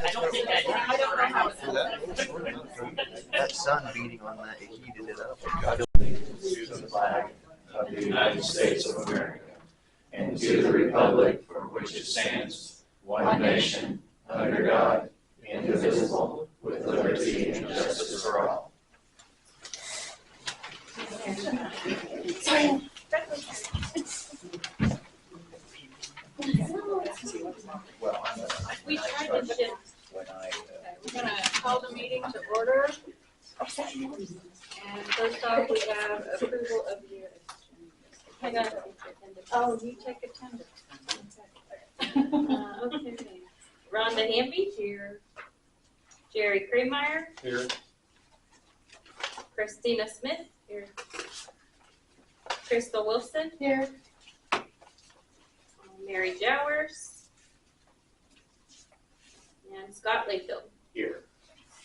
I don't think I don't know how it's That sun beating on that, it heated it up. To the flag of the United States of America and to the republic for which it stands, one nation, under God, indivisible, with liberty and justice for all. We tried to shift. We're gonna call the meeting to order. And first off, we have approval of your agenda. Oh, you take attendance. Okay. Rhonda Hamby here. Jerry Kremeyer. Here. Christina Smith here. Crystal Wilson here. Mary Jowers. And Scott Layfield. Here.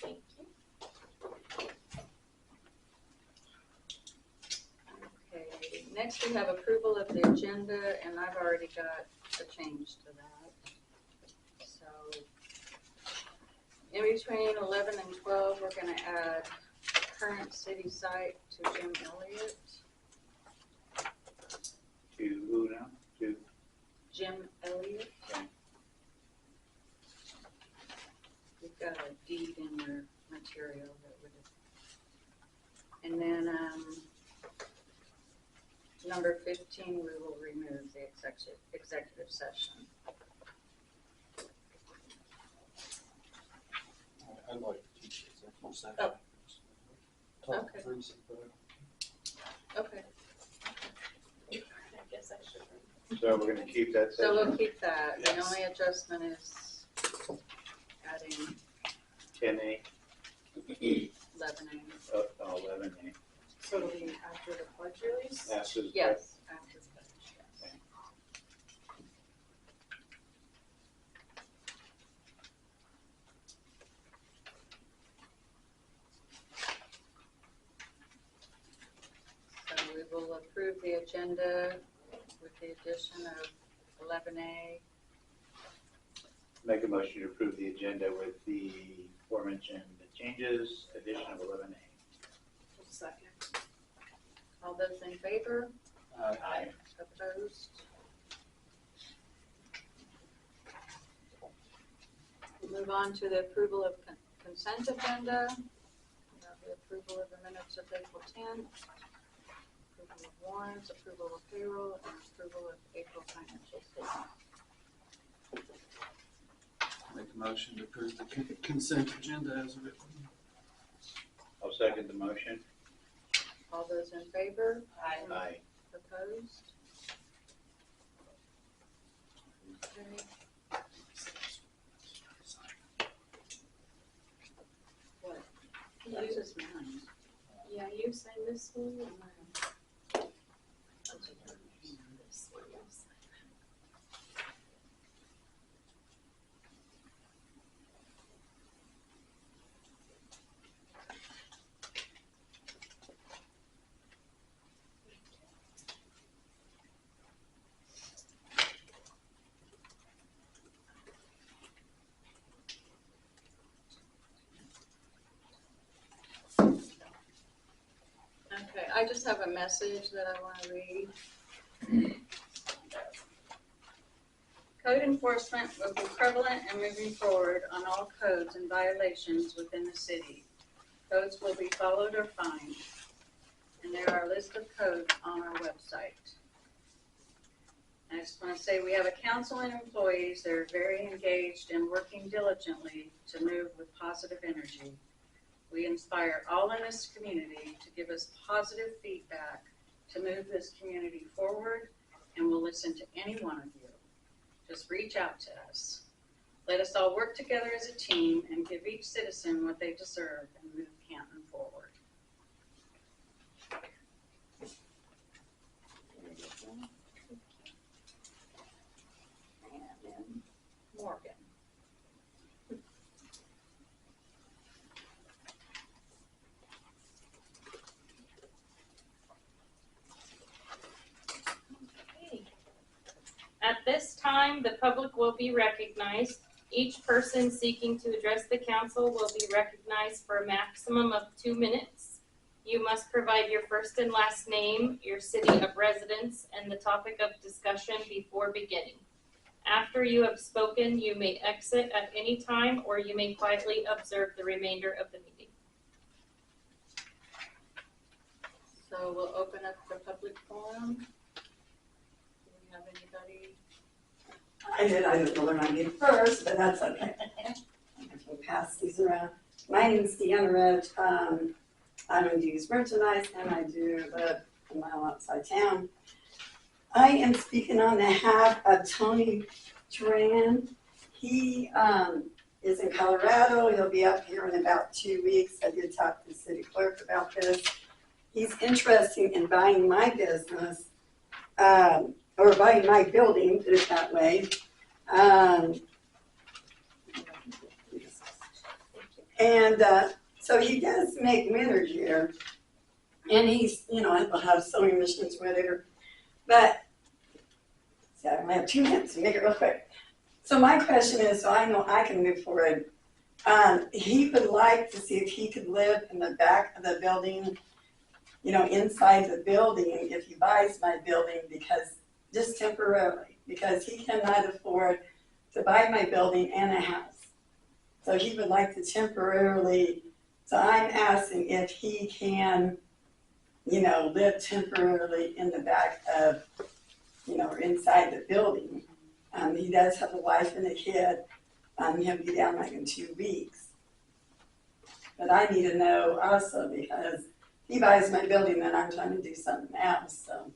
Thank you. Okay, next we have approval of the agenda, and I've already got a change to that. So, in between 11 and 12, we're gonna add current city site to Jim Elliott. To who now? To Jim Elliott. Okay. We've got a deed in your material that would, and then, number 15, we will remove the executive session. I'd like to teach executive session. Oh. Talk Okay. through some things. Okay. I guess I should. So we're gonna keep that So session? we'll keep that. The Yes. only adjustment is adding 10A, 11A. 11A. So it'll be after the pledge release? After the- Yes, after the budget, yes. So we will approve the agenda with the addition of 11A. Make a motion to approve the agenda with the aforementioned changes, addition of 11A. Second. All those in favor? Aye. Opposed? We'll move on to the approval of consent agenda. We have the approval of the minutes of April 10th, approval of warrants, approval of payroll, and approval of April financial statement. Make a motion to approve the consent agenda as written. I'll second the motion. All those in favor? Aye. Opposed? Okay. What? This is mine. Yeah, you sign this one and then. This one, you'll sign Okay, I just have a message that I want to read. Code enforcement will be prevalent and moving forward on all codes and violations within the city. Codes will be followed or fined, and there are a list of codes on our website. I just want to say we have a council and employees that are very engaged and working diligently to move with positive energy. We inspire all in this community to give us positive feedback to move this community forward, and we'll listen to any one of you. Just reach out to us. Let us all work together as a team and give each citizen what they deserve and move Canton forward. And then Morgan. At this time, the public will be recognized. Each person seeking to address the council will be recognized for a maximum of 2 minutes. You must provide your first and last name, your city of residence, and the topic of discussion before beginning. After you have spoken, you may exit at any time, or you may quietly observe the remainder of the meeting. So we'll open up the public forum. Do we have anybody? I don't know what I did first, but that's okay. We'll pass these around. My name is Deanna Roach. I don't use merchandise and I do live a mile outside town. I am speaking on behalf of Tony Duran. He is in Colorado. He'll be up here in about 2 weeks. I did talk to the city clerk about this. He's interested in buying my business, or buying my building, put it that way. So he does make winter gear, and he's, he'll have sewing machines, whatever. But, so I only have 2 minutes to make it real quick. So my question is, so I know I can move forward. He would like to see if he could live in the back of the building, inside the building, if he buys my building, because just temporarily, because he cannot afford to buy my building and a house. So he would like to temporarily, so I'm asking if he can, live temporarily in the back of, or inside the building. He does have a wife and a kid. He'll be down like in 2 weeks. But I need to know also, because he buys my building, then I'm trying to do something else, so.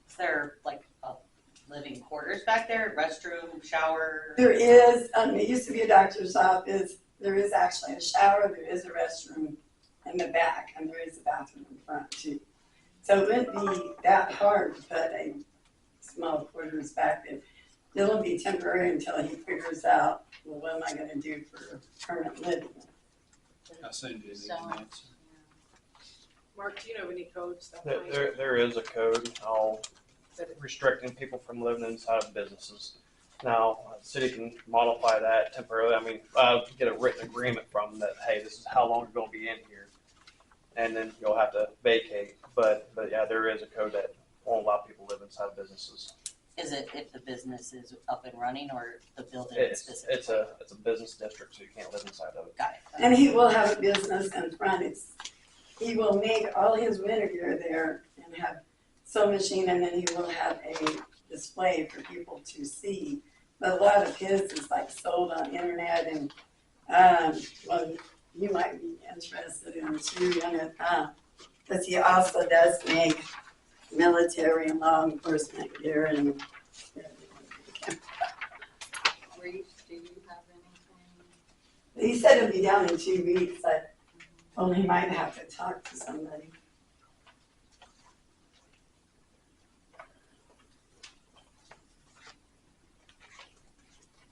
Is there like a living quarters back there, restroom, shower? There is, it used to be a doctor's office. There is actually a shower, there is a restroom in the back, and there is a bathroom in front too. So it wouldn't be that hard to put a small quarters back there. It'll be temporary until he figures out, well, what am I gonna do for permanent living? I assume you need an answer. Mark, do you know any codes that might? There is a code restricting people from living inside of businesses. Now, the city can modify that temporarily. I mean, get a written agreement from them that, hey, this is how long you're going to be in here, and then you'll have to vacate. But yeah, there is a code that won't allow people to live inside businesses. Is it if the business is up and running or the building specifically? It's a business district, so you can't live inside of it. Got it. And he will have a business in front. He will make all his winter gear there and have sewing machine, and then he will have a display for people to see. But a lot of his is like sold on the internet, and well, you might be interested in too, because he also does make military and law enforcement gear and. Reese, do you have anything? He said he'll be down in 2 weeks. I told him he might have to talk to somebody.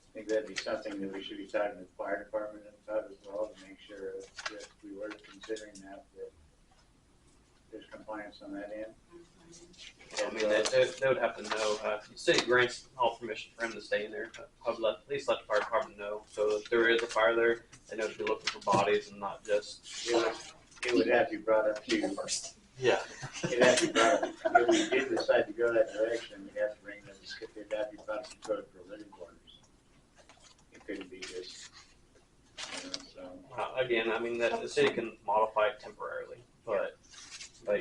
I think that'd be something that we should be talking to the fire department about as well, to make sure that if we were considering that there's compliance on that end. I mean, they would have to know. The city grants all permission for him to stay in there. At least let the fire department know. So if there is a fire there, they know to be looking for bodies and not just. It would have to be brought up to you first. Yeah. It'd have to be brought up, if we did decide to go that direction, we'd have to bring them, it'd have to be brought up to code for living quarters. It couldn't be just, so. Again, I mean, the city can modify it temporarily, but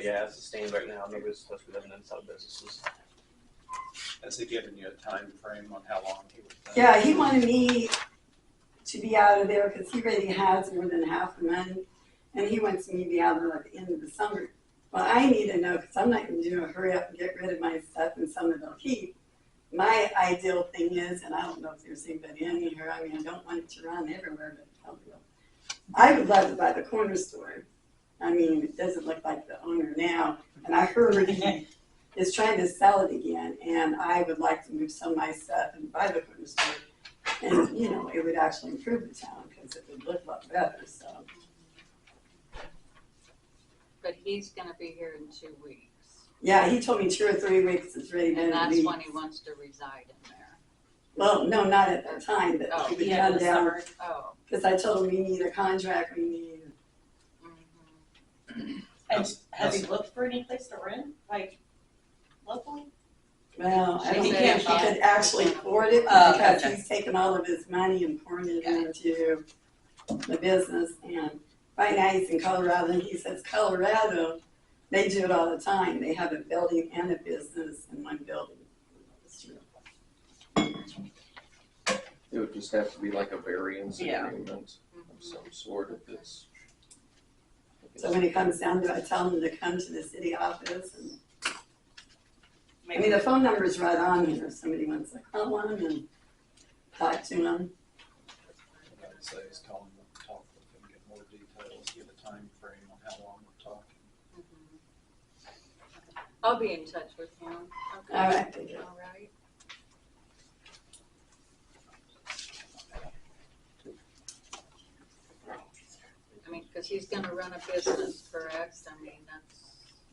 yeah, as it stands right now, nobody's supposed to be living inside businesses. Has he given you a time frame on how long he would? Yeah, he wanted me to be out of there because he already has more than half the money, and he wants me to be out there at the end of the summer. Well, I need to know, because I'm not going to do a hurry up and get rid of my stuff and some of it I'll keep. My ideal thing is, and I don't know if there's anybody in here, I mean, I don't want it to run everywhere, but probably will. I would love to buy the corner store. I mean, it doesn't look like the owner now, and I heard he is trying to sell it again, and I would like to move some of my stuff and buy the corner store. And, it would actually improve the town, because it would look a lot better, so. But he's gonna be here in 2 weeks. Yeah, he told me 2 or 3 weeks it's really been And to that's be. when he wants to reside in there. Well, no, not at that time, but Oh, he would Yeah, come the down, summer. Oh. because I told him we need a contract, we need, Mhm. And have you looked for any place to rent, like locally? well, I don't He think he can't could actually afford it Oh, because gotcha. he's taken all of his money and pouring it into the business. And right now he's in Colorado, and he says Colorado, they do it all the time. They have a building and a business in one building. It would just have to be like a variance Yeah. agreement of some sort if it's. So when it comes down to it, I tell him to come to the city office. And I mean, the phone number's right on here if somebody wants to call him and talk to him. I'd say is call him, talk with him, get more details, get a time frame on how long we're talking. I'll be in touch with him. Okay. All right, thank you. All right. I mean, because he's gonna run a business, correct? I mean, that's.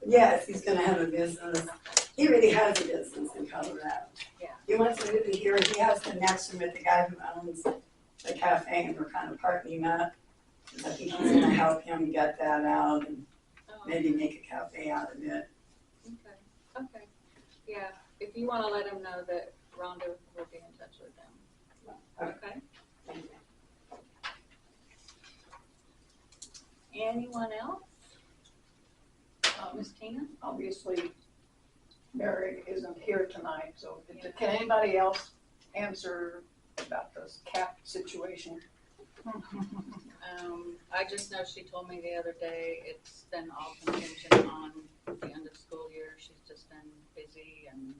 Yes, he's gonna have a business. He really has a business in Colorado. Yeah. He wants to move to here. He has connection with the guy who owns the cafe, and we're kind of partnering up. I think he's gonna help him get that out and Oh, maybe make a cafe out of it. okay, okay. Yeah, if you wanna let him know that Rhonda will be in touch with him. Okay? Anyone else? Miss Tina? Obviously, Mary isn't here tonight, so can anybody else answer about this cap situation? I just know she told me the other day, it's been all contingent on the end of school year. She's just been busy and.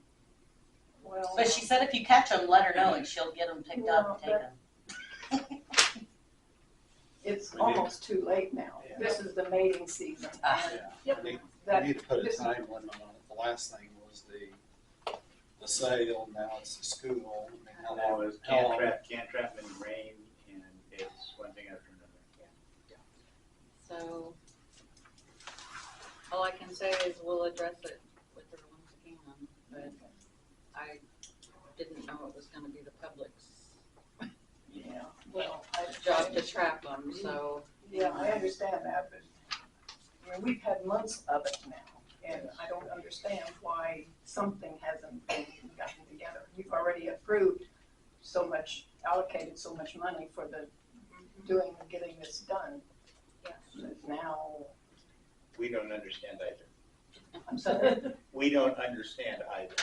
Well, But she said if you catch them, let her know and she'll get them picked up and take them. it's almost too late now. This is the mating season. We need to put a time limit on it. The last thing was the sale, now it's the school. I mean, how That long, was how long? can't trap in the rain, and it's one thing after another. So, all I can say is we'll address it with her once again, but I didn't know it was gonna be the public's Yeah, well, job to trap them, so. Yeah, I understand that, but, I mean, we've had months of it now, and I don't understand why something hasn't been gotten together. You've already approved so much, allocated so much money for the doing and getting this done. Yeah. But now, We don't understand either. I'm sorry, We don't understand either.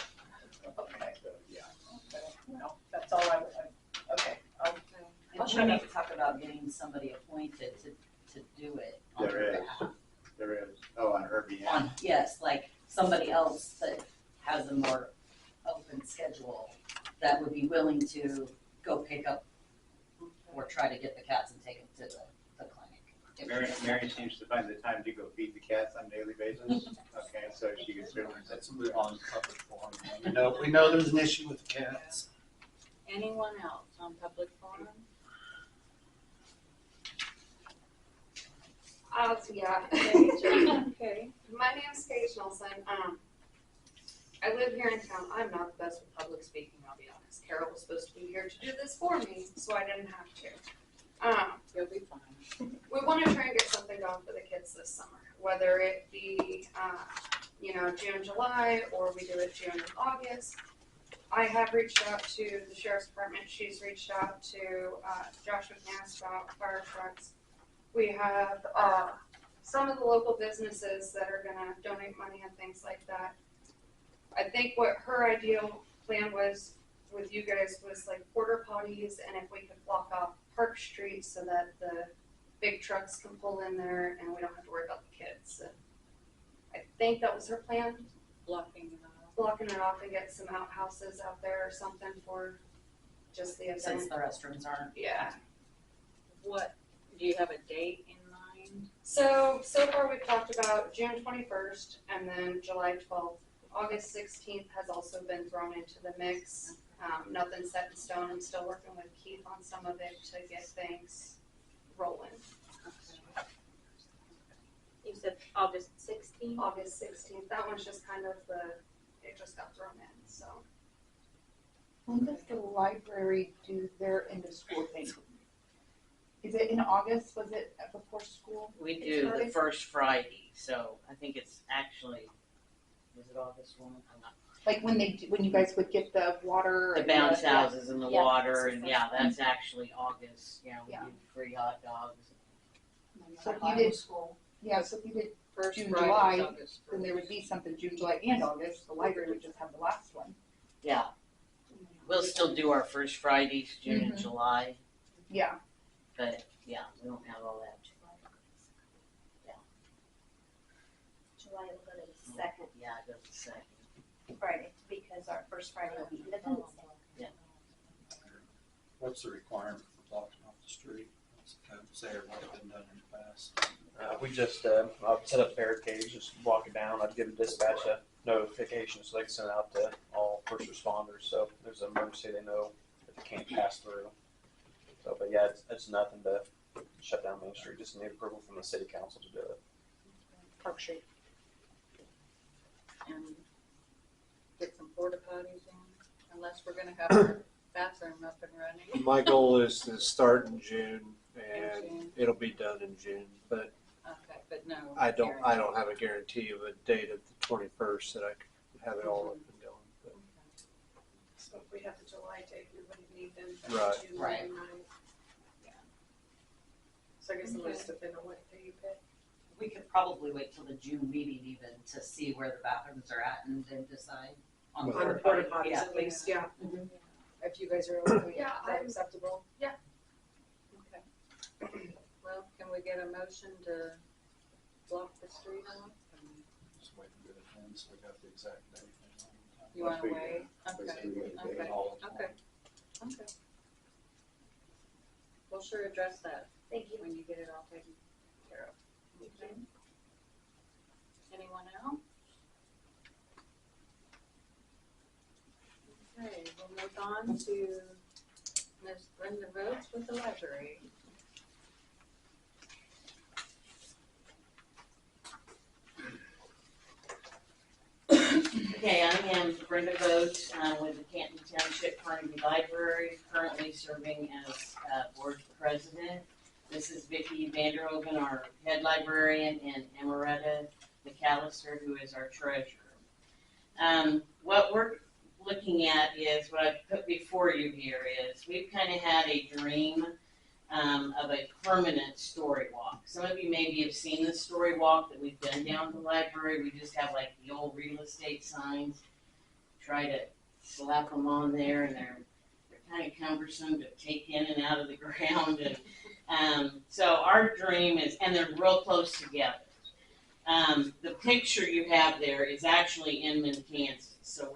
Okay. So, yeah. okay, well, that's all okay, And we need to talk about getting somebody appointed to do it on There her is. behalf. There is. Oh, on her behalf. Yes, like somebody else that has a more open schedule that would be willing to go pick up or try to get the cats and take them to the clinic. Mary seems to find the time to go feed the cats on a daily basis. Okay, so she can certainly. Let's move on to public forum. We know there's an issue with the cats. Anyone else on public forum? Yeah. Okay. My name's Paige Nelson. I live here in town. I'm not the best with public speaking, I'll be honest. Carol was supposed to be here to do this for me, so I didn't have to. You'll be fine. We want to try and get something done for the kids this summer, whether it be, June, July, or we do it June and August. I have reached out to the sheriff's department. She's reached out to Josh McNass about fire trucks. We have some of the local businesses that are gonna donate money and things like that. I think what her ideal plan was with you guys was like porta potties, and if we could block off Park Street so that the big trucks can pull in there and we don't have to worry about the kids. And I think that was her plan, Blocking it off. blocking it off and get some outhouses out there or something for just the event. Since the restrooms aren't. Yeah. What, do you have a date in mind? So far we've talked about June 21st and then July 12th. August 16th has also been thrown into the mix. Nothing's set in stone. I'm still working with Keith on some of it to get things rolling. You said August 16th? August 16th. That one's just kind of it just got thrown in, so. When does the library do their end of school thing? Is it in August? Was it before school? We do the first Friday, so I think it's actually, was it August 1? I'm not. Like when you guys would get the water The and bounce houses and the Yeah. water, and yeah, that's actually August, we Yeah. do free hot dogs. So if you did Yeah, so if you did First June, Friday, July, August then there would first. be something June, July, and August. The library would just have the last one. Yeah. We'll still do our first Fridays, June and Mhm. July, Yeah. but yeah, we don't have all that. July will go to the second Yeah, it goes the second. Friday, because our first Friday will be Independence Day. What's the requirement for blocking off the street? What's the code say or what's been done in the past? We just, I'd set up barricades, just block it down. I'd give the dispatch a notification so they can send it out to all first responders. So if there's an emergency, they know that they can't pass through. So, but yeah, it's nothing to shut down Main Street. Just need approval from the city council to do it. Park Street. And get some porta potties in, unless we're gonna have our bathroom up and running. My goal is to start in June In and June. it'll be done in June, but Okay, but no. I don't have a guarantee of a date of the 21st that I could have it all up and going. But So if we have the July date, we wouldn't need them Right. for June Right. 9th. So I guess it would just depend on what day you pick. We could probably wait till the June meeting even to see where the bathrooms are at and then decide on Well, On the the porta potty. potties Yeah. at least, yeah. Mhm. If you guys are okay, Yeah, is that I'm- acceptable? Okay. Well, can we get a motion to block the street off? Just wait to get it in, so we got the exact date. You wanna wait? Okay, Basically, okay, all at okay, okay. We'll sure address that Thank you. when you get it all taken care of. Okay. Anyone else? Okay, we'll move on to Ms. Brenda Rhodes with the library. Okay, I am Brenda Boat with the Canton Township Carnegie Library, currently serving as board president. This is Vicki Vanderhoven, our head librarian, and Amaretta McAllister, who is our treasurer. What we're looking at is, what I've put before you here is, we've kind of had a dream of a permanent story walk. Some of you maybe have seen the story walk that we've done down at the library. We just have like the old real estate signs. Try to slap them on there, and they're kind of cumbersome to take in and out of the ground. And so our dream is, and they're real close together. The picture you have there is actually Inman, Kansas. So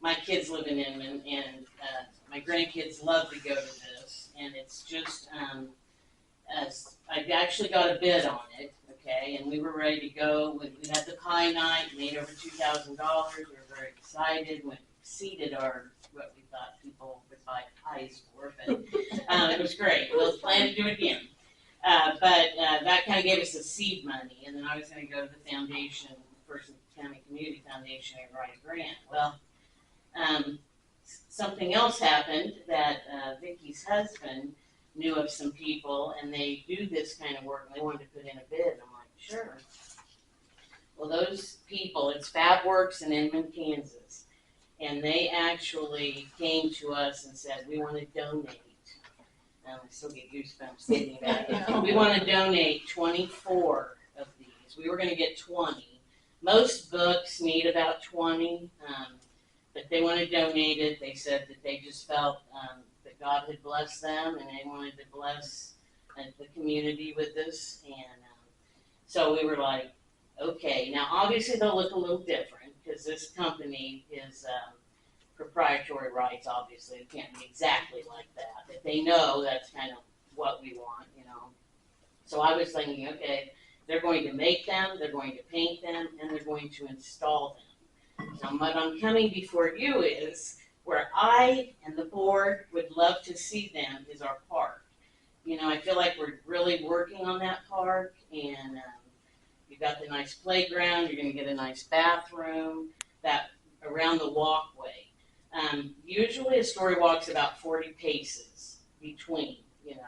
my kids live in Inman, and my grandkids love to go to this. And it's just, I actually got a bid on it, okay, and we were ready to go. We had the pie night, made over $2,000. We were very excited, exceeded what we thought people would buy pies for, but it was great. We'll plan to do it again. But that kind of gave us the seed money, and then I was going to go to the foundation, First County Community Foundation, and write a grant. Well, something else happened that Vicky's husband knew of some people, and they do this kind of work, and they wanted to put in a bid. I'm like, sure. Well, those people, it's FabWorks in Inman, Kansas, and they actually came to us and said, we want to donate. I still get goosebumps thinking about it. We want to donate 24 of these. We were going to get 20. Most books need about 20, but they want to donate it. They said that they just felt that God had blessed them, and they wanted to bless the community with this. And so we were like, okay. Now, obviously, they'll look a little different because this company is proprietary rights. Obviously, it can't be exactly like that. But they know that's kind of what we want, you know. So I was thinking, okay, they're going to make them, they're going to paint them, and they're going to install them. Now, what I'm coming before you is where I and the board would love to see them is our park. You know, I feel like we're really working on that park, and You've got the nice playground, you're gonna get a nice bathroom, that around the walkway. Usually a story walk's about 40 paces between, you know.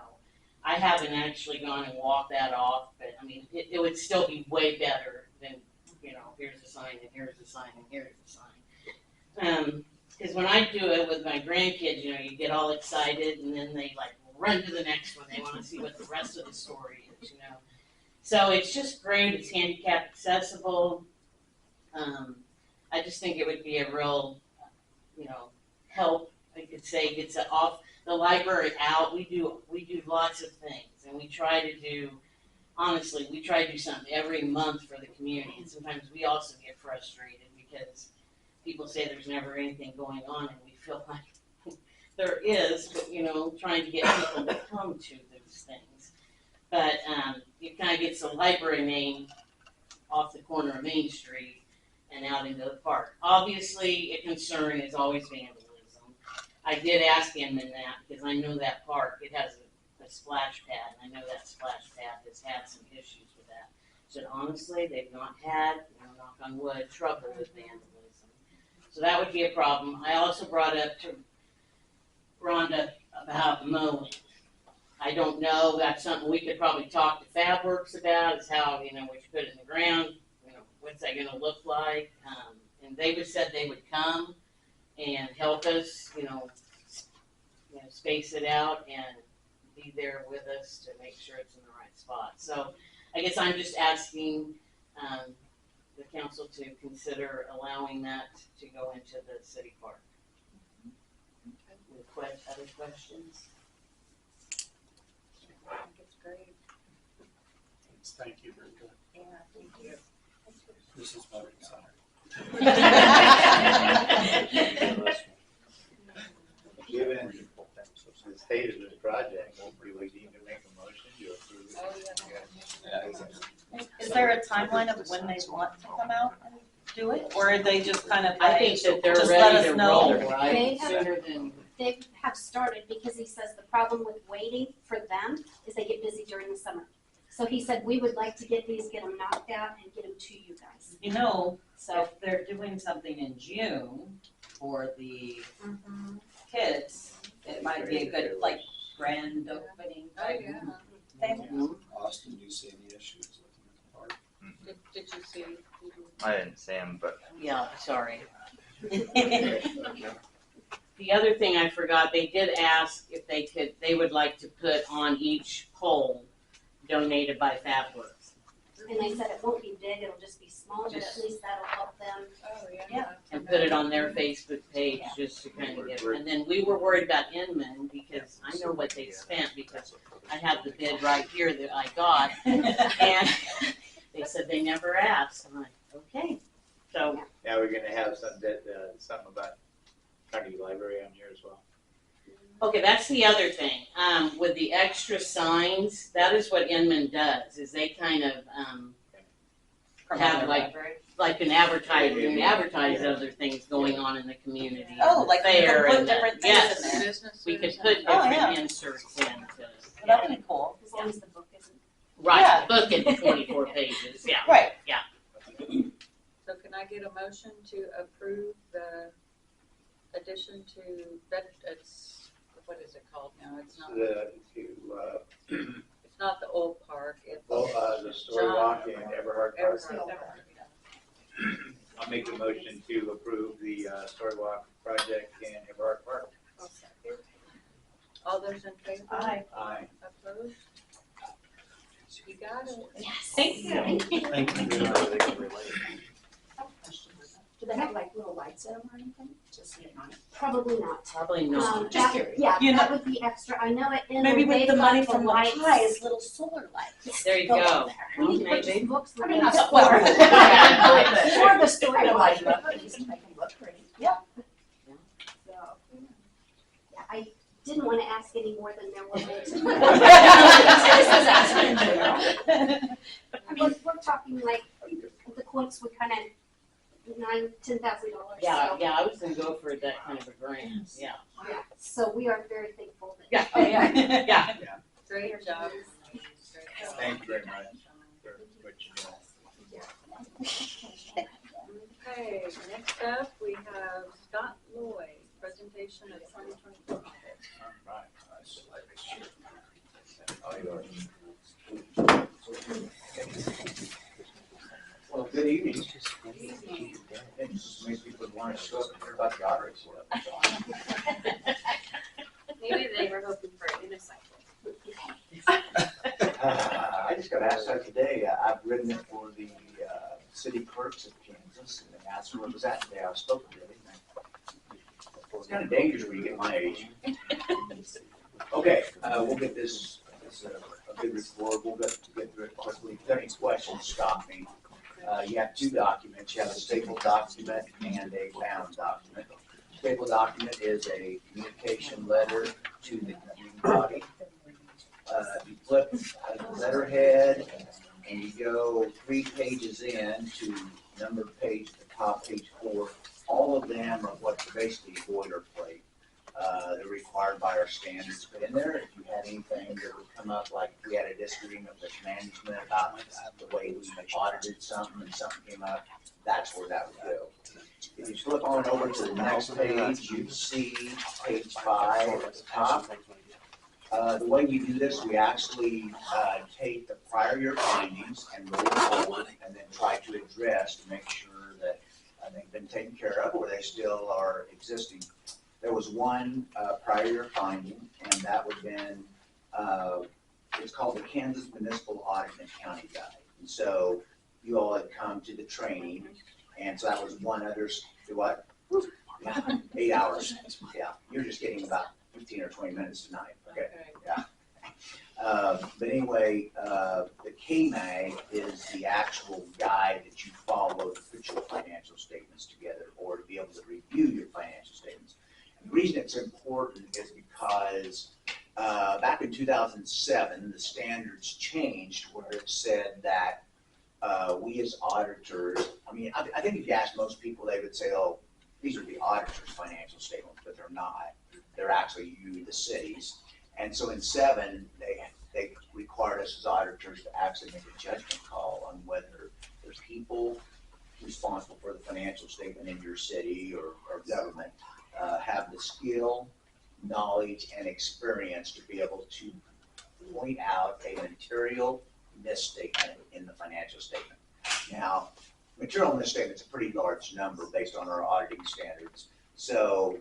I haven't actually gone and walked that off, but I mean, it would still be way better than, you know, here's a sign and here's a sign and here's a sign. Because when I do it with my grandkids, you know, you get all excited and then they like run to the next one. They want to see what the rest of the story is, you know. So it's just great. It's handicap accessible. I just think it would be a real, you know, help. I could say gets it off the library out. We do lots of things, and we try to do. Honestly, we try to do something every month for the community. And sometimes we also get frustrated because people say there's never anything going on, and we feel like there is. But you know, trying to get people to come to those things. But it kind of gets the library name off the corner of Main Street and out into the park. Obviously, a concern is always vandalism. I did ask Inman that because I know that park, it has a splash pad, and I know that splash pad has had some issues with that. So honestly, they've not had, you know, knock on wood, trouble with vandalism. So that would be a problem. I also brought up to Rhonda about mowing. I don't know, that's something we could probably talk to FabWorks about, is how, you know, we should put it in the ground, you know, what's that gonna look like? And they would said they would come and help us, you know, space it out and be there with us to make sure it's in the right spot. So I guess I'm just asking the council to consider allowing that to go into the city park. Other questions? I think it's great. Thank you, Brenda. Yeah, thank you. This is voting center. Given the state of this project, do we need to make a motion to approve it? Is there a timeline of when they want to come out and do it, or are they just kind of I like, think that they're just let ready us to know? roll, right? They have- Sooner than, They have started because he says the problem with waiting for them is they get busy during the summer. So he said, we would like to get them knocked out and get them to you guys. You know, so if they're doing something in June for the kids, it might be a good, like, grand opening type thing. Austin, do you see any issues looking at the park? Did you see? I didn't see him, but yeah, sorry. The other thing I forgot, they did ask if they would like to put on each pole donated by FabWorks. And they said it won't be big, it'll just be small, but at least that'll help them. Oh, Yeah. And put it on their Facebook page just to kind of get, and then we were worried about Inman because I know what they spent because I have the bid right here that I got. And they said they never asked. I'm like, okay. So. Now we're gonna have something about Carnegie Library on here as well. Okay, that's the other thing. With the extra signs, that is what Inman does, is they kind of have like an advertising, advertise other things going on in the community. Oh, like we fair can put and different things yes, in there. we could put Oh, different yeah. inserts in. That would be cool. As long as the book isn't. Right, Yeah. the book in 24 pages, yeah. Right. So can I get a motion to approve the addition to it's, what is it called now? It's not, it's not the old park, it's. The Story Walk in Everhard Park. Everhard. I'll make a motion to approve the Story Walk project in Everhard Park. All those in favor? Aye. Aye. Opposed? You got it. Yes. Thank you. Thank you. Do they have like little lights in them or anything? Just Probably not. Probably not. Just curious. Yeah, You that know- would be extra. I know it in. Maybe with they've the got money from the lights. pies, little solar lights. Yes, There you go go. up there. We need to Maybe. purchase books. I mean, not not for well. the story. I like Make them look pretty. Yeah. So, yeah, I didn't want to ask any more than there was. I mean, we're talking like the quotes would kind of $9,000-$10,000. Yeah, So, yeah, I was gonna go for that kind of a grant, yeah. yeah. So we are very thankful that. Yeah. Oh, yeah. Yeah. Great job. Thank you very much for what you Okay, next up, we have Scott Lloyd, presentation of 2024 audit. Right. Oh, you are. Well, good evening. It just makes people want to show up and hear about the audit report. Maybe they were hoping for a unicycle. I just got asked that today. I've written it for the city clerks of Kansas, and they asked where it was at today. I was spoken to it. It's kind of dangerous when you get my age. Okay, we'll get this a good report. We'll get through it quickly. If you have any questions, stop me. You have two documents. You have a stapled document and a bound document. Stapled document is a communication letter to the governing body. You flip the letterhead and you go 3 pages in to numbered page at the top, page 4. All of them are what's basically boilerplate. They're required by our standards. But in there, if you had anything that would come up, like if we had a disagreement with management about the way we audited something and something came up, that's where that would go. If you flip on over to the next page, you see page 5 at the top. The way we do this, we actually take the prior year findings and roll forward and then try to address to make sure that they've been taken care of or they still are existing. There was one prior year finding, and that would have been, it's called the Kansas Municipal Audit and Accounting Guide. And so you all had come to the training, and so that was one other, what? Yeah, 8 hours. Yeah, you're just getting about 15 or 20 minutes tonight, okay? Yeah. But anyway, the KMAG is the actual guide that you follow to put your financial statements together or to be able to review your financial statements. And the reason it's important is because back in 2007, the standards changed where it said that we as auditors, I mean, I think if you ask most people, they would say, oh, these are the auditor's financial statements, but they're not. They're actually you, the cities. And so in 7, they required us as auditors to actually make a judgment call on whether the people responsible for the financial statement in your city or government have the skill, knowledge, and experience to be able to point out a material misstatement in the financial statement. Now, material misstatement is a pretty large number based on our auditing standards. So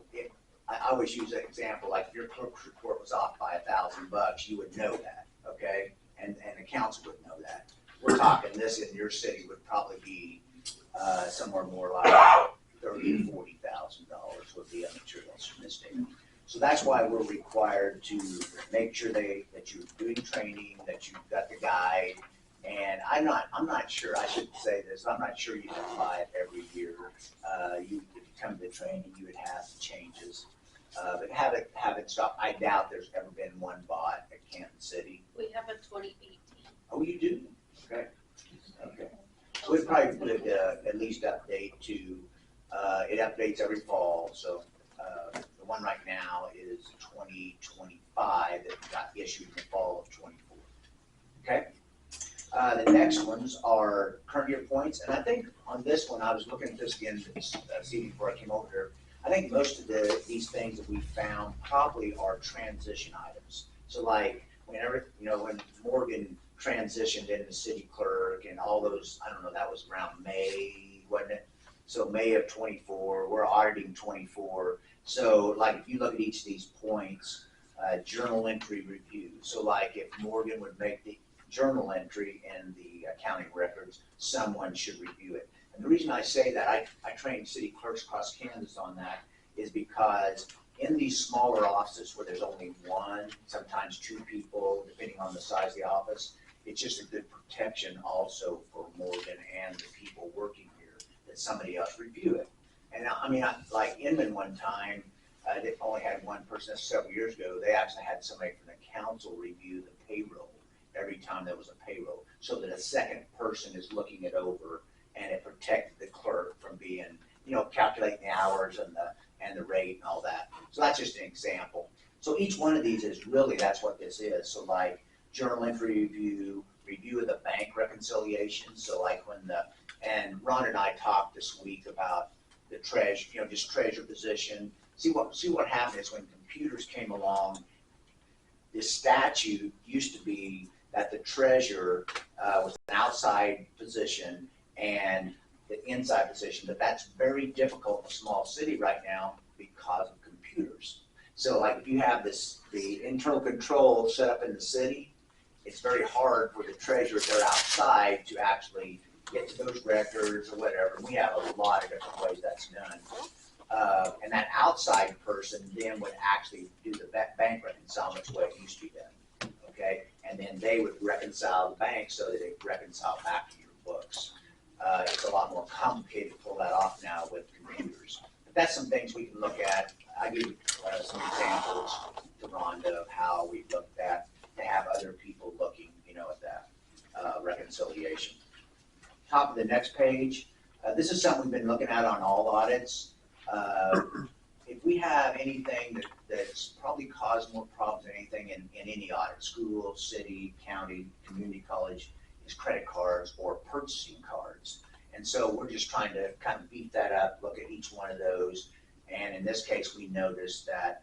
I always use that example, like if your clerk's report was off by $1,000, you would know that, okay? And the council would know that. We're talking this in your city would probably be somewhere more like $30,000 to $40,000 would be a material misstatement. So that's why we're required to make sure that you're doing training, that you've got the guide. And I'm not sure, I shouldn't say this, I'm not sure you apply it every year. If you come to the training, you would have changes. But have it stop. I doubt there's ever been one bought at Kansas City. We have a 2018. Oh, you do? Okay. Okay. So we probably would at least update to, it updates every fall. So the one right now is 2025 that got issued in the fall of 24. Okay. The next ones are current year points. And I think on this one, I was looking at this again this evening before I came over here. I think most of these things that we found probably are transition items. So like whenever, when Morgan transitioned into city clerk and all those, I don't know, that was around May, wasn't it? So May of 24, we're auditing 24. So like if you look at each of these points, journal entry review. So like if Morgan would make the journal entry in the accounting records, someone should review it. And the reason I say that, I trained city clerks across Kansas on that, is because in these smaller offices where there's only one, sometimes 2 people, depending on the size of the office, it's just a good protection also for Morgan and the people working here that somebody else review it. And I mean, like Inman one time, they only had one person several years ago, they actually had somebody from the council review the payroll every time there was a payroll, so that a second person is looking it over, and it protected the clerk from being, calculating the hours and the rate and all that. So that's just an example. So each one of these is really, that's what this is. So like journal entry review of the bank reconciliation. So like when the And Ron and I talked this week about the treasure, just treasure position. See what happened is when computers came along, this statute used to be that the treasurer was an outside position and the inside position, but that's very difficult in a small city right now because of computers. So like if you have the internal control set up in the city, it's very hard for the treasurer there outside to actually get to those records or whatever. We have a lot of different ways that's done. And that outside person then would actually do the bank reconciliation the way it used to be done, okay? And then they would reconcile the bank so that it reconcile back to your books. It's a lot more complicated to pull that off now with computers. But that's some things we can look at. I give some examples to Rhonda of how we looked at to have other people looking, at that reconciliation. Top of the next page. This is something we've been looking at on all audits. If we have anything that's probably caused more problems than anything in any audit, school, city, county, community college, is credit cards or purchasing cards. And so we're just trying to kind of beef that up, look at each one of those. And in this case, we noticed that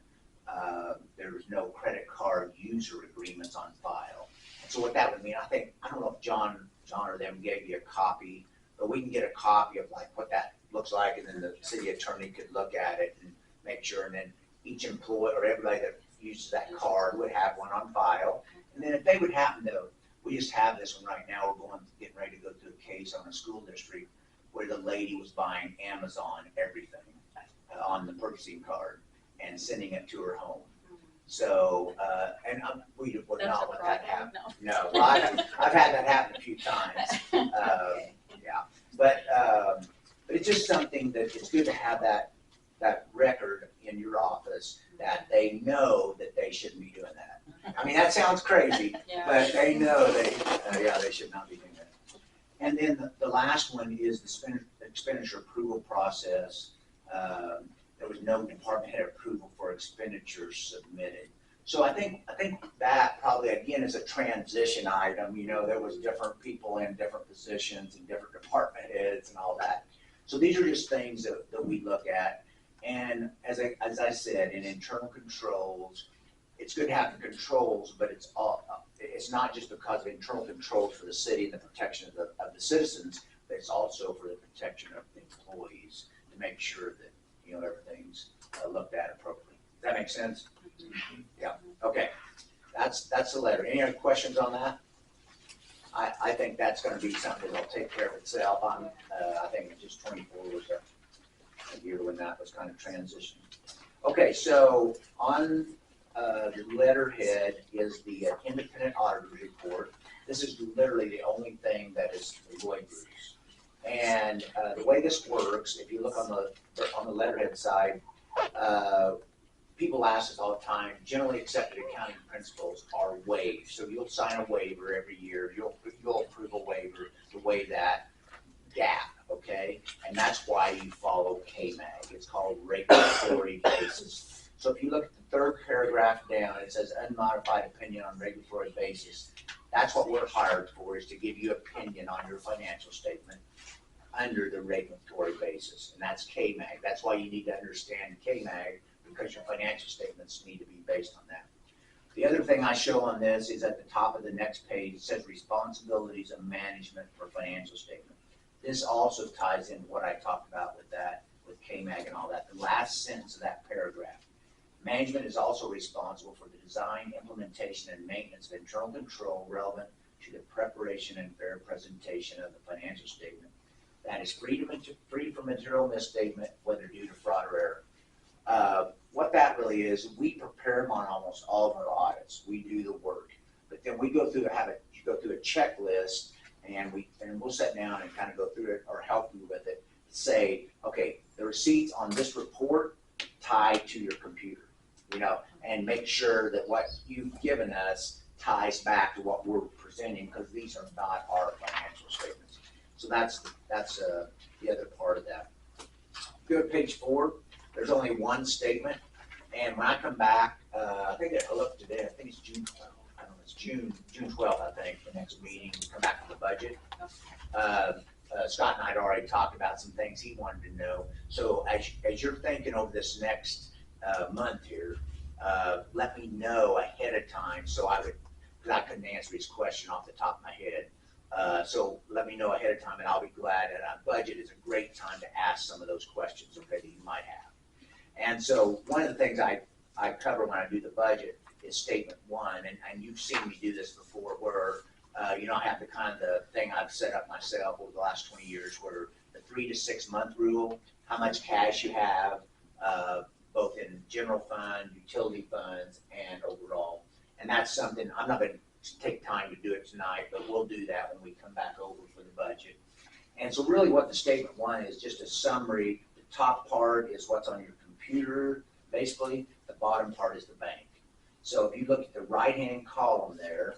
there was no credit card user agreements on file. And so what that would mean, I don't know if John or them gave you a copy, but we can get a copy of like what that looks like, and then the city attorney could look at it and make sure, and then each employee or everybody that uses that card would have one on file. And then if they would happen to, we just have this one right now, we're getting ready to go through a case on a school district where the lady was buying Amazon everything on the purchasing card and sending it to her home. So, and we would not let that happen. No, well, I've had that happen a few times. Yeah, but it's just something that it's good to have that record in your office that they know that they shouldn't be doing that. I mean, that sounds crazy, but they know they should not be doing that. And then the last one is the expenditure approval process. There was no department head approval for expenditures submitted. So I think that probably again is a transition item. There was different people in different positions and different department heads and all that. So these are just things that we look at. And as I said, in internal controls, it's good to have the controls, but it's not just because of internal controls for the city and the protection of the citizens, but it's also for the protection of the employees to make sure that everything's looked at appropriately. Does that make sense? Yeah. Okay. That's the letter. Any other questions on that? I think that's going to be something that'll take care of itself. I think it's just 24 was a year when that was kind of transitioning. Okay, so on the letterhead is the independent auditor's report. This is literally the only thing that is the waivers. And the way this works, if you look on the letterhead side, people ask us all the time, generally accepted accounting principles are waived. So you'll sign a waiver every year. You'll approve a waiver to waive that gap, okay? And that's why you follow KMAG. It's called regulatory basis. So if you look at the third paragraph down, it says unmodified opinion on regulatory basis. That's what we're hired for, is to give you opinion on your financial statement under the regulatory basis, and that's KMAG. That's why you need to understand KMAG, because your financial statements need to be based on that. The other thing I show on this is at the top of the next page, it says responsibilities of management for financial statement. This also ties into what I talked about with KMAG and all that, the last sentence of that paragraph. Management is also responsible for the design, implementation, and maintenance of internal control relevant to the preparation and fair presentation of the financial statement. That is free from material misstatement, whether due to fraud or error. What that really is, we prepare them on almost all of our audits. We do the work, but then we go through a checklist, and we'll sit down and kind of go through it or help you with it. Say, okay, the receipts on this report tie to your computer, and make sure that what you've given us ties back to what we're presenting, because these are not our financial statements. So that's the other part of that. Go to page 4. There's only one statement, and when I come back, I think I looked today. I think it's June 12th. I don't know. It's June 12th. I think the next meeting. We come back to the budget. Scott and I had already talked about some things he wanted to know. So as you're thinking over this next month here, let me know ahead of time so because I couldn't answer his question off the top of my head. So let me know ahead of time and I'll be glad. And budget is a great time to ask some of those questions, okay, that you might have. And so one of the things I cover when I do the budget is statement one, and you've seen me do this before where I have the thing I've set up myself over the last 20 years where the 3 to 6 month rule, how much cash you have, both in general fund, utility funds, and overall. And that's something, I'm not gonna take time to do it tonight, but we'll do that when we come back over for the budget. And so really what the statement one is, just a summary. The top part is what's on your computer, basically. The bottom part is the bank. So if you look at the right-hand column there,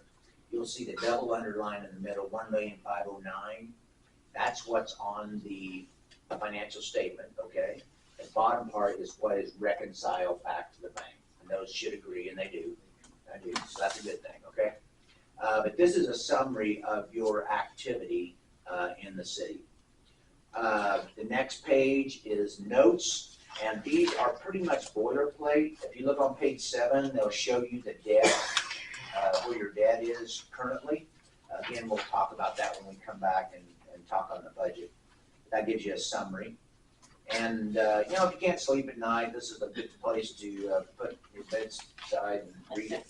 you'll see the double underline in the middle, 1,509,000. That's what's on the financial statement, okay? The bottom part is what is reconciled back to the bank. And those should agree, and they do. I do, so that's a good thing, okay? But this is a summary of your activity in the city. The next page is notes, and these are pretty much boilerplate. If you look on page 7, they'll show you the debt, where your debt is currently. Again, we'll talk about that when we come back and talk on the budget. That gives you a summary. And, if you can't sleep at night, this is a good place to put your bedside and read it.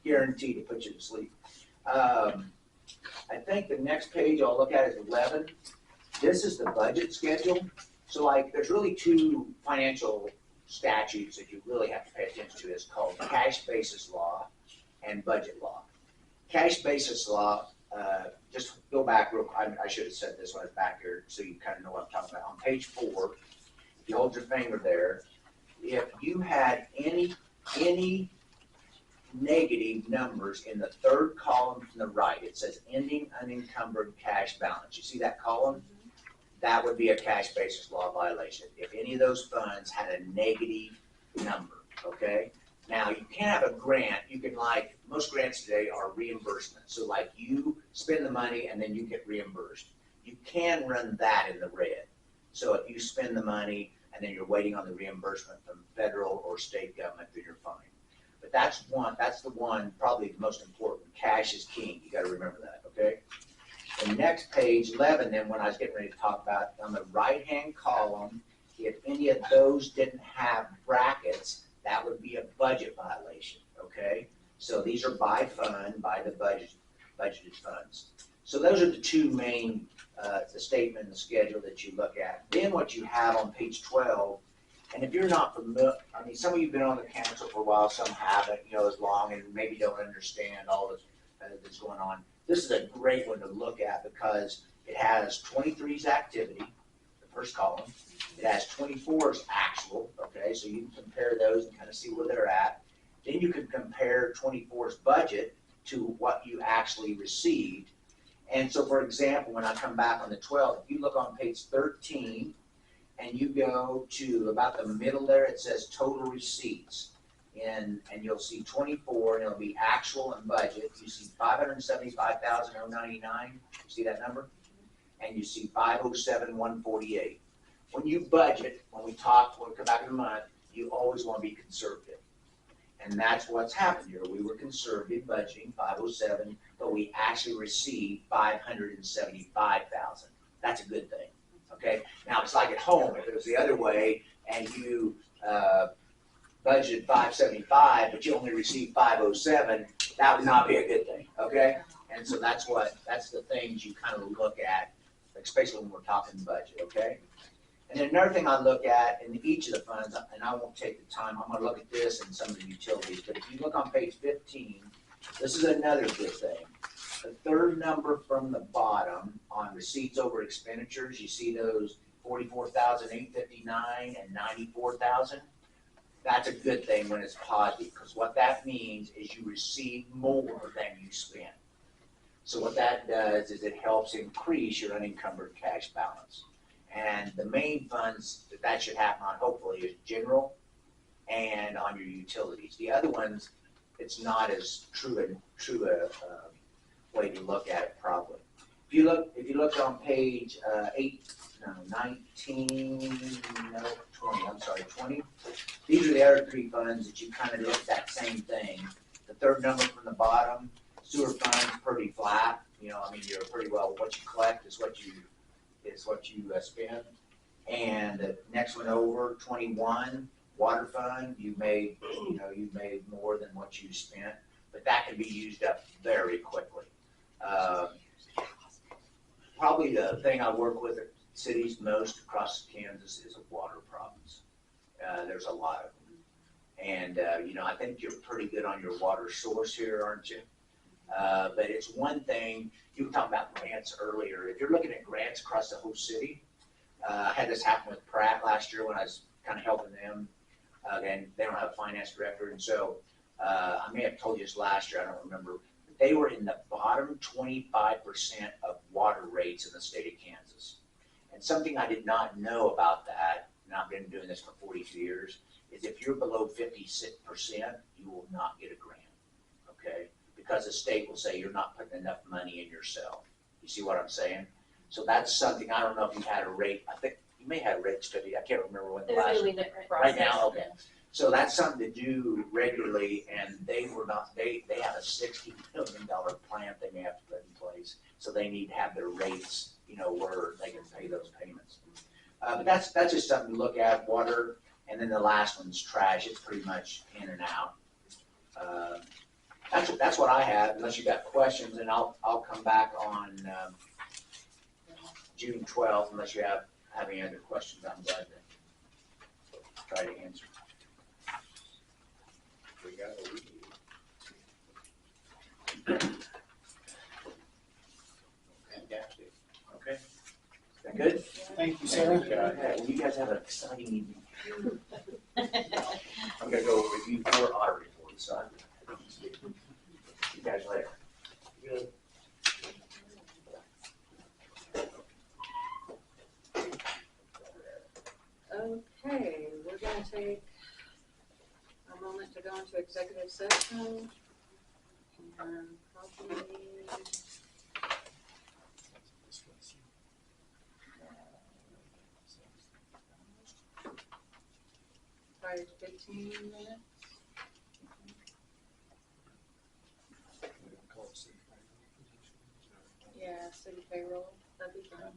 Guaranteed to put you to sleep. I think the next page I'll look at is 11. This is the budget schedule. So there's really 2 financial statutes that you really have to pay attention to. It's called cash basis law and budget law. Cash basis law, just go back real quick. I should have said this when I was back here so you kind of know what I'm talking about. On page 4, if you hold your finger there, if you had any negative numbers in the 3rd column from the right, it says ending unencumbered cash balance. You see that column? That would be a cash basis law violation. If any of those funds had a negative number, okay? Now, you can have a grant. You can most grants today are reimbursement. So you spend the money and then you get reimbursed. You can run that in the red. So if you spend the money and then you're waiting on the reimbursement from federal or state government, then you're fine. But that's the one, probably the most important. Cash is king. You gotta remember that, okay? The next page, 11, then when I was getting ready to talk about, on the right-hand column, if any of those didn't have brackets, that would be a budget violation, okay? So these are by fund, by the budgeted funds. So those are the 2 main, the statement and the schedule that you look at. Then what you have on page 12, and if you're not familiar, some of you have been on the council for a while, some haven't, as long, and maybe don't understand all that's going on. This is a great one to look at because it has 23's activity, the first column. It has 24's actual, okay, so you can compare those and kind of see where they're at. Then you can compare 24's budget to what you actually received. And so, for example, when I come back on the 12th, if you look on page 13 and you go to about the middle there, it says total receipts. And you'll see 24, and it'll be actual and budget. You see 575,099. You see that number? And you see 507,148. When you budget, when we come back in a month, you always want to be conservative. And that's what's happened here. We were conservative budgeting 507, but we actually received 575,000. That's a good thing. Okay. Now it's like at home. If it was the other way, and you budgeted 575, but you only received 507, that would not be a good thing, okay? And so that's the things you kind of look at, especially when we're talking budget, okay? And then another thing I look at in each of the funds, and I won't take the time, I'm gonna look at this and some of the utilities, but if you look on page 15, this is another good thing. The 3rd number from the bottom on receipts over expenditures, you see those 44,859 and 94,000? That's a good thing when it's positive, because what that means is you receive more than you spend. So what that does is it helps increase your unencumbered cash balance. And the main funds that should happen on, hopefully, is general and on your utilities. The other ones, it's not as true a way to look at it probably. if you look on page 20, these are the other three funds that you kind of look that same thing. The third number from the bottom, sewer fund's pretty flat, you know, I mean, you're pretty well, what you collect is what you spend. And the next one over, 21, water fund, you've made more than what you spent, but that can be used up very quickly. Probably the thing I work with at cities most across Kansas is water problems. There's a lot of them. And, I think you're pretty good on your water source here, aren't you? But it's one thing, you were talking about grants earlier. If you're looking at grants across the whole city, I had this happen with Pratt last year when I was kind of helping them. And they don't have a finance director. And so I may have told you this last year, I don't remember. They were in the bottom 25% of water rates in the state of Kansas. And something I did not know about that, and I've been doing this for 42 years, is if you're below 56%, you will not get a grant, okay? Because the state will say you're not putting enough money in yourself. You see what I'm saying? So that's something, I don't know if you had a rate, I think you may have a rate study, I can't remember when the They're last. doing it Right now, okay. So that's something to do regularly, and they have a $60 million plan they may have to put in place. So they need to have their rates, where they can pay those payments. But that's just something to look at, water, and then the last one's trash. It's pretty much in and out. That's what I have, unless you got questions, and I'll come back on June 12th, unless you have any other questions. I'm glad to try to answer. Fantastic. Okay. Is that good? Thank you, sir. Okay, well, you guys have an exciting evening. I'm gonna go review 4 audit reports, so see you guys later. Good. Okay, we're gonna take a moment to go into executive session. And probably 15 minutes. Yeah, city payroll, that'd be fine.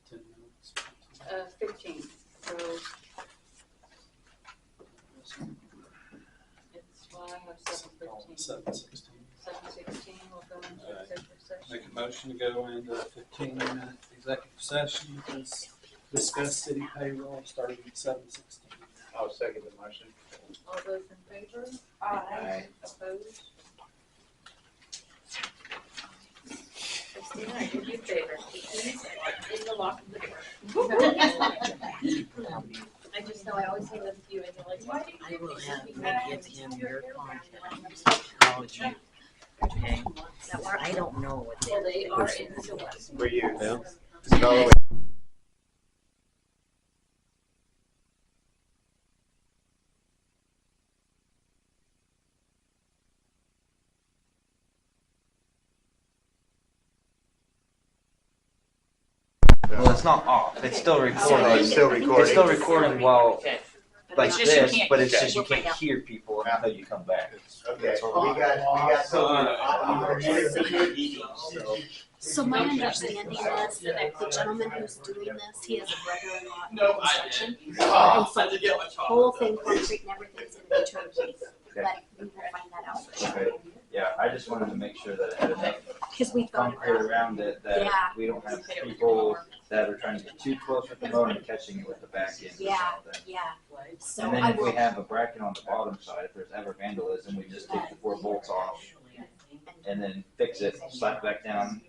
10 minutes. 15, so. It's why I have 7:15. 7:16. 7:16, we'll go into executive session. Make a motion to go into 15-minute executive session to discuss city payroll starting at 7:16. I'll second the motion. All those in favor? Aye. Opposed? Christina, I do you a favor. Please, in the lock of the door. I just know I always say this to you and you're like, why do you? I will have you give him your contact, call you, okay? I don't know what Well, they are in the door. For you. Yeah. Well, it's not off. It's still recording. It's still recording. It's still recording while Okay. like It's just you this, can't but it's hear. just you We'll can't find out. hear people until you come back. Okay, we got some. So my understanding is that the gentleman who's doing this, he has a brother-in-law in construction. And so the whole thing, concrete and everything's in the turnkey, but we will find that out for sure. Okay. Yeah, I just wanted to make sure that it had enough Cause we thought concrete about, around it that Yeah. we don't have people that are trying to get too close with the mower and catching it with the back end. Yeah. Or something. yeah, so And then I if we will, have a bracket on the bottom side, if there's ever vandalism, we just take the 4 bolts off and then fix it, slap it back down.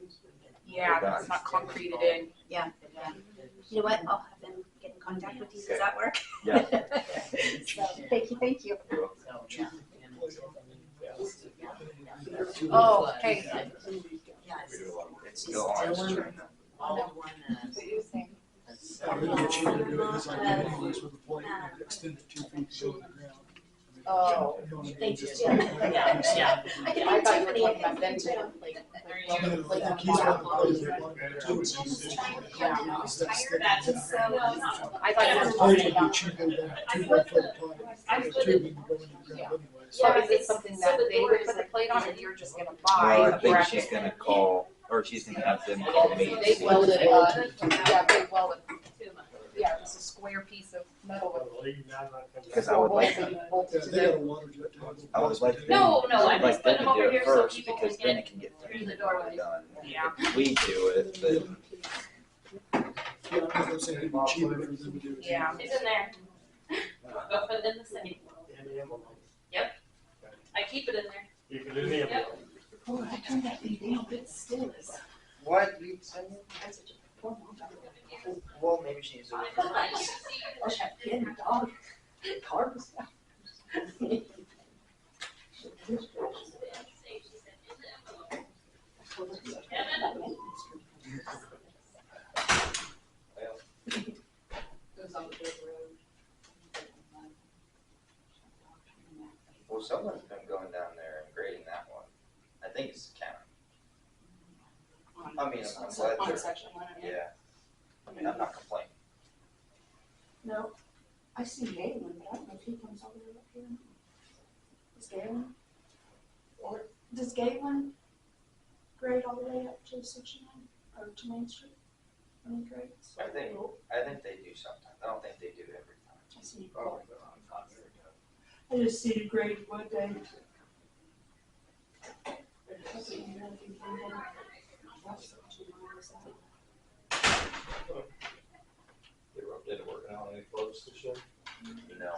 Yeah, it's not concreted in. you know what, I'll have them get in contact with you, does Okay. that work? Yeah. So, thank you. Oh, hey. It's still on. Still in all one, So you're saying, Extend it 2 feet below the ground. Oh. They do. Yeah, yeah. I can I have thought you were Tiffany talking about them too. too. Like, Jim's trying to come in, I was tired, That's and so. I thought you were talking about. So is it something that they would put the plate on, or you're just gonna buy No, a I think she's bracket? gonna call, or she's gonna have them call me. and They see. weld it up, yeah, they weld it, yeah, just a square piece of metal with Because I four would bolts like, and you bolt it to They got a the. water jet. I would like them, No, no, I'd I like just them put them to do over it here so first, people because can then get it can get through the doorway. done. Yeah. If we do it, then Yeah, I was gonna say it'd be cheaper for them to do it. Yeah. It's in there. Go put it in the safe. Yep. I keep it in there. You can do the Yep. Oh, I turned that thing down, but it still is. what you send me? Well, maybe she needs to. Oh, that kid, dog, cars. Well, someone's been going down there and grading that one. I think it's the county. I mean, I'm glad On they're, section one, yeah. I mean, I'm not complaining. No, I see Galen, but I don't know if he comes all the way up here. Is Galen? Or does Galen grade all the way up to section one, or to Main Street? When he grades? I think they do sometimes. I don't think they do every time. I see you. I just see you grade one day. Did it work out any floats this year? No.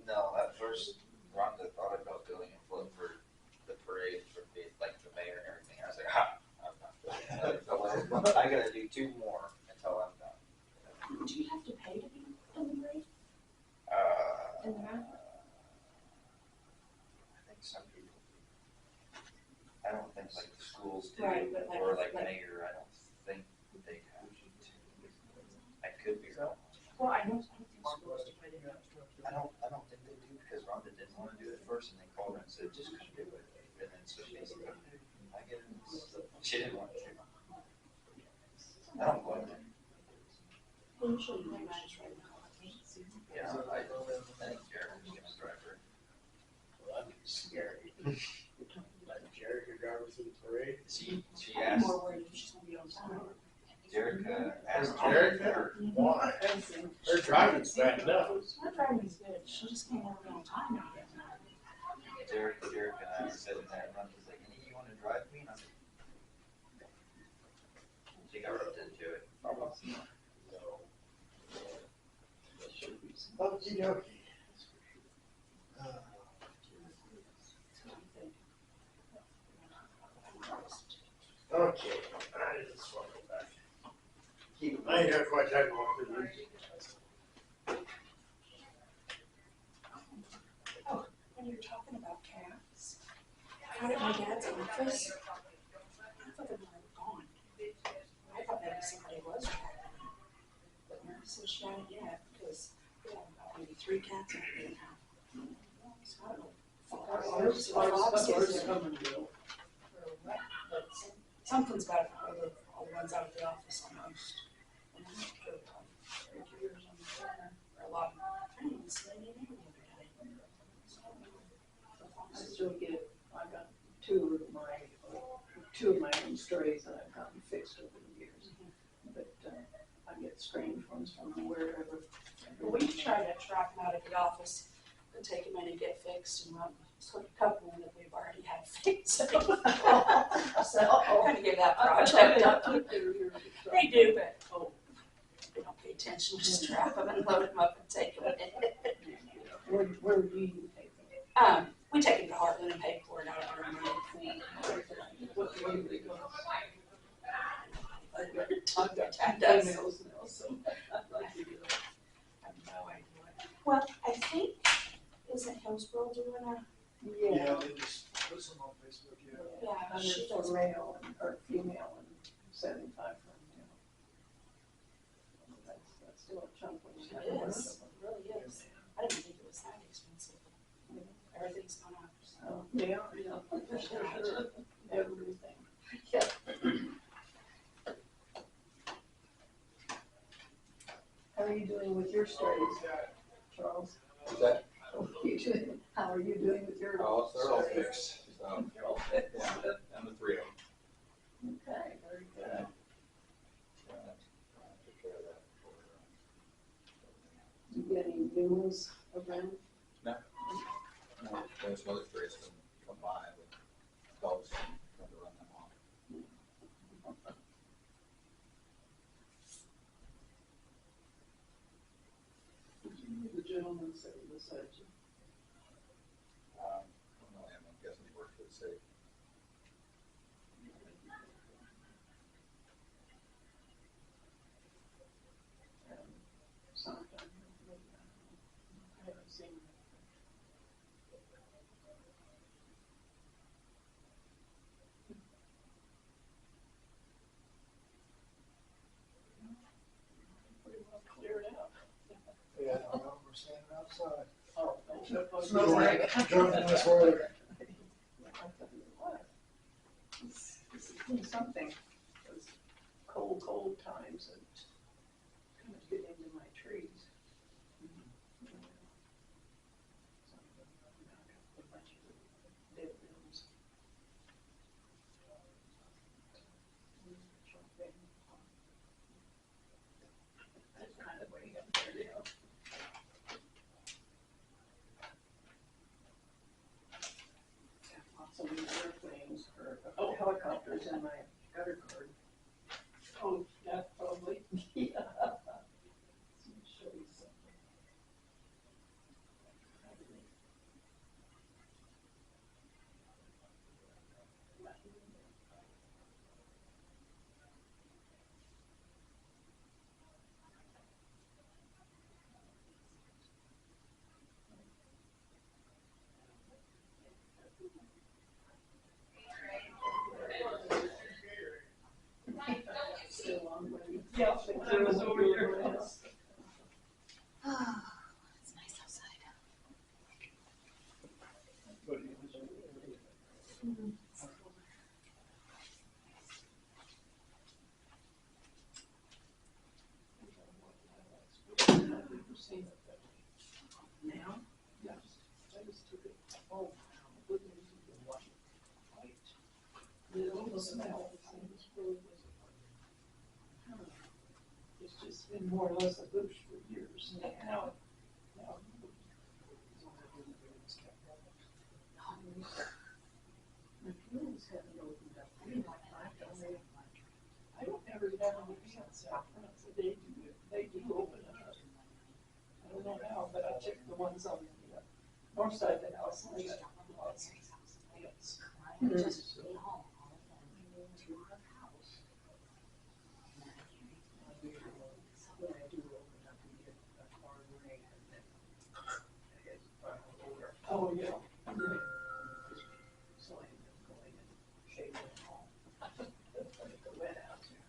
No, at first, Rhonda thought about building a float for the parade, for like the mayor and everything. I was like, I'm not doing that. I gotta do 2 more until I'm done. Do you have to pay to be in the grade? In the math? I think some people do. I don't think like the schools do, Right, but like- or like like- mayor, I don't think they have to. I could be wrong. Well, I know, I don't think schools do pay to. I don't think they do, because Rhonda didn't wanna do it first, and they called her and said, just come do it. And then so basically, I get it. She didn't want to. I don't blame her. Well, usually you manage right now. Yeah, I think Jared was gonna drive her. Well, that'd be scary. Let Jared could drive her through the parade. She I'm asked, more worried if she's gonna be on time. Jerica asked Jared, her, why? Her driving's bad enough. My driving's good, she just can't have it on time. Jerica and I were sitting there, and Rhonda's like, hey, you wanna drive me? And I was like, she got roped into it. Almost. Okey dokey. Okay, I just want to go back. I ain't got quite time to walk through these. Oh, when you're talking about cats, out at my dad's office, half of them are gone. I thought maybe somebody was trapping them, but nurse says she hadn't yet, because we have about maybe 3 cats out there now. So I don't know. Something's got it, all the ones out of the office almost. And I have to go about 30 years on the corner, or a lot of them. I didn't even see any the other day. So, I still get, I got two of my own strays that I've gotten fixed over the years. But I get strange ones from wherever. We try to trap them out of the office and take them in and get fixed, and put a couple in that we've already had fixed. So I kind of give that project up. They do, but they don't pay attention, we just trap them and load them up and take them in. Where do you take them? We take them to Heartland and pay for it out of our money. Where do they go? I've got tags. Emails now, so I'd like to get them. I have no idea. Well, I think, isn't Hillsborough doing a, Yeah. They just put some on Facebook, yeah. yeah, 100 she for does. male or female and 75 for male. That's still a chunk when you have one of It is, them. it really is. I didn't think it was that expensive. They are, yeah. Everything. Yeah. How are you doing with your strays, Charles? What's that? How are you doing with your? Oh, they're all strays? fixed, so, They're all fixed. yeah, and the three of them. Okay, very good. Took care of that before. You get any new ones around? No, there's some other trees that come by with dogs trying to run them off. The gentleman said he was such a. I don't know him, I'm guessing he works for the city. Sometime, I haven't seen him. Pretty well cleared out. Yeah, I know, we're standing outside. Oh, Smells like driving this weather. It's been something, those cold times and kind of get into my trees. A bunch of dead limbs. That's kind of way up there, yeah. Lots of airplanes or helicopters in my gutter guard. Oh, yeah, probably. Yeah. Let me show you something. Still on, but yeah, the camera's over your house. Oh, it's nice outside. Now? Yes. I just took it. Oh, good news is the white. It almost smelled. It's just been more or less a bush for years. Now. The fields haven't opened up. I don't ever have any ants out front, so they do open up. I don't know how, but I checked the ones on the north side of the house, and they got lots of ants. Just stay home. To her house. When I do open up and get a hard rain and then oh, yeah. So I end up going and shaving it all. When it got wet out there.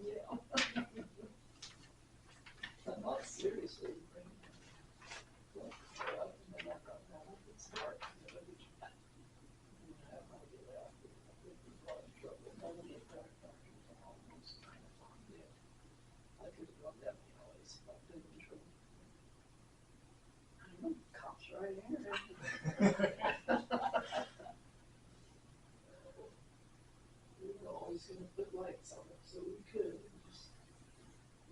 Yeah. I'm not seriously. And then I thought, well, it's dark. I could have gone down the alleys, but I've been in trouble. I don't know, cops right here. We were always gonna put lights on it, so we could.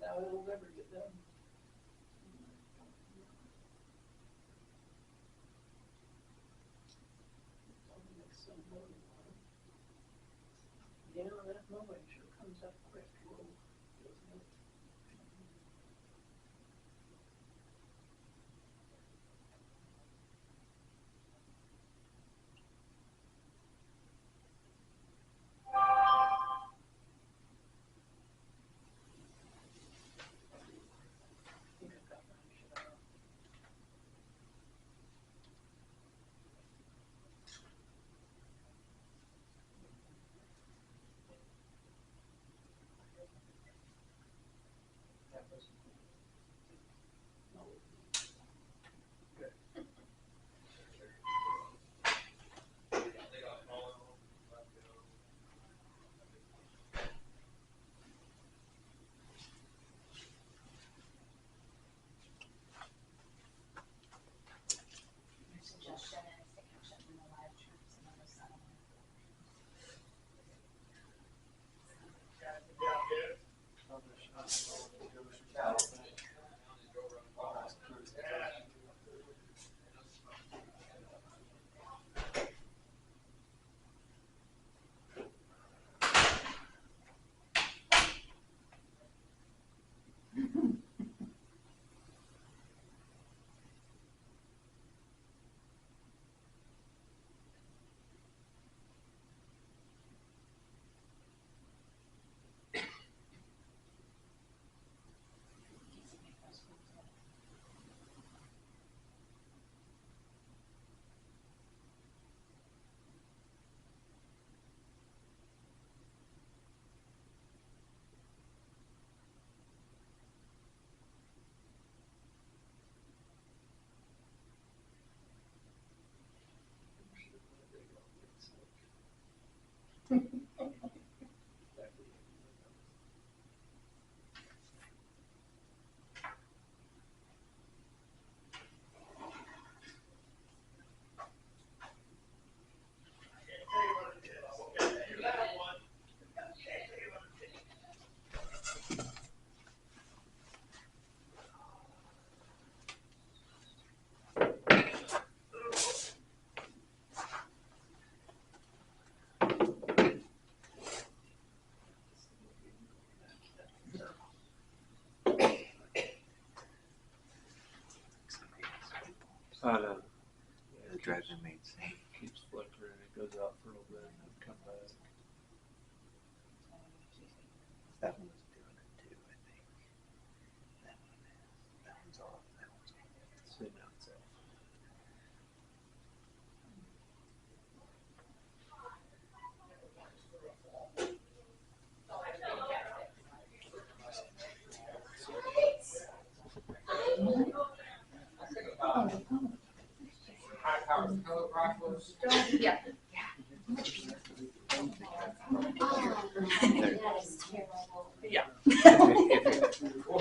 Now it'll never get done. Yeah, that mowing sure comes up quick, doesn't it? drives me insane. Keeps flickering, it goes out for a little bit and then come back. That one was doing it too, I think. That one's off. That one's off. See, now it's off. Yeah. Yeah.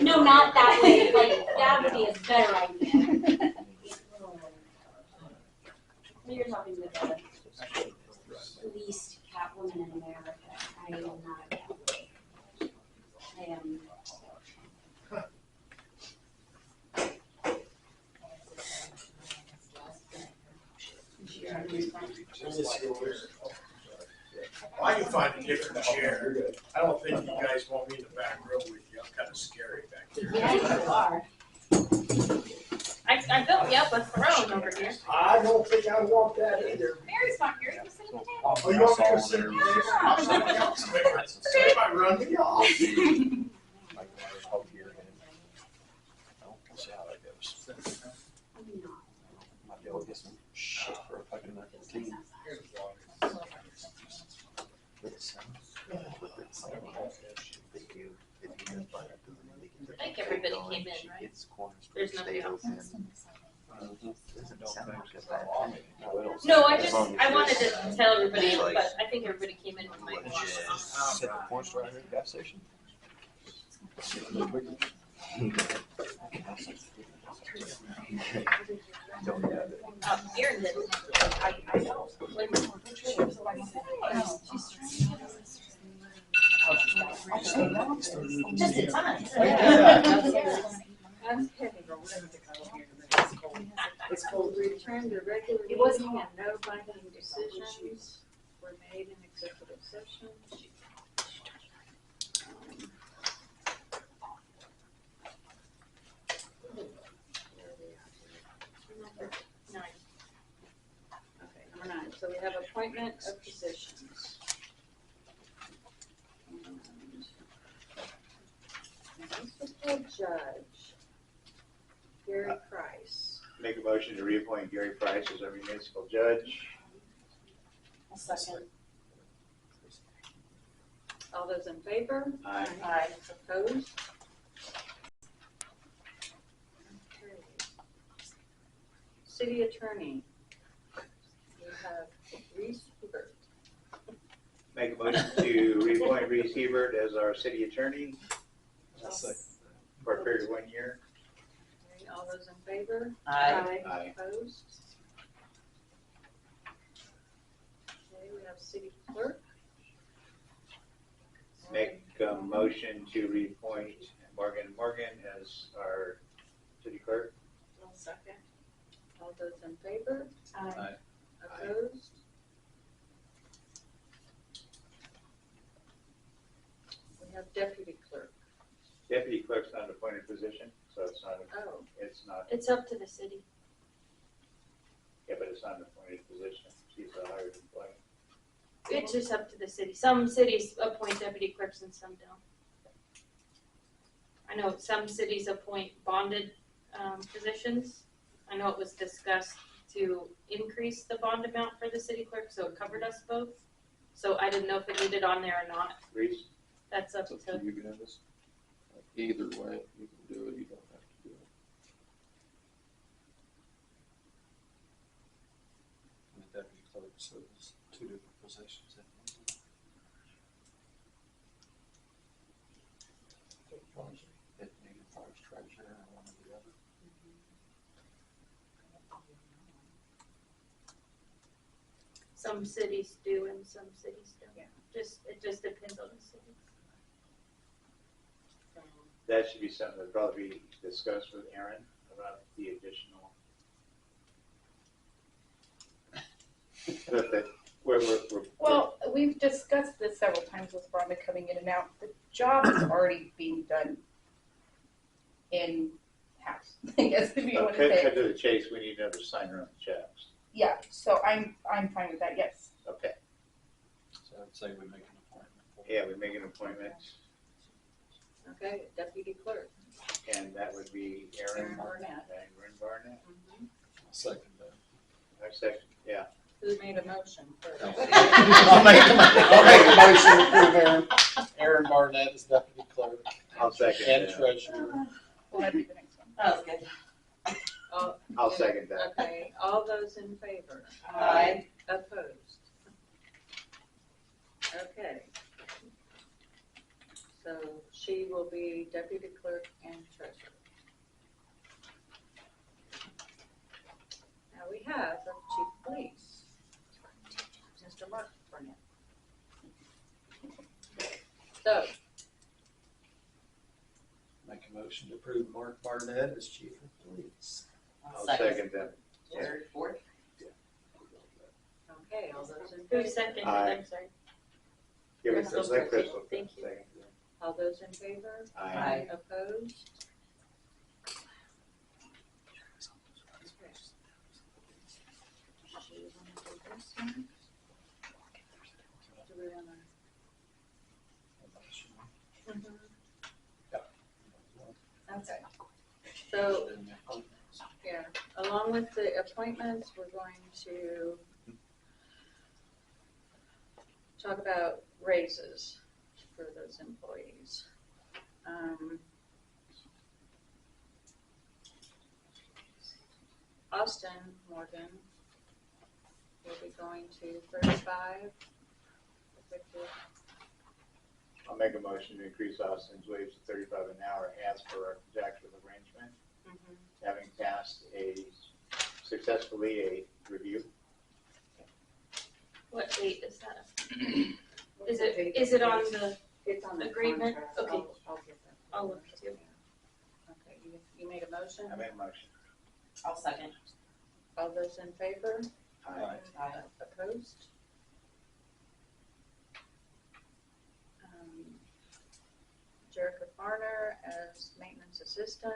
No, not that way, like, that would be a better idea. You're talking to the least cat woman in America. I am not a cat woman. I am. I can find a different chair. I don't think you guys want me in the back row with you. I'm kind of scary back there. Yeah, you are. I built you up a throne over here. I don't think I want that either. Mary's not here, you sit at the table. Oh, you want me to sit there? I'm somebody else there. They might run me off. We'll see how that goes. Might be able to get some shit for a fucking tea. I think everybody came in, right? There's nothing else. No, I wanted to tell everybody, but I think everybody came in with my. Set the corn store right here at the gas station. Erin did. I know. Just a ton. It's called return to regular It wasn't meeting and no binding decisions were made in executive session. Nine. Okay, number 9, so we have appointment of positions. Municipal Judge, Gary Price. Make a motion to reappoint Gary Price as our municipal judge. A second. All those in favor? Aye. Aye. Opposed? Okay. City Attorney. We have Reese Hubert. Make a motion to reappoint Reese Hebert as our city attorney for a period of 1 year. Okay, all those in favor? Aye. Aye. Opposed? Okay, we have City Clerk. Make a motion to reappoint Morgan as our city clerk. One second. All those in favor? Aye. Opposed? We have Deputy Clerk. Deputy clerk's not an appointed position, so it's not, Oh, it's not, It's up to the city. yeah, but it's not an appointed position. She's a hired employee. It's just up to the city. Some cities appoint deputy clerks and some don't. I know some cities appoint bonded positions. I know it was discussed to increase the bond amount for the city clerk, so it covered us both. So I didn't know if it needed on there or not. Reese? That's up It's up to, to you guys. Either way, you can do it, you don't have to do it. And the deputy clerk serves 2 different positions. It needed first treasurer and one of the other. some cities do and some cities don't. It just depends on the city. That should be something that probably be discussed with Aaron about the additional. Well, we've discussed this several times with Rhonda coming in and out. The job is already being done in-house, I guess, if you want to Cut say. to the chase, we need another signer on the checks. Yeah, so I'm fine with that, yes. Okay, So I'd say we make an appointment. yeah, we make an appointment, Okay, deputy clerk. and that would be Aaron Aaron. Barnett. Aaron Barnett. I'll second that. I second, yeah. Who made a motion first? I'll make a motion to approve Aaron Barnett as deputy clerk. I'll second And that. treasurer. Well, that'd be the next one. That was good. I'll second that. Okay, all those in favor? Aye. Opposed? Okay. So she will be deputy clerk and treasurer. Now we have the chief of police, Mr. Mark Barnett. So, Make a motion to approve Mark Barnett as chief of police. I'll second that. Third, fourth. okay, all those in Who favor? seconded, Aye. I'm sorry. Give it Crystal to let seconded. Crystal. Thank you. second. All those in favor? Aye. Opposed? Do we wanna do this one? Do we wanna? Okay. So, yeah, along with the appointments, we're going to talk about raises for those employees. Austin Morgan will be going to 35, effective. I'll make a motion to increase Austin's wage to 35 an hour as per our contractual arrangement, having passed successfully a review. What date is that? Is it on the It's on the agreement? contract. Okay. I'll get that. I'll look too. Okay, you made a motion? I made a motion. I'll second. All those in favor? Aye. Aye. Opposed? Jerica Farner as maintenance assistant.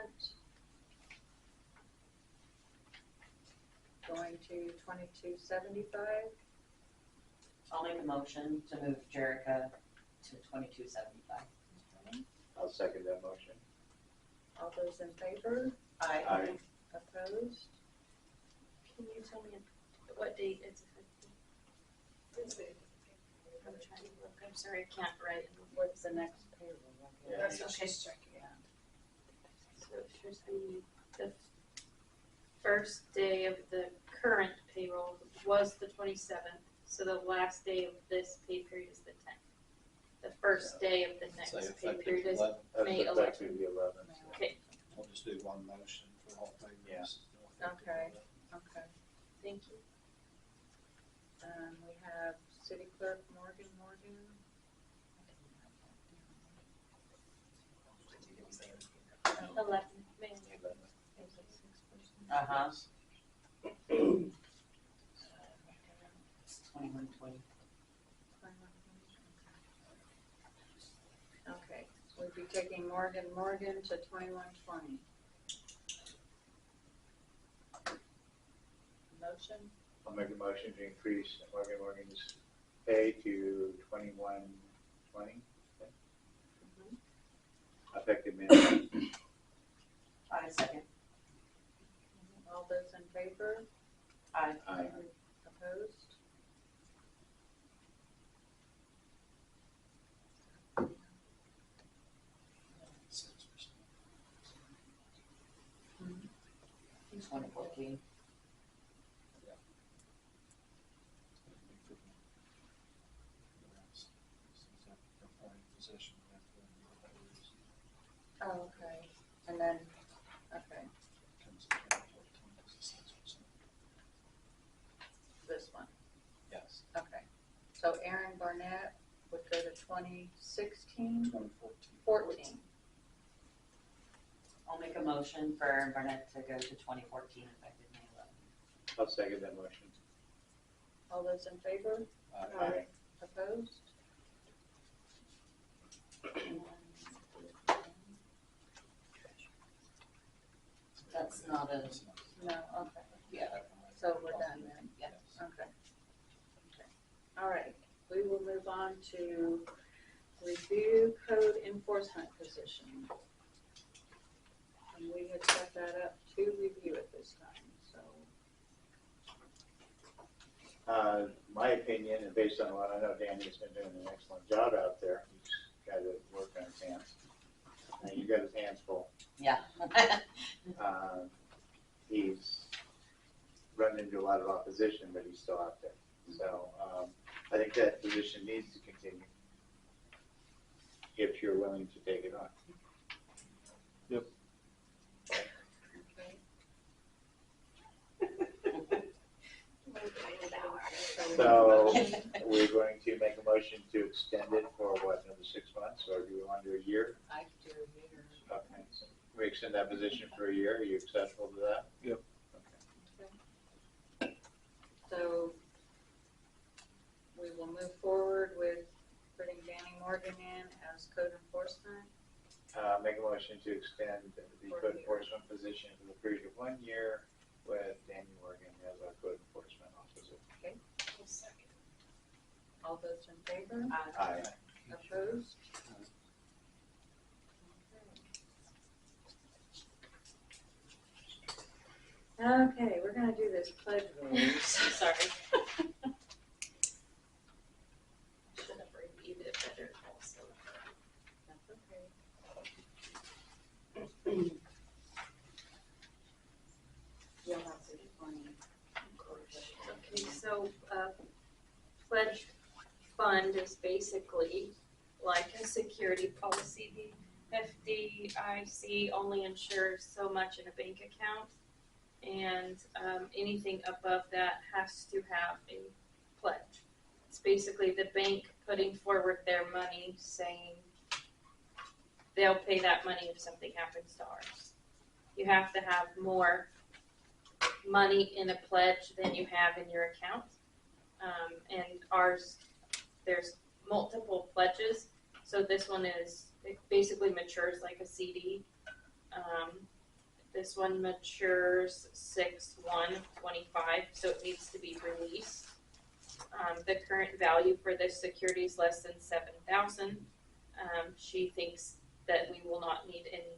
Going to 2275. I'll make a motion to move Jerica to 2275. I'll second that motion. All those in favor? Aye. Aye. Opposed? Can you tell me what date it's effective? I'm trying to look, I'm sorry, I can't write. What's the next payroll? That's what she's checking. So it should be the first day of the current payroll was the 27th, so the last day of this pay period is the 10th. The first day of the next Say pay effective period is 11. May That's 11th. effective the 11th. Okay, We'll just do one motion for all payments. Okay, okay. thank you. We have city clerk Morgan. 11th May. Uh-huh. 2120. Okay, we'll be taking Morgan to 2120. Motion? I'll make a motion to increase Morgan's pay to 2120. Effective minimum. I second. All those in favor? Aye. Aye. Opposed? He's 2014. Oh, okay, and then, okay, this one, Yes. okay. So Aaron Barnett would go to 2016? 2014. I'll make a motion for Aaron Barnett to go to 2014 effective May 11th. I'll second that motion. All those in favor? Aye. Opposed? That's not a, No, okay, yeah, so we're done then. All right, we will move on to review code enforcement position. And we had set that up to review at this time, so. My opinion, and based on what I know, Danny's been doing an excellent job out there. He's got to work on his hands. And he's got his hands full. Yeah. He's run into a lot of opposition, but he's still out there. So I think that position needs to continue if you're willing to take it on. Yep. So we're going to make a motion to extend it for what, another 6 months, or do we want to do a year? I could do a year. Okay, so we extend that position for a year. Are you acceptable to that? Yep. Okay. So we will move forward with putting Danny Morgan in as code enforcement. Make a motion to extend the code enforcement position for the period of 1 year with Danny Morgan as our code enforcement officer. Okay. All those in favor? Aye. Opposed? Okay, we're gonna do this pledge rules. Sorry. Should have reviewed it better also. That's okay. You'll have to explain. Okay, so, pledge fund is basically like a security policy. The FDIC only insures so much in a bank account, and anything above that has to have a pledge. It's basically the bank putting forward their money, saying they'll pay that money if something happens to ours. You have to have more money in a pledge than you have in your account. And ours, there's multiple pledges. So this one is, it basically matures like a CD. This one matures 6/1/25, so it needs to be released. The current value for this security is less than $7,000. She thinks that we will not need any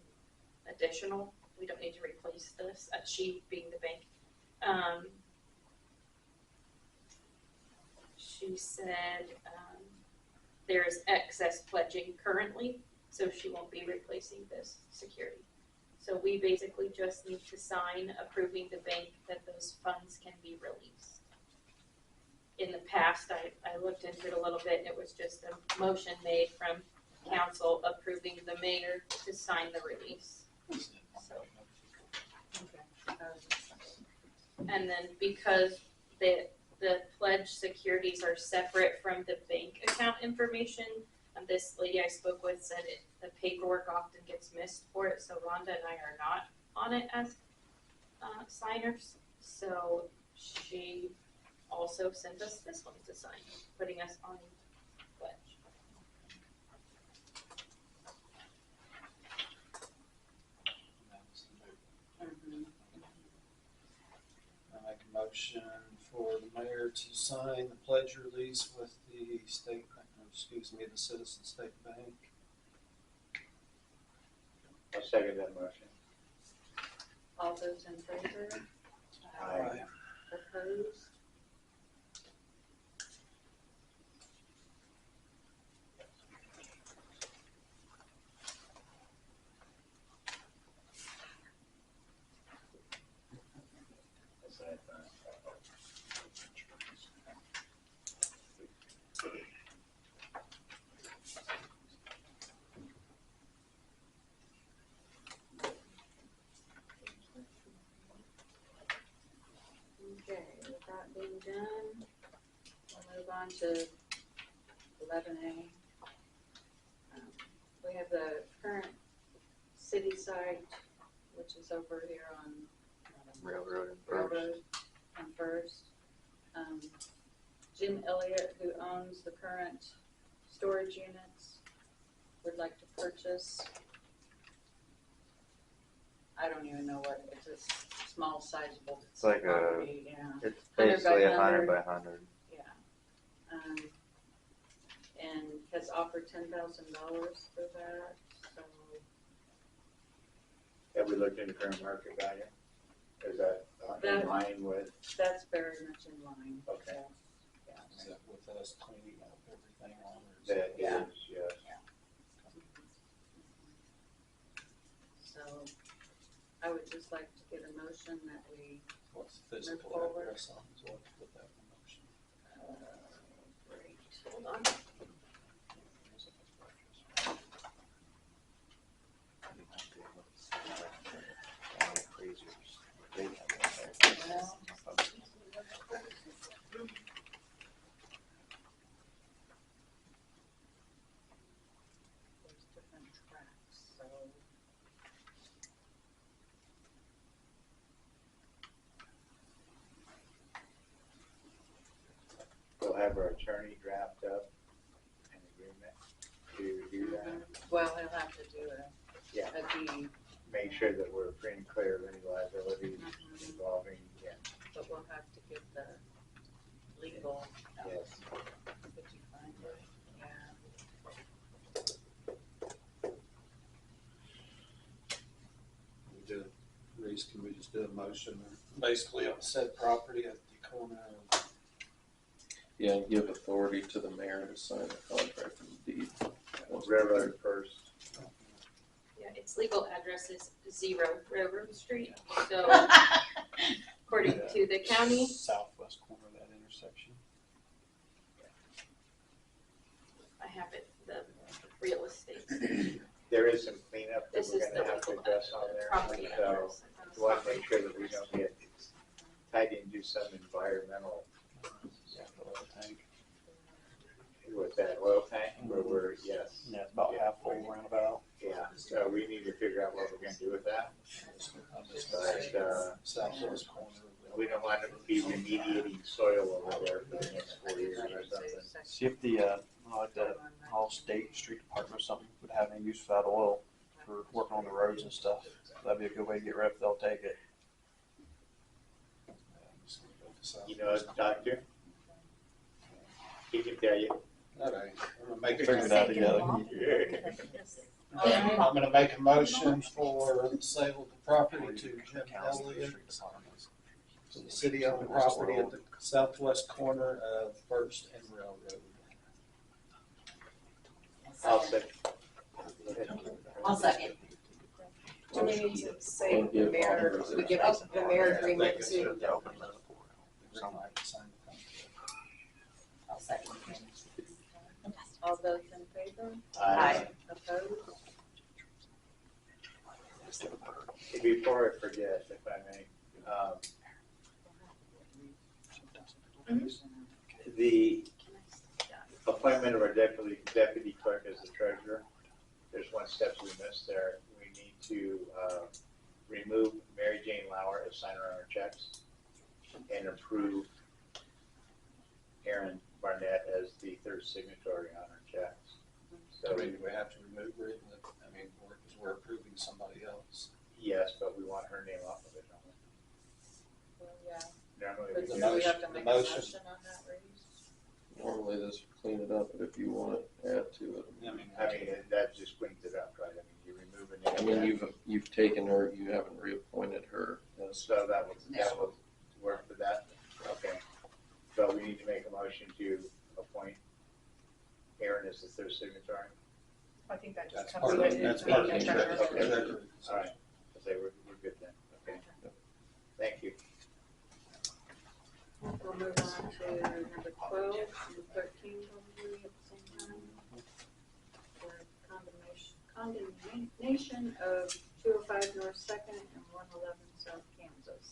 additional. We don't need to replace this. She being the bank. She said there's excess pledging currently, so she won't be replacing this security. So we basically just need to sign approving the bank that those funds can be released. In the past, I looked into it a little bit, and it was just a motion made from council approving the mayor to sign the release. So. And then because the pledge securities are separate from the bank account information, this lady I spoke with said the paperwork often gets missed for it, so Rhonda and I are not on it as signers. So she also sent us this one to sign, putting us on pledge. I make a motion for the mayor to sign the pledge release with the state, the Citizen State Bank. I'll second that motion. All those in favor? Aye. Opposed? Okay, with that being done, we'll move on to 11A. We have the current city site, which is over here on Railroad and Railroad and First. Jim Elliott, who owns the current storage units, would like to purchase. I don't even know what, it's a small sizable It's like property, yeah. it's 100 by basically 100. 100 by 100. Yeah. and has offered $10,000 for that, so. Have we looked into current market value? Is that in line with? That's very much in line. Okay. Yeah. Is that with us cleaning up everything on or is That it? is, yes. So I would just like to get a motion that we, What's the physical Move forward. address on, is what, put that in motion. great, hold on. There's different tracks, so. We'll have our attorney draft up an agreement to do that. Well, he'll have to do Yeah. a deed, Make sure that we're free and clear of any liabilities involving, but we'll have to get the legal. yes. Did you find it? Yeah. We do, Reese, can we just do a motion basically on said property at the corner of? Yeah, and give authority to the mayor to sign the contract and deed. Railroad first. Yeah, its legal address is 0 Railroad Street, so according to the county, Southwest corner of that intersection. I have it, the real estate. There is some cleanup that This we're is gonna the have to legal address on there. property So address. we want to make sure that we don't get tied into some environmental with that oil tank where we're, yes. Yeah, it's about half full roundabout. Yeah, so we need to figure out what we're gonna do with that. But, Southwest corner. we don't want to be remediating soil over there for the next 4 years or something. See if the, like the all state street department or something would have any use for that oil for working on the roads and stuff. That'd be a good way to get rid of it, they'll take it. You know, as a doctor, he can tell you. All right, I'm gonna make Figure it out together. I'm gonna make a motion for the sale of the property to Jim Elliott. To the city-owned property at the southwest corner of First and Railroad. I'll say. I'll second. Do we need to say the mayor, we give the mayor agreement to? Somebody can sign the contract. I'll second. All those in favor? Aye. Opposed? Before I forget, if I may, the appointment of our deputy clerk as the treasurer, there's one step we missed there. We need to remove Mary Jane Lauer as signer on our checks and approve Aaron Barnett as the third signatory on our checks. I So, mean, do we have to remove her? I mean, because we're approving somebody else. yes, but we want her name off of it, don't we? Well, yeah. Normally But we do do. we have to make a motion on that, Reese? Normally this would clean it up, but if you want to add to it. I mean, that just cleans it up, right? I mean, you remove a I name. mean, you've taken her, you haven't reappointed her. So that would work for that? Okay. So we need to make a motion to appoint Aaron as the third signatory? I think that just That's comes part with of, it. that's part of the being a treasurer. treasurer. All right, so say we're good then, okay. Thank you. We'll move on to number 12 and 13 probably at the same time. For condemnation of 205 North Second and 111 South Kansas.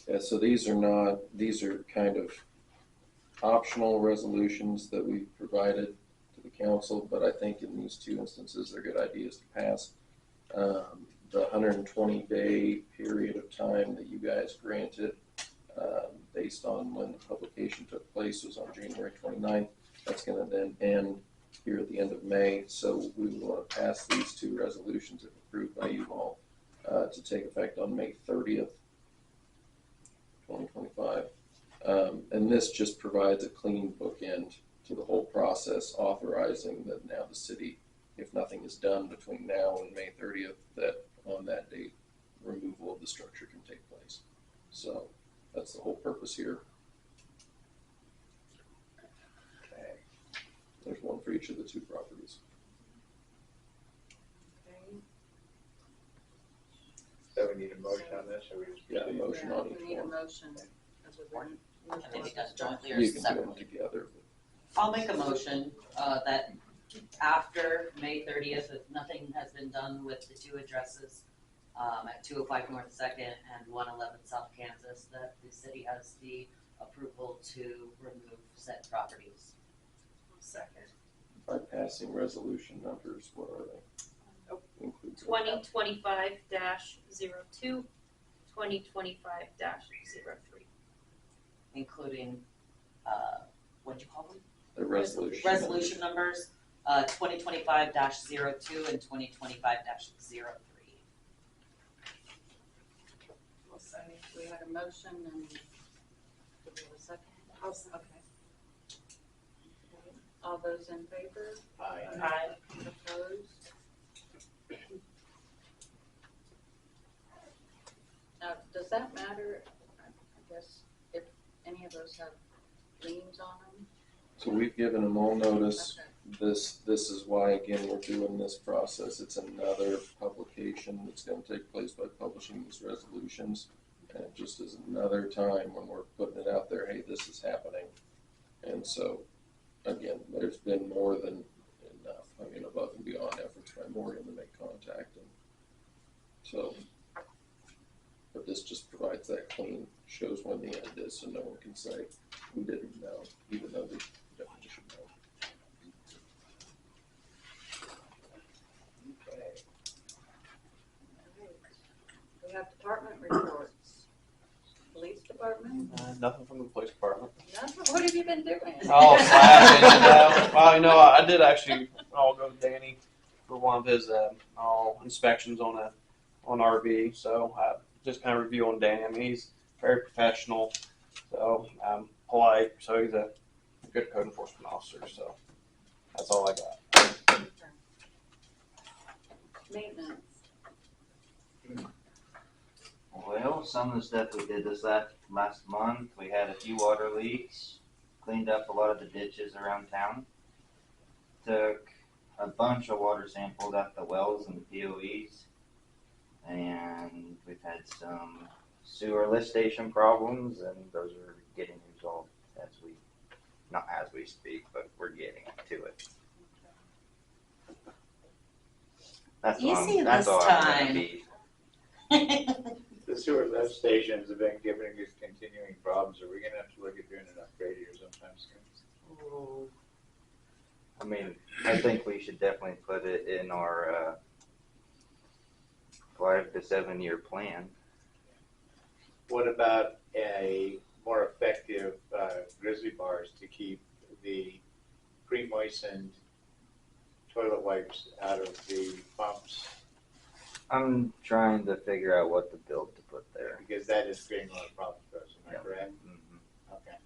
Yeah, so these are kind of optional resolutions that we've provided to the council, but I think in these two instances, they're good ideas to pass. The 120-day period of time that you guys granted, based on when the publication took place, was on January 29th. That's gonna then end here at the end of May, so we want to pass these two resolutions if approved by you all, to take effect on May 30th, 2025. And this just provides a clean bookend to the whole process, authorizing that now the city, if nothing is done between now and May 30th, that on that date, removal of the structure can take place. So that's the whole purpose here. Okay. There's one for each of the two properties. So we need a motion on this, or we just? Yeah, a motion on We each need a one. motion. I think it does jointly or You can do them separately. together. I'll make a motion, that after May 30th, if nothing has been done with the two addresses, at 205 North Second and 111 South Kansas, that the city has the approval to remove said properties. Second. By passing resolution numbers, what are they? Include 2025-02, 2025-03. Including, what'd you call them? the resolution. Resolution numbers, 2025-02 and 2025-03. We'll say we had a motion and did we have a second? Okay. All those in favor? Aye. Opposed? Now, does that matter, I guess, if any of those have liens on them? So we've given them all notice. Okay. This is why, again, we're doing this process. It's another publication that's gonna take place by publishing these resolutions. And it just is another time when we're putting it out there, hey, this is happening. And so, again, there's been more than enough, I mean, above and beyond efforts by Morgan to make contact. And so, but this just provides that clean, shows when the end is, so no one can say, we didn't know, even though they definitely should know. Okay. We have department reports. Police department? Nothing from the police department. Nothing? What have you been doing? Oh, well, you know, I did actually. I'll go with Danny for one of his inspections on RV. So just kind of review on Danny. I mean, he's very professional, so polite. So he's a good code enforcement officer. So that's all I got. Maintenance. Well, some of the stuff we did this last month, we had a few water leaks, cleaned up a lot of the ditches around town, took a bunch of water samples at the wells and the POEs, and we've had some sewer lift station problems, and those are getting resolved not as we speak, but we're getting to it. That's Easy that's this all I'm gonna time. be. The sewer lift stations have been giving us continuing problems. Are we gonna have to look at doing an upgrade here sometime soon? I mean, I think we should definitely put it in our 5 to 7 year plan. What about a more effective grizzly bars to keep the pre-moistened toilet wipes out of the pumps? I'm trying to figure out what to build to put there. Because that is creating a lot of problems for us, am I Yep. correct? Mhm. Okay.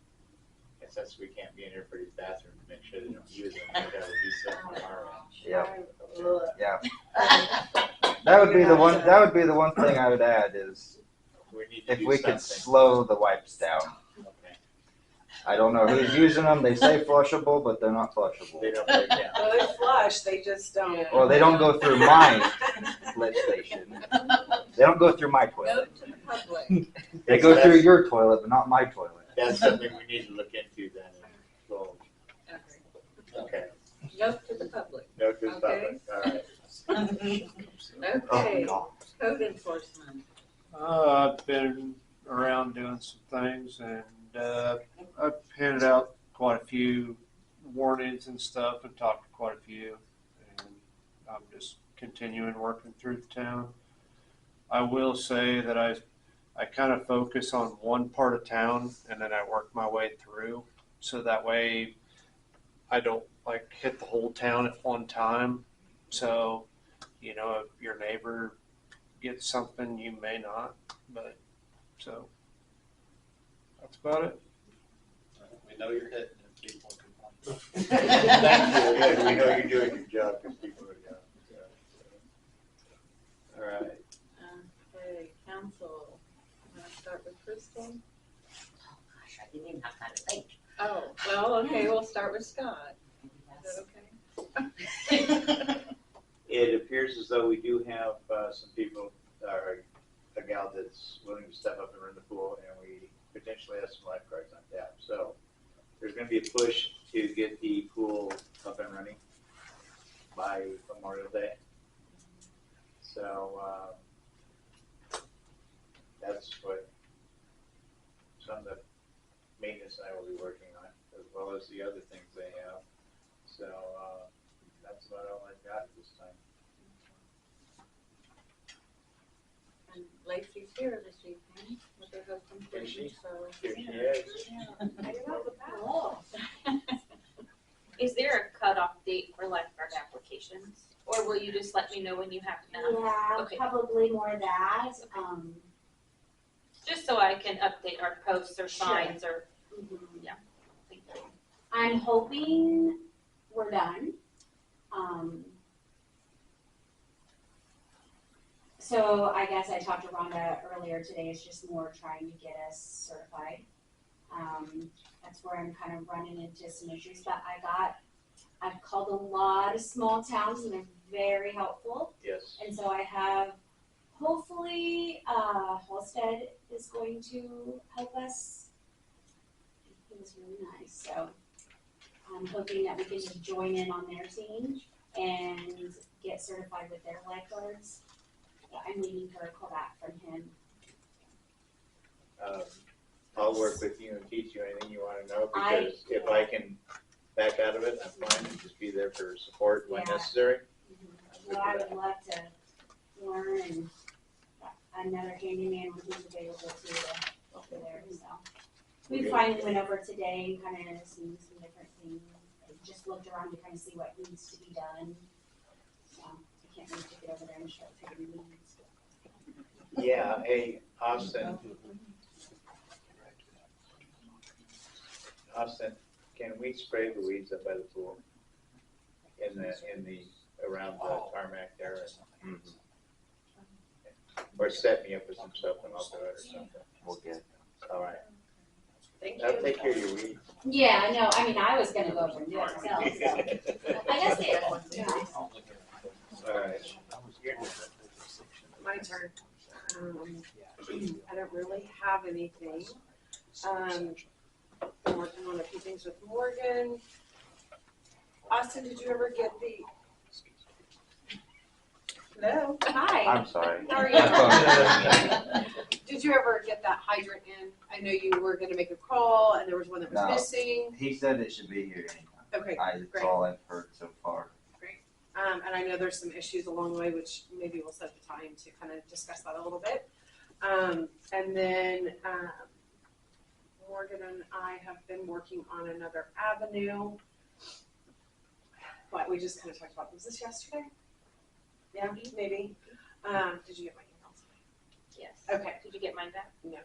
And since we can't be in everybody's bathroom to make sure they don't use them, that would be something on our end. Yeah. Yeah. That would be the one. That would be the one thing I would add is We need to if do we could something. slow the wipes down. Okay. I don't know who's using them. They say flushable, but they're not flushable. They don't break down. Well, they flush, they just don't. Well, they don't go through my lift station. They don't go through my toilet. Note to the public. They go through your toilet, but not my toilet. That's something we need to look into then. So, okay. Note to the public. Note to the Okay. public, all right. Okay, Oh, code enforcement. I've been around doing some things, and I've handed out quite a few warnings and stuff and talked to quite a few, and I'm just continuing working through the town. I will say that I kind of focus on one part of town and then I work my way through, so that way I don't like hit the whole town at one time. So, you know, if your neighbor gets something, you may not, but so That's about it. We know you're hitting it, people complain. Thank you, yeah, we know you're doing your job, because people are, All right. Okay, council, wanna start with Crystal? Gosh, I didn't even have time to think. Oh, well, okay, we'll start with Scott. Is that okay? It appears as though we do have some people, or a gal that's willing to step up and run the pool, and we potentially have some lifeguards on tap. So there's going to be a push to get the pool up and running by Memorial Day. So that's what some of the maintenance and I will be working on, as well as the other things they have. So that's about all I've got at this time. And Lacey's here this evening with her husband. Here she- so. Here she is. Is there a cutoff date for lifeguard applications? Or will you just let me know when you have enough? Yeah, Okay. probably more that, Just so I can update our posts or Sure. signs or, mhm. yeah. Thank you. I'm hoping we're done. So I guess I talked to Rhonda earlier today, it's just more trying to get us certified. That's where I'm kind of running into some issues, but I've called a lot of small towns and they're very helpful. Yes. And so I have, hopefully, Halstead is going to help us. He was really nice, so I'm hoping that we can just join in on their team and get certified with their lifeguards. But I'm waiting for a call back from him. I'll work with you and teach you anything you want to know, I- because if I can back out of it, I'm fine, and just be there for support when Yeah. necessary. Well, I would love to learn and another handyman when he's available too to over there, so. We finally went over today and kind of seen some different things, just looked around to kind of see what needs to be done. So I can't really take it over there and start taking meetings. Yeah, hey, Austin, can we spray the weeds up by the pool? Around the tarmac there? Or set me up with some stuff and I'll do it or something. We'll get it. All right. Thank I'll take care of your weeds. Yeah, no, I mean, I was gonna go over and do it myself, so. I guess they, yeah. All right. My turn. I don't really have anything. I'm working on a few things with Morgan. Austin, did you ever get the? Hello. Hi. I'm sorry. How are you? Did you ever get that hydrant in? I know you were gonna make a call and there was one that was No. missing. He said it should be here anytime. Okay, That's great. all I've heard so far. And I know there's some issues along the way, which maybe we'll set the time to kind of discuss that a little bit. And then Morgan and I have been working on another avenue. What we just kind of talked about. Was this yesterday? Yeah, maybe. Did you get my emails? Yes. Okay. Did you get mine back? No.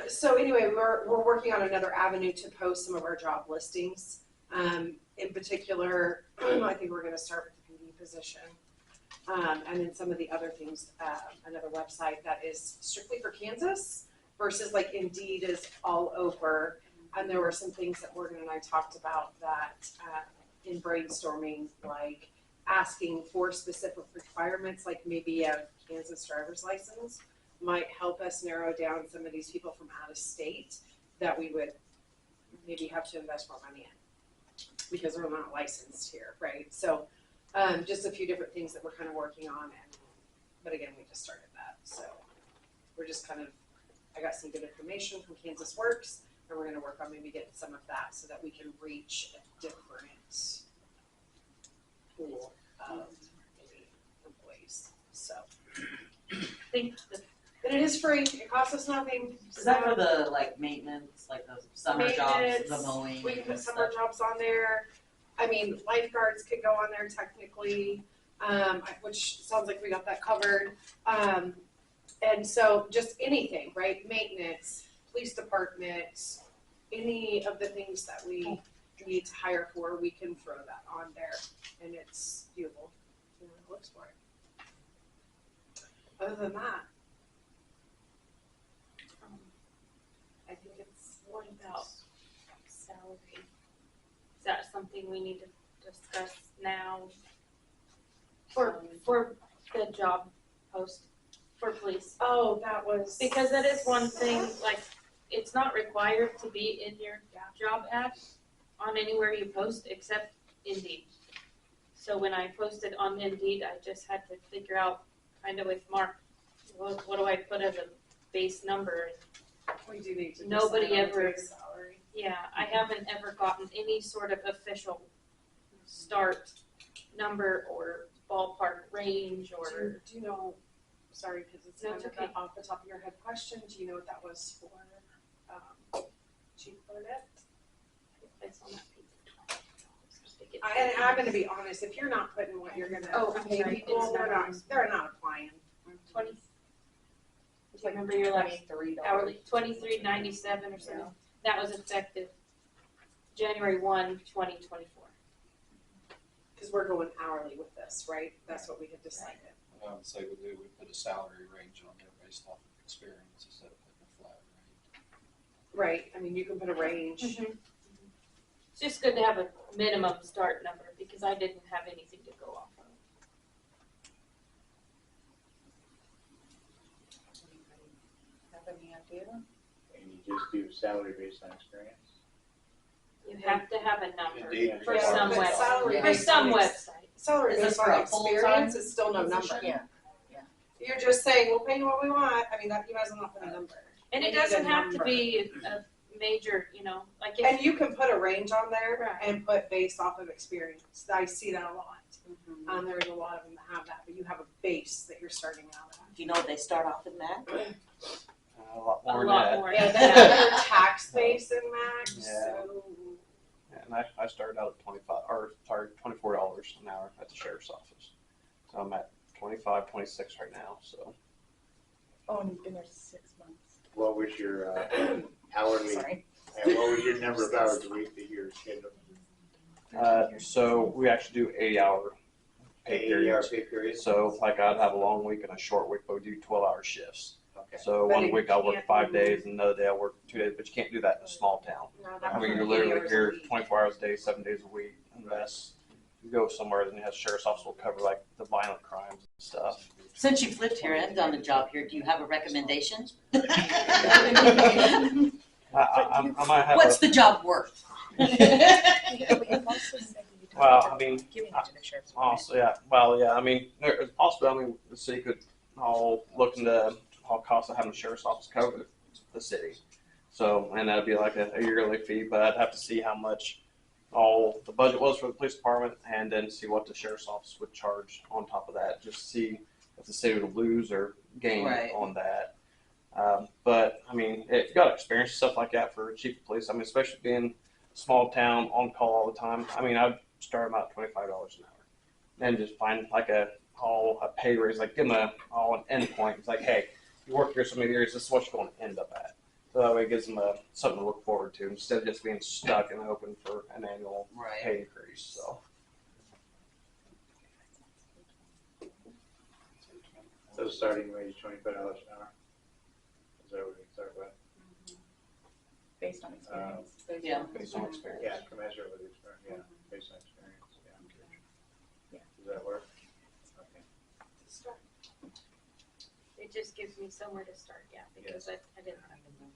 So anyway, we're working on another avenue to post some of our job listings. In particular, I think we're gonna start with the PD position. And then some of the other things, another website that is strictly for Kansas versus like Indeed is all over. And there were some things that Morgan and I talked about that, in brainstorming, like asking for specific requirements, like maybe a Kansas driver's license might help us narrow down some of these people from out of state that we would maybe have to invest more money in because they're not licensed here, right? So just a few different things that we're kind of working on, but again, we just started that, so we're just kind of, I got some good information from Kansas Works, and we're gonna work on maybe getting some of that so that we can reach a different pool of maybe employees, so. Thanks. And it is free, it costs us nothing. Is that for the like maintenance, like those summer jobs, the Maintenance, mowing we can put and summer stuff? jobs on there. I mean, lifeguards could go on there technically, which sounds like we got that covered. And so just anything, right? Maintenance, police department, any of the things that we need to hire for, we can throw that on there and it's viewable. You know, it looks for it. Other than that, I think it's what about salary? Is that something we need to discuss now? For the job post for police? oh, that was. Because that is one thing, like, it's not required to be in your job ad on anywhere you post except Indeed. So when I posted on Indeed, I just had to figure out, kind of with Mark, what do I put as a base number? We do need to. Nobody decide on ever- base salary. Yeah, I haven't ever gotten any sort of official start number or ballpark range or. Do you know, sorry, because it's No, kind it's of okay. an off the top of your head question, do you know what that was for, Chief Burnett? It's on that page. And I'm gonna be honest, if you're not putting what you're gonna Oh, I'm pay sorry, people, it's they're not applying. 20. Do you remember your last hourly? $23.97 or something. That was effective January 1, 2024. Cause we're going hourly with this, right? That's what we had decided. I would say we put a salary range on there based off of experience instead of putting a flat rate. Right, I mean, you can put a range. It's just good to have a minimum start number because I didn't have anything to go off of. Have any idea? And you just do salary based on experience? You have to have a number Indeed. for Yeah, some but website. salary For based some on website. Salary Is this based for on a full-time experience is still no number. position? Yeah. You're just saying, we'll pay you what we want, I mean, that, you guys will not put a number. And We it need a doesn't have to number. be a major, like if. And you can put a range on there Right. and put based off of experience. I see that a lot. Mm-hmm. There's a lot of them that have that, but you have a base that you're starting out at. Do you know they start off in that? A lot A more than lot that. more. Yeah, they have their tax base in max, Yeah. so. And I started out at $24 an hour at the sheriff's office. So I'm at 25, 26 right now, so. Oh, and you've been there 6 months. What was your hourly, Sorry. and what was your number of hours a week that you're scheduled? So we actually do 8-hour pay 80 hour periods. pay period? So like I'd have a long week and a short week, but we do 12-hour shifts. Okay. So But one it week I'll work can't 5 be- days and another day I'll work 2 days, but you can't do that in a small town. No, that I mean, would you're be literally 8 hours a here week. 24 hours a day, 7 days a week, unless you go somewhere then the sheriff's office will cover like the violent crimes and stuff. Since you've lived here and done the job here, do you have a recommendation? I might have What's the job worth? Well, I mean, Giving it to the sheriff's. also, yeah, well, yeah, I mean, also, I mean, the city could all look into all costs of having the sheriff's office cover the city. So, and that'd be like a yearly fee, but I'd have to see how much all the budget was for the police department and then see what the sheriff's office would charge on top of that, just to see if the city would lose or gain Right. on that. But I mean, if you got experience and stuff like that for chief of police, I mean, especially being a small town on call all the time, I mean, I'd start them out at $25 an hour and just find like a pay raise, like give them an end point. It's like, hey, you work here so many years, this is what you're going to end up at. So that way it gives them something to look forward to instead of just being stuck and hoping for an annual Right. pay increase. So. So starting wage $25 an hour? Is that what we start with? Based on experience. Yeah. Based on experience. Yeah, commensurate with experience, yeah, based on experience, yeah. Does that work? Okay. It just gives me somewhere to start, yeah, because I didn't have a number.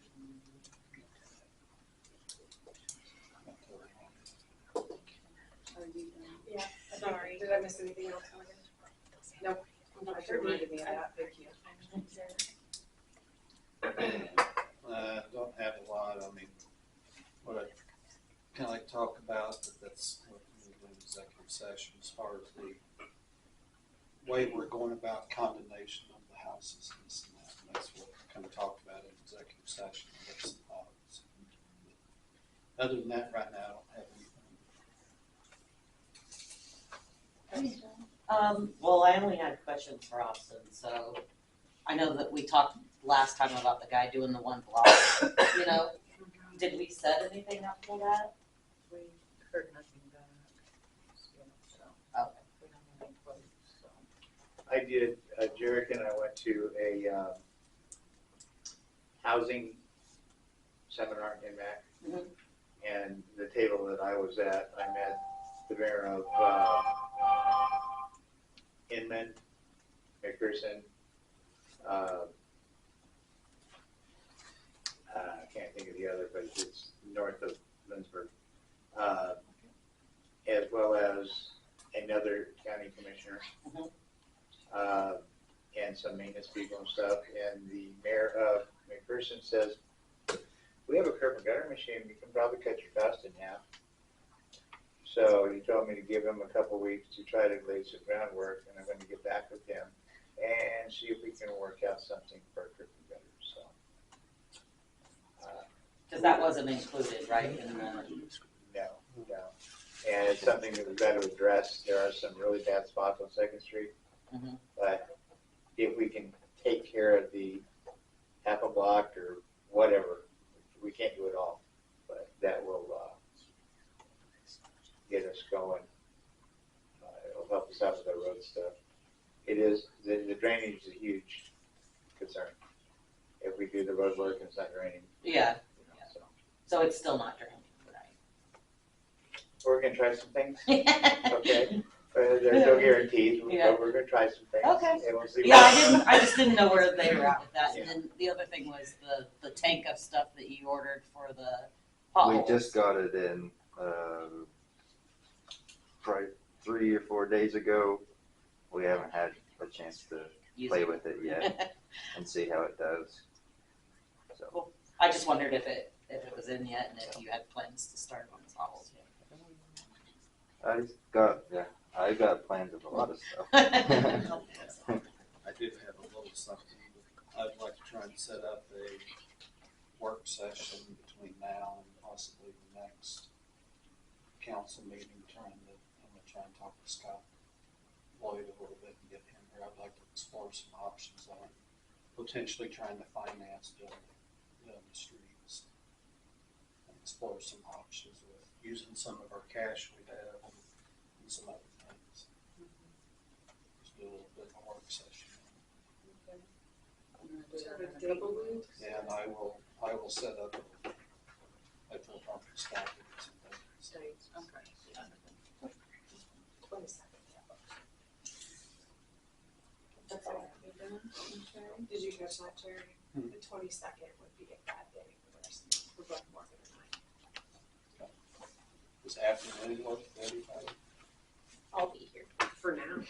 Are you done? Yeah, I think- sorry. Did I miss anything else, Morgan? Nope. I should reminded me of that, thank you. Don't have a lot, I mean, what I kind of like to talk about, but that's what we do in executive session as far as the way we're going about condemnation of the houses and this and that. And that's what we kind of talked about in executive session. That's some thoughts. Other than that, right now, I don't have anything. Well, I only had questions for Austin, so I know that we talked last time about the guy doing the one block, you know? Did we set anything up for that? We heard nothing back, so. Okay. We don't have any quotes, so. I did, Jarek and I went to a housing seminar in MAC. Mhm. And the table that I was at, I met the mayor of Inman, McPherson, I can't think of the other, but it's north of Lindsborg, as well as another county commissioner, and some maintenance people and stuff. And the mayor of McPherson says, we have a curb and gutter machine, we can probably cut your cost in half. So he told me to give him a couple weeks to try to lay some groundwork, and I'm gonna get back with him and see if we can work out something for curb and gutter, so. Cause that wasn't included, right, in the, No. And it's something that we've got to address. There are some really bad spots on Second Street. Mhm. But if we can take care of the half a block or whatever, we can't do it all, but that will get us going. It'll help us out with our road stuff. It is, the drainage is a huge concern. If we do the road work and it's not draining. yeah, So so it's still not draining, we're gonna try some things, right? okay? There's no guarantees, Yeah. but we're gonna try some things. Okay. And we'll see. Yeah, I just didn't know where they were at with that, and then the other thing was the tank of stuff that you ordered for the We potholes. just got it in, probably 3 or 4 days ago. We haven't had a chance to play with it yet and see how it does. So. Cool. I just wondered if it was in yet, and if you had plans to start on the potholes yet. I got plans of a lot of stuff. I do have a little something. I'd like to try and set up a work session between now and possibly the next council meeting, I'm gonna try and talk to Scott Lloyd a little bit and get him here. I'd like to explore some options on potentially trying to finance the streets. And explore some options with using some of our cash we have and some other things. Just do a little bit of a work session. Yeah, and I will set up, I will talk to Scott to get some things. Okay. 22nd. That's all we've done. Okay. Did you catch that, Jerry? The 22nd would be a bad day for us. We're both working tonight. Does afternoon work, everybody? I'll be here. For now.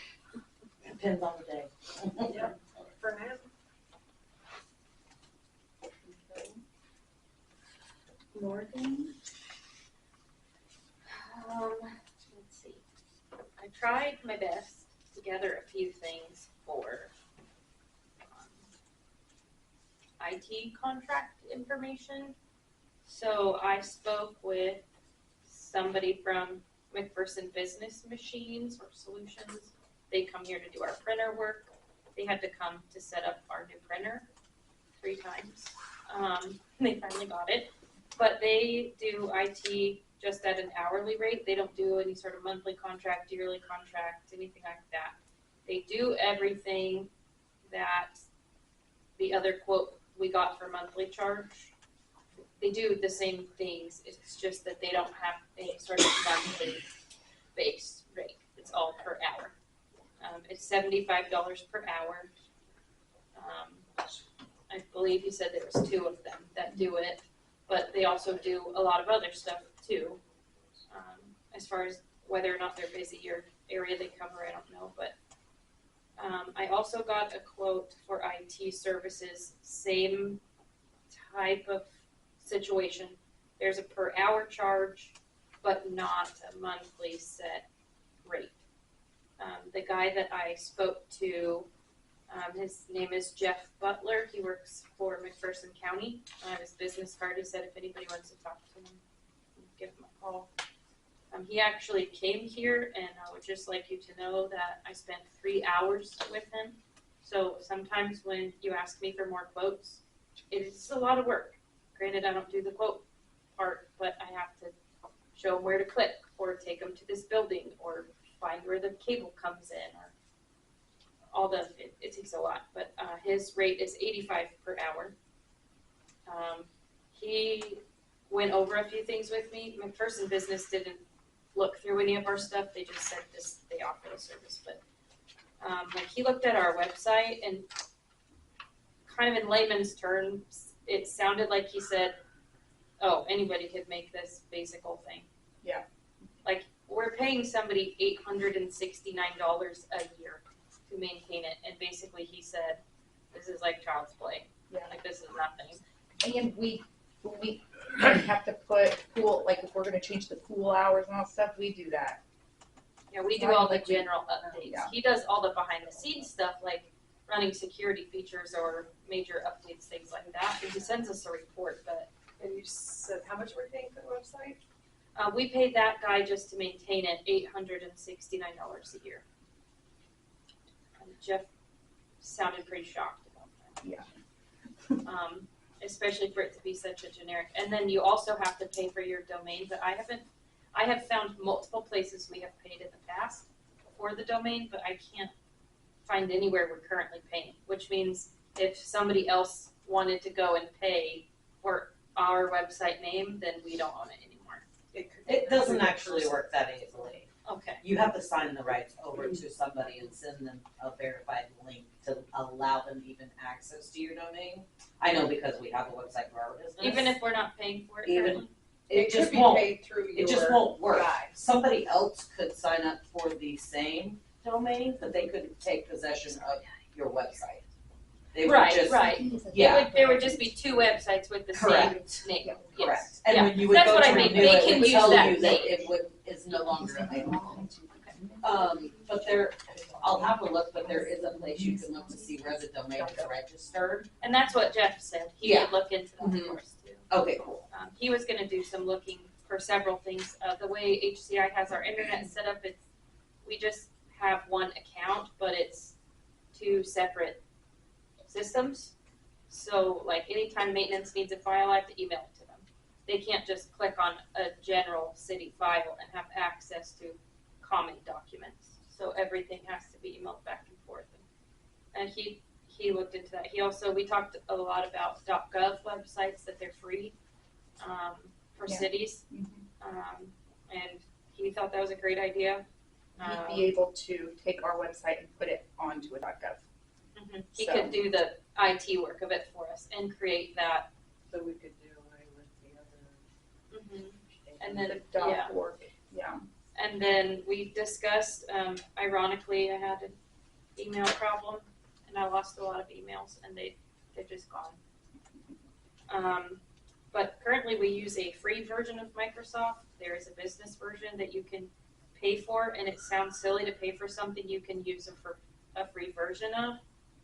Depends on the day. Yep, for now. Morgan? Let's see. I tried my best to gather a few things for IT contract information. So I spoke with somebody from McPherson Business Machines or Solutions. They come here to do our printer work. They had to come to set up our new printer 3 times. They finally got it. But they do IT just at an hourly rate. They don't do any sort of monthly contract, yearly contract, anything like that. They do everything that the other quote we got for monthly charge. They do the same things. It's just that they don't have any sort of monthly base rate. It's all per hour. It's $75 per hour. I believe he said there was 2 of them that do it, but they also do a lot of other stuff too. As far as whether or not they're busy or area they cover, I don't know, but I also got a quote for IT services, same type of situation. There's a per hour charge, but not a monthly set rate. The guy that I spoke to, his name is Jeff Butler. He works for McPherson County. I have his business card. He said if anybody wants to talk to him, give him a call. He actually came here, and I would just like you to know that I spent 3 hours with him. So sometimes when you ask me for more quotes, it's a lot of work. Granted, I don't do the quote part, but I have to show them where to click or take them to this building or find where the cable comes in or all the, it takes a lot. But his rate is $85 per hour. He went over a few things with me. McPherson Business didn't look through any of our stuff. They just said this, they offer the service. But like he looked at our website and kind of in layman's terms, it sounded like he said, oh, anybody could make this basic old thing. Yeah. Like we're paying somebody $869 a year to maintain it. And basically he said, this is like child's play. Yeah. Like this is nothing. And we have to put pool, like if we're gonna change the pool hours and all that stuff, we do that. Yeah, we It's do not all the like we- general updates. Yeah. He does all the behind the scenes stuff like running security features or major updates, things like that. And he sends us a report, but. And you said, how much we're paying for the website? We paid that guy just to maintain it $869 a year. And Jeff sounded pretty shocked about that. Yeah. Especially for it to be such a generic. And then you also have to pay for your domain, but I have found multiple places we have paid in the past for the domain, but I can't find anywhere we're currently paying, which means if somebody else wanted to go and pay for our website name, then we don't own it anymore. It doesn't actually work that easily. Okay. You have to sign the rights over to somebody and send them a verified link to allow them even access to your domain. I know because we have a website for our business. Even if we're not paying for it Even- currently? It could just be won't, paid through it just your won't work. guy. Somebody else could sign up for the same domain, but they couldn't take possession of your website. They would Right, just, right. yeah. There would just be two websites with the Correct. same name. Correct. Yes. And Yeah. when you would That's go what to I mean. renew They it, can it would use tell that you that name. is no longer available. But I'll have a look, but there is a place you can look to see where the domain is registered. And that's what Jeff said. He Yeah. did look into that Mhm. for us too. Okay, cool. He was gonna do some looking for several things. The way HCI has our internet set up, we just have one account, but it's two separate systems. So like anytime maintenance needs a file, I have to email it to them. They can't just click on a general city file and have access to common documents. So everything has to be emailed back and forth. And he looked into that. We talked a lot about .gov websites, that they're free for Yeah. cities. And he thought that was a great idea. He'd be able to take our website and put it onto a .gov. He So- could do the IT work of it for us and create that. So we could do away with the other. And then, The yeah. .org, yeah. And then we discussed, ironically, I had an email problem and I lost a lot of emails and they're just gone. But currently we use a free version of Microsoft. There is a business version that you can pay for, and it sounds silly to pay for something you can use a free version of.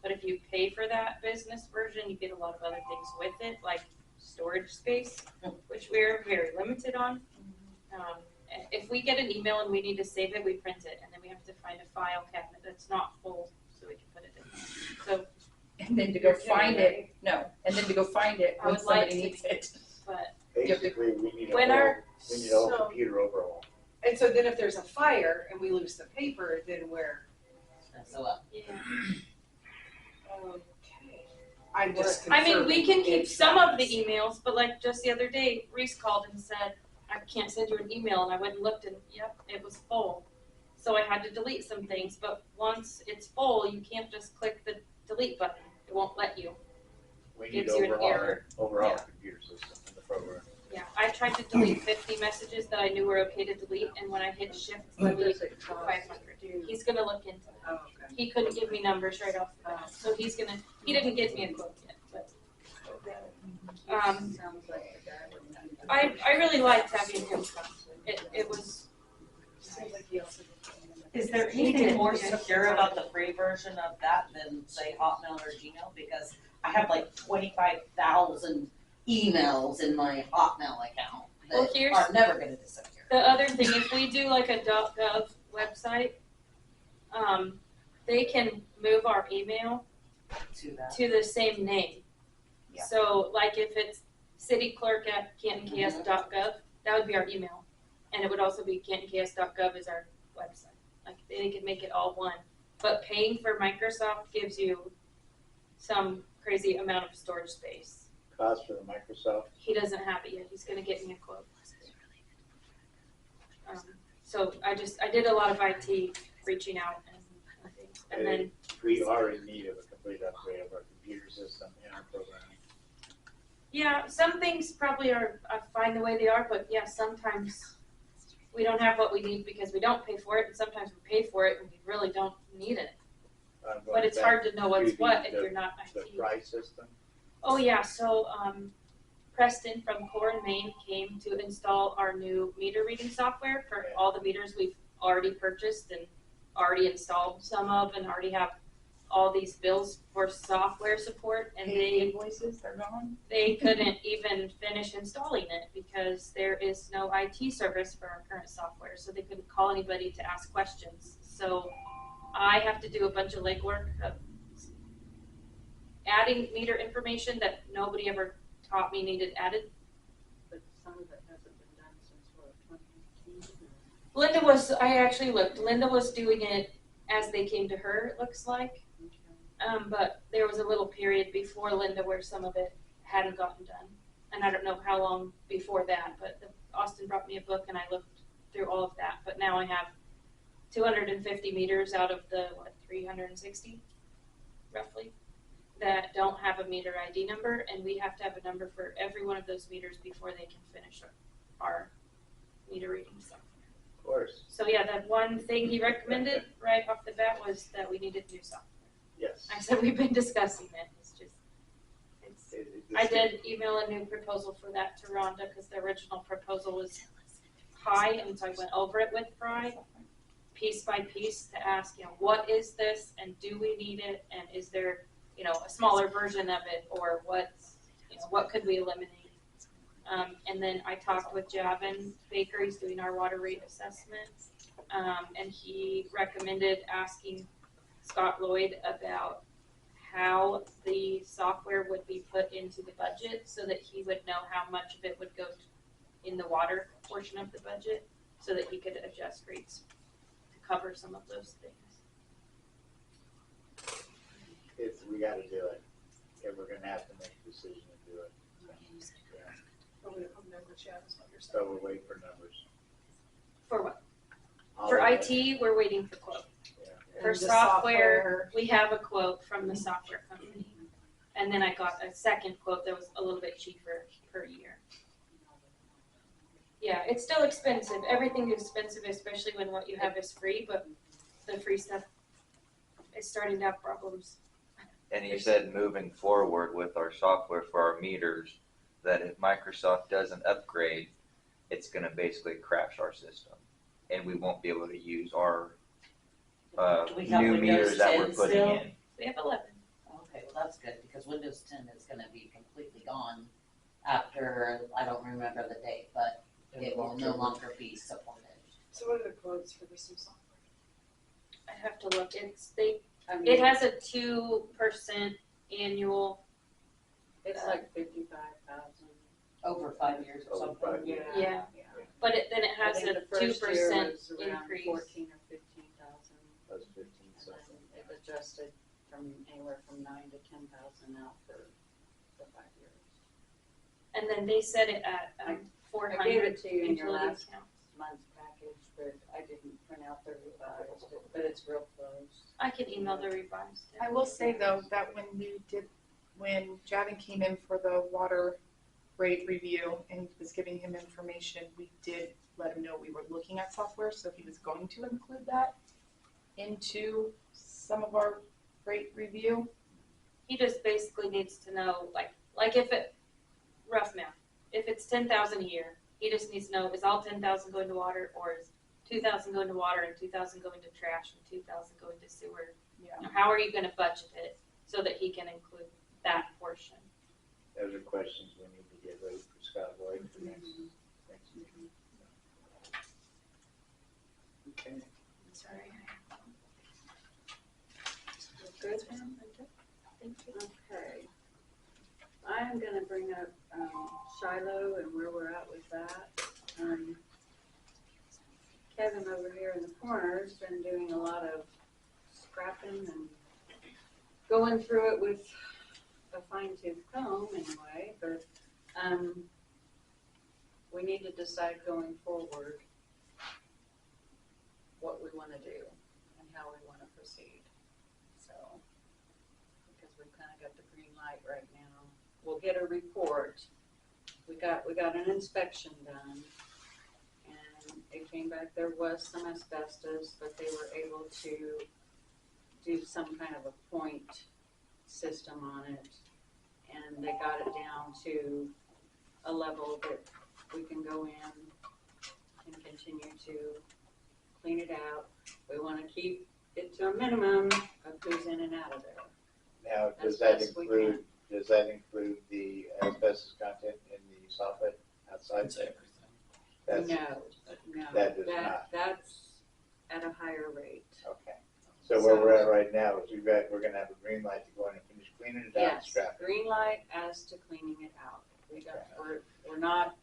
But if you pay for that business version, you get a lot of other things with it, like storage space, which we're very limited on. If we get an email and we need to save it, we print it, and then we have to find a file cabinet that's not full so we can put it in there. So, And then to go find it, and then to go find it I when would like somebody to, needs it. but Basically, we need When our- a whole So- computer overhaul. And so then if there's a fire and we lose the paper, then we're, yeah. okay. I'm just I mean, we can confirming keep it's some not of the us. emails, but like just the other day, Reese called and said, I can't send you an email, and I went and looked and yep, it was full. So I had to delete some things, but once it's full, you can't just click the delete button. It won't let you. We need Gives to you an error. overhaul Yeah. the computer system in the program. Yeah, I tried to delete 50 messages that I knew were okay to delete, and when I hit shift delete 500, he's gonna look into it. He couldn't give me numbers right off the bat, so he didn't give me a quote yet, but. Sounds like the guy would. I really liked having him come. It was. Seems like he also. Is there He did, anything more yeah. secure about the free version of that than say Hotmail or Gmail? Because I have like 25,000 emails in my Hotmail account Well, that here's- are never gonna disappear. The other thing, if we do like a .gov website, they can move our email To that. to the same name. Yeah. So like if it's cityclerk@cantonks.gov, that would be our email. And it would also be cantonks.gov is our website. Like they could make it all one. But paying for Microsoft gives you some crazy amount of storage space. Cost for the Microsoft. He doesn't have it yet. He's gonna get me a quote. So I did a lot of IT reaching out and things. And then We are in need of a complete upgrade of our computer system and our programming. yeah, some things probably are fine the way they are, but yeah, sometimes we don't have what we need because we don't pay for it, and sometimes we pay for it and we really don't need it. But it's hard to know what's what if you're not The IT. price system. Oh yeah, so Preston from Core and Main came to install our new meter reading software for all the meters we've already purchased and already installed some of and already have all these bills for software support, and invoices, they're gone. they couldn't even finish installing it because there is no IT service for our current software, so they couldn't call anybody to ask questions. So I have to do a bunch of legwork of adding meter information that nobody ever taught me needed added. But some of it hasn't been done since, what, 2018? Linda was, I actually looked, Linda was doing it as they came to her, it looks like. But there was a little period before Linda where some of it hadn't gotten done. And I don't know how long before that, but Austin brought me a book and I looked through all of that. But now I have 250 meters out of the, 360 roughly, that don't have a meter ID number, and we have to have a number for every one of those meters before they can finish our meter reading software. Of course. So yeah, that one thing he recommended right off the bat was that we needed new software. Yes. I said we've been discussing it. I did email a new proposal for that to Rhonda because the original proposal was high, and so I went over it with Fry, piece by piece, to ask, what is this, and do we need it, and is there, a smaller version of it, or what could we eliminate? And then I talked with Javin Baker, he's doing our water rate assessment, and he recommended asking Scott Lloyd about how the software would be put into the budget so that he would know how much of it would go in the water portion of the budget so that he could adjust rates to cover some of those things. We gotta do it. And we're gonna have to make a decision to do it. But we don't have numbers yet, is what you're saying. So we're waiting for numbers. For what? All For of IT, we're waiting for quote. For And the software, we have a quote from the software company. And then I got a second quote that was a little bit cheaper per year. Yeah, it's still expensive. Everything is expensive, especially when what you have is free, but the free stuff is starting to have problems. And he said moving forward with our software for our meters, that if Microsoft doesn't upgrade, it's gonna basically crash our system. And we won't be able to use our Do we have new Windows meters that 10 we're putting still? in. We have 11. Okay, well, that's good, because Windows 10 is gonna be completely gone after, I don't remember the date, but it will no longer be supported. So what are the quotes for this new software? I have to look. It has a 2% annual. It's like 55,000. Over 5 years or Over something. 5 years. Yeah. But then it has I think a the first year 2% was around increase. 14 or 15,000. That's 15 And something. then it adjusted from anywhere from 9 to 10,000 out for the 5 years. And then they set it at I gave 400 it to you in your utility last accounts. month's package, but I didn't print out the revised, but it's real close. I can email the revised. I will say though, that when Javin came in for the water rate review and was giving him information, we did let him know we were looking at software, so he was going to include that into some of our rate review. He just basically needs to know, like if it, rough math, if it's 10,000 a year, he just needs to know, is all 10,000 going to water, or is 2,000 going to water and 2,000 going to trash and 2,000 going to sewer? Yeah. How are you gonna budget it so that he can include that portion? Those are questions we need to get ready for Scott Lloyd for next meeting. Okay. Sorry. silo and where we're at with that. Kevin over here in the corner has been doing a lot of scrapping and going through it with a fine tooth comb anyway, but, we need to decide going forward what we wanna do and how we wanna proceed, so. Because we've kinda got the green light right now. We'll get a report. We got an inspection done, and it came back, there was some asbestos, but they were able to do some kind of a point system on it, and they got it down to a level that we can go in and continue to clean it out. We wanna keep it to a minimum of who's in and out of there. Now, As does that best we include, does that include the asbestos content in the soffit outside? It's everything. That's, No, that does not. that's at a higher rate. Okay. So where we're at right now is we're gonna have a green light to go in and finish cleaning it out and Yes, scrap it. green light as to cleaning it out. We're not,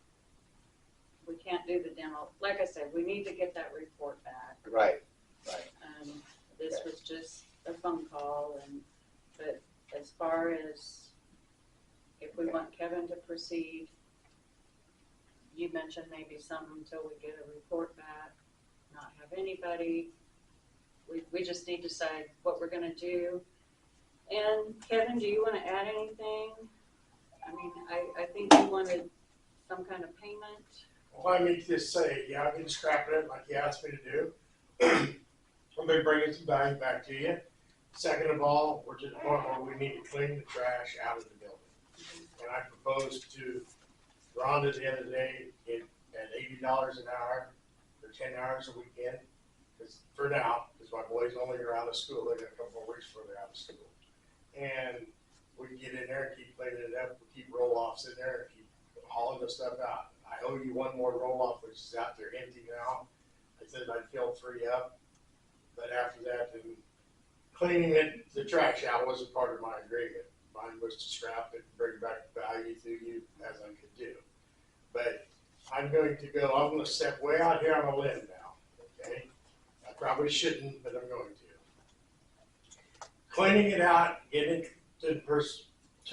we can't do the demo. Like I said, we need to get that report back. Right. This was just a phone call but as far as if we want Kevin to proceed, you mentioned maybe some until we get a report back, not have anybody. We just need to decide what we're gonna do. And Kevin, do you wanna add anything? I mean, I think you wanted some kind of payment. Well, I need to say, yeah, I've been scrapping it like you asked me to do. I'm gonna bring some value back to you. Second of all, we're to the point where we need to clean the trash out of the building. And I proposed to Rhonda at the end of the day, at $80 an hour for 10 hours a weekend. Because for now, because my boys only are out of school, they got a couple more weeks before they're out of school. And we can get in there and keep cleaning it up, we keep roll-offs in there and keep hauling the stuff out. I owe you one more roll-off, which is out there empty now. I said I'd fill 3 up, but after that, then cleaning it, the trash out wasn't part of my agreement. Mine was to scrap it and bring back value to you as I could do. But I'm going to step way out here on a limb now, okay? I probably shouldn't, but I'm going to. Cleaning it out, getting it to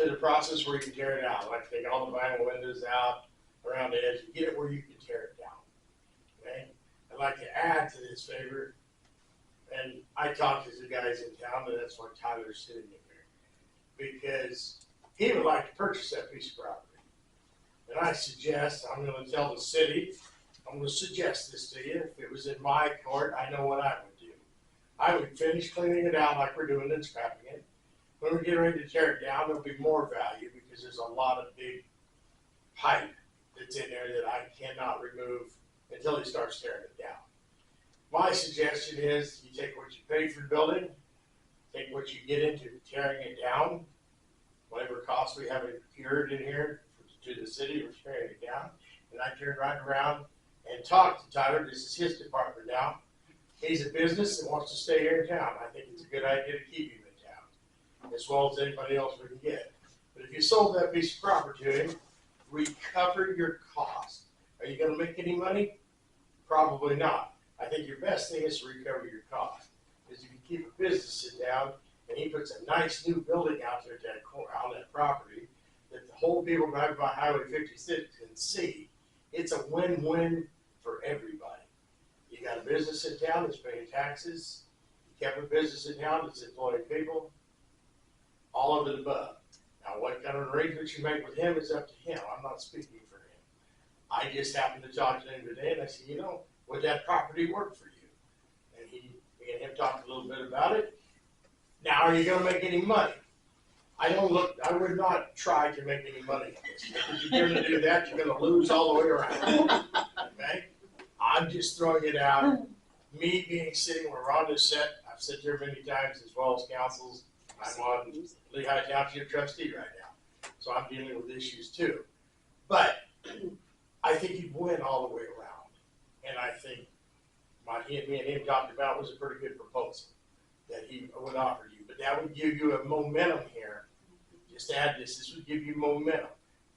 the process where you can tear it out. Like take all the vinyl windows out around the edge and get it where you can tear it down, okay? I'd like to add to this favor, and I talked to the guys in town, and that's why Tyler's sitting in there, because he would like to purchase that piece of property. And I suggest, I'm gonna tell the city, I'm gonna suggest this to you, if it was in my court, I know what I would do. I would finish cleaning it out like we're doing and scrapping it. When we get ready to tear it down, there'll be more value because there's a lot of big pipe that's in there that I cannot remove until he starts tearing it down. My suggestion is you take what you pay for the building, take what you get into tearing it down, whatever cost we have incurred in here to the city, we're tearing it down, and I turn right around and talk to Tyler. This is his department now. He's a business that wants to stay here in town. I think it's a good idea to keep him in town, as well as anybody else we can get. But if you sold that piece of property to him, recover your cost. Are you gonna make any money? Probably not. I think your best thing is to recover your cost. Because if you keep a business sit down and he puts a nice new building out there on that property that the whole people driving by Highway 56 can see, it's a win-win for everybody. You got a business in town that's paying taxes. You kept a business in town that's employing people. All of the above. Now, what kind of arrangements you make with him is up to him. I'm not speaking for him. I just happened to talk to him today, and I said, would that property work for you? And me and him talked a little bit about it. Now, are you going to make any money? I would not try to make any money on this. Because if you're going to do that, you're going to lose all the way around. Okay? I'm just throwing it out. Me being sitting where Rhonda's sat, I've sat there many times as well as councils. I'm on Lehigh Township trustee right now. So I'm dealing with issues too. But I think you'd win all the way around. And I think me and him talked about was a pretty good proposal that he would offer you. But that would give you a momentum here. Just add this would give you momentum.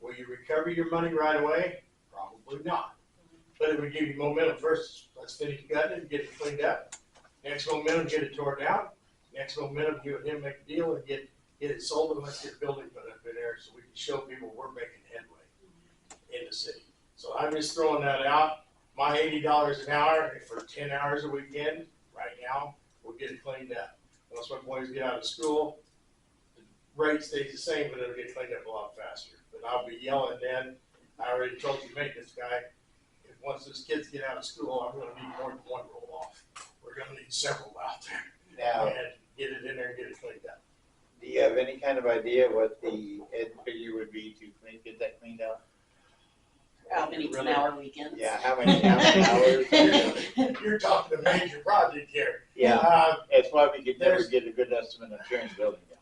Will you recover your money right away? Probably not. But it would give you momentum. First, let's finish gutting and get it cleaned up. Next momentum, get it torn down. Next momentum, you and him make a deal and get it sold, and let's get a building put up in there so we can show people we're making headway in the city. So I'm just throwing that out. My $80 an hour for 10 hours a weekend, right now, we'll get it cleaned up. Once my boys get out of school, the rate stays the same, but it'll get cleaned up a lot faster. But I'll be yelling then. I already told you, maintenance guy, if once those kids get out of school, I'm gonna need more than one roll off. We're gonna need several out there. Now, And get it in there and get it cleaned up. do you have any kind of idea what the ed figure would be to get that cleaned out? How many 10-hour weekends? Yeah, how many hours? You're talking a major project here. Yeah, that's why we could never get a good estimate of tearing the building down.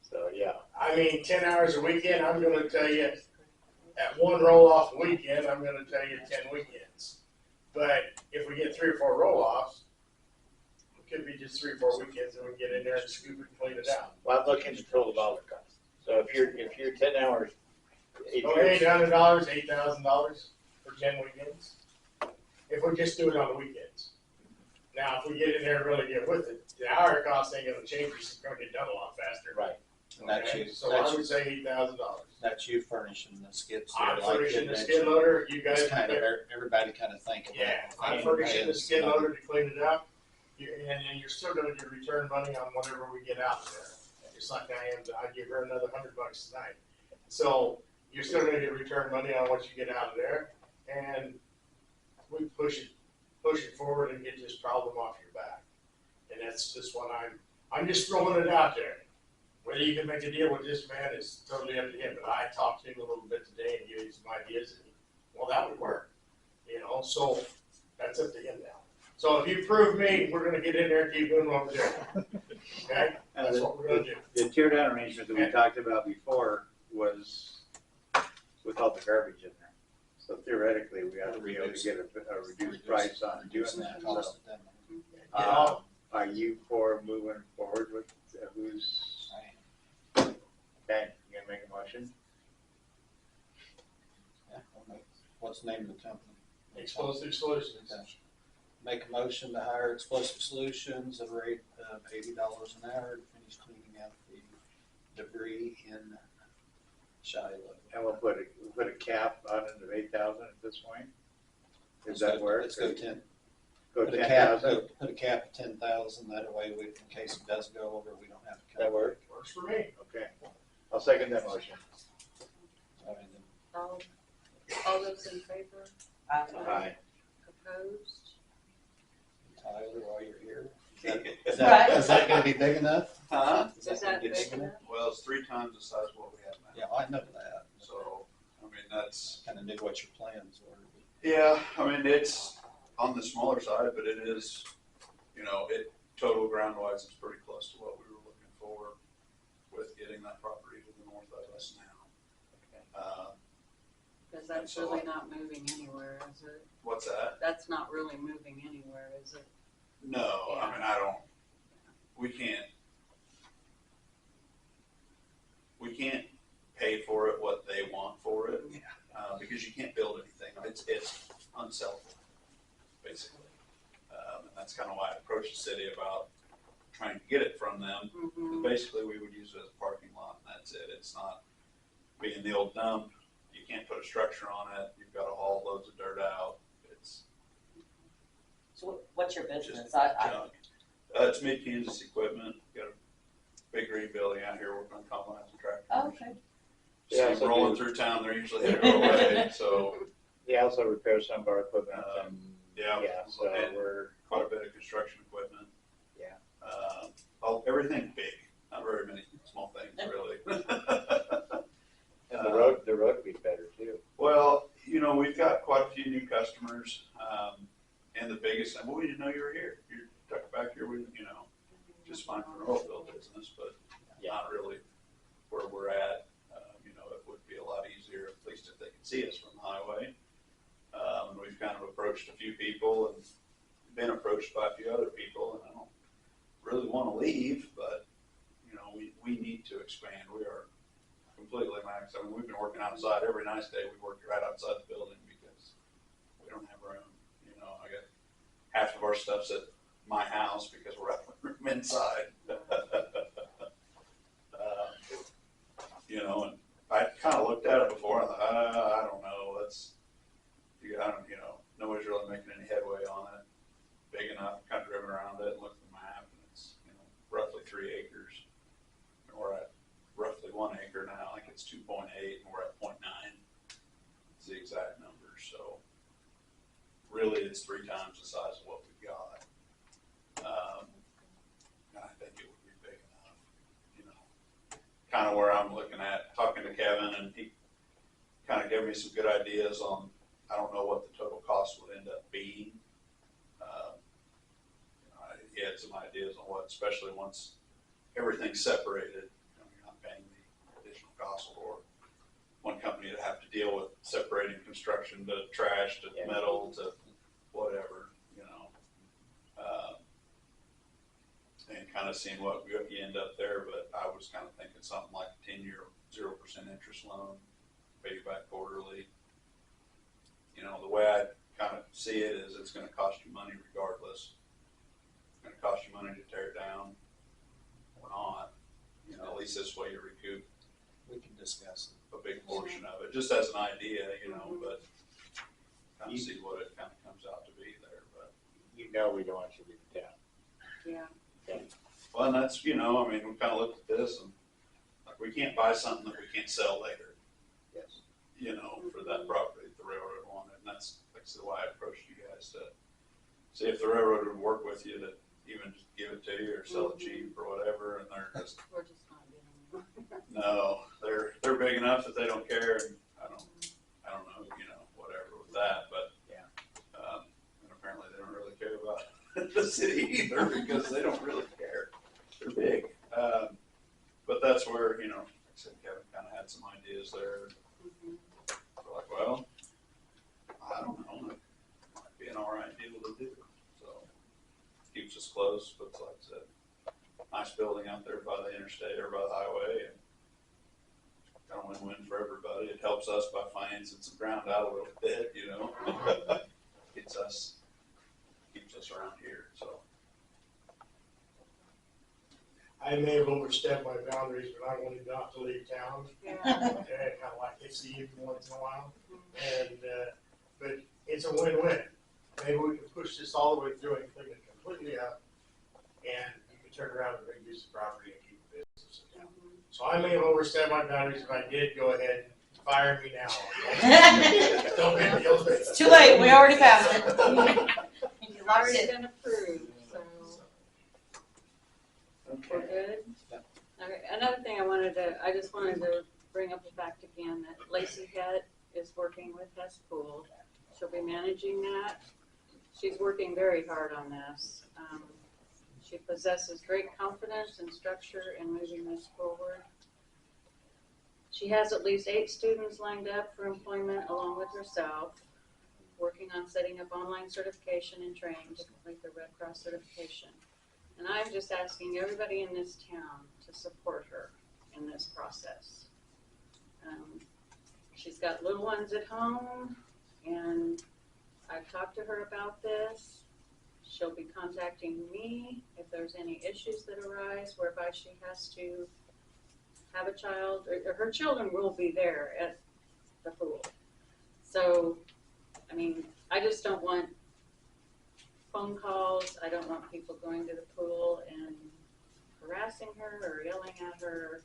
So, yeah. I mean, 10 hours a weekend, I'm gonna tell you, at one roll-off a weekend, I'm gonna tell you 10 weekends. But if we get 3 or 4 roll-offs, it could be just 3 or 4 weekends and we get in there and scoop it and clean it out. Well, I'm looking to total dollar cost. So if you're 10 hours. So $800, $8,000 for 10 weekends, if we just do it on the weekends. Now, if we get in there and really get with it, the hour cost ain't gonna change, it's gonna get done a lot faster. Right. And that's Okay? you, So that's I would say $8,000. That's you furnishing the skid steer. I'm like you furnishing the mentioned. skid loader, you guys. It's kind of, everybody kind of think about. Yeah, I'm thinking furnishing the ahead. skid loader to clean it up, and then you're still gonna get return money on whatever we get out there. Just like I give her another $100 tonight. So you're still gonna get return money on what you get out of there, and we push it forward and get this problem off your back. And that's just what I'm just throwing it out there. Whether you can make a deal with this man is totally up to him, but I talked to him a little bit today and gave him some ideas, and well, that would work, so that's up to him now. So if you prove me, we're gonna get in there and keep doing what we're doing, okay? That's what we're gonna do. The tear down arrangement that we talked about before was with all the garbage in there. So theoretically, we ought to be able to get a reduced price on doing that. So, are you for moving forward with who's? Okay, you gonna make a motion? Yeah, what's the name of the company? Explosive Solutions. Make a motion to hire Explosive Solutions at a rate of $80 an hour to finish cleaning out the debris in Shiloh. And we'll put a cap on it of 8,000 at this point? Does that work? Let's go 10. Go Put a cap, 10,000? put a cap of 10,000, that way we, in case it does go over, we don't have to come. That work? Works for me. Okay. I'll second that motion. All those in favor? Aye. Opposed? Tyler, while you're here. Is that- Is that gonna be big enough? Huh? Is that big enough? Well, it's 3 times the size of what we have now. Yeah, I know that. So, I mean, that's. Kind of knew what your plans were. Yeah, I mean, it's on the smaller side, but it is, total ground wise, it's pretty close to what we were looking for with getting that property to the north of us now. Because that's So- really not moving anywhere, is it? What's that? That's not really moving anywhere, is it? No, I mean, we can't pay for it what they want for it. Because you can't build anything. It's unsellable, basically. And that's kind of why I approached the city about trying to get it from them. Mhm. Basically, we would use it as a parking lot, and that's it. It's not being the old dump. You can't put a structure on it. You've got to haul loads of dirt out. It's So what's your business? just junk. It's Mid-Kansas Equipment. Got a big green building out here working on combines and tractors. Oh, okay. So Yeah, so rolling do- through town, they're usually headed our way. So He also repairs some of our equipment. yeah, So and we're, quite a bit of construction equipment. yeah. Everything big, not very many small things really. And the road would be better too. Well, we've got quite a few new customers, and the biggest, well, we didn't know you were here. You're tucked back here, just fine for an oil field business, but not really where we're at. It would be a lot easier, at least if they could see us from the highway. And we've kind of approached a few people and been approached by a few other people, and I don't really want to leave, but, we need to expand. We are completely maxed. I mean, we've been working outside every nice day. We work right outside the building because we don't have room. You know, I got half of our stuff's at my house because we're out of room inside. You know, and I kind of looked at it before and I thought, I don't know. Nobody's really making any headway on it. Big enough, kind of driven around it and looked at the map, and it's, roughly 3 acres. And we're at roughly 1 acre now. I think it's 2.8 and we're at 0.9. It's the exact number. So really it's 3 times the size of what we've got. And I think it would be big enough, kind of where I'm looking at, talking to Kevin, and he kind of gave me some good ideas on, I don't know what the total cost would end up being. He had some ideas on what, especially once everything's separated, you're not paying the additional cost for one company to have to deal with separating construction to trash to metal to whatever, and kind of seeing what you end up there. But I was kind of thinking something like a 10-year 0% interest loan, pay you back quarterly. The way I kind of see it is it's going to cost you money regardless. It's going to cost you money to tear it down or not. At least this way you recoup. We can discuss a big portion of it, just as an idea, but kind of see what it kind of comes out to be there. But we don't want you to leave the town. Yeah. Well, and that's, we kind of looked at this and like we can't buy something that we can't sell later. Yes. For that property the railroad wanted, and that's why I approached you guys to see if the railroad would work with you to even just give it to you or sell it cheap or whatever. And they're just We're just not doing it. no, they're big enough that they don't care. And I don't know, whatever with that, but and apparently they don't really care about the city either because they don't really care. They're big, but that's where like I said, Kevin kind of had some ideas there. We're like, well, I don't know, it might be an all right deal to do. So keeps us close, but like I said, nice building out there by the interstate or by the highway, and kind of win-win for everybody. It helps us by financing some ground out a little bit, keeps us around here. So I may have overstepped my boundaries, but I wanted not to leave town. And kind of like to see you once in a while. And, but it's a win-win. Maybe we can push this all the way through and clean it completely up. And you can turn around and reduce the property and keep the business in town. So I may have overstepped my boundaries. If I did, go ahead and fire me now. Don't make me feel bad. It's too late, we already passed it. It's already been approved, so we're good. Okay, another thing I just wanted to bring up the fact again that Lacey Head is working with Hess Pool. She'll be managing that. She's working very hard on this. She possesses great confidence and structure in moving this forward. She has at least 8 students lined up for employment along with herself, working on setting up online certification and training to complete the Red Cross certification. And I'm just asking everybody in this town to support her in this process. She's got little ones at home, and I've talked to her about this. She'll be contacting me if there's any issues that arise whereby she has to have a child, or her children will be there at the pool. So, I just don't want phone calls. I don't want people going to the pool and harassing her or yelling at her.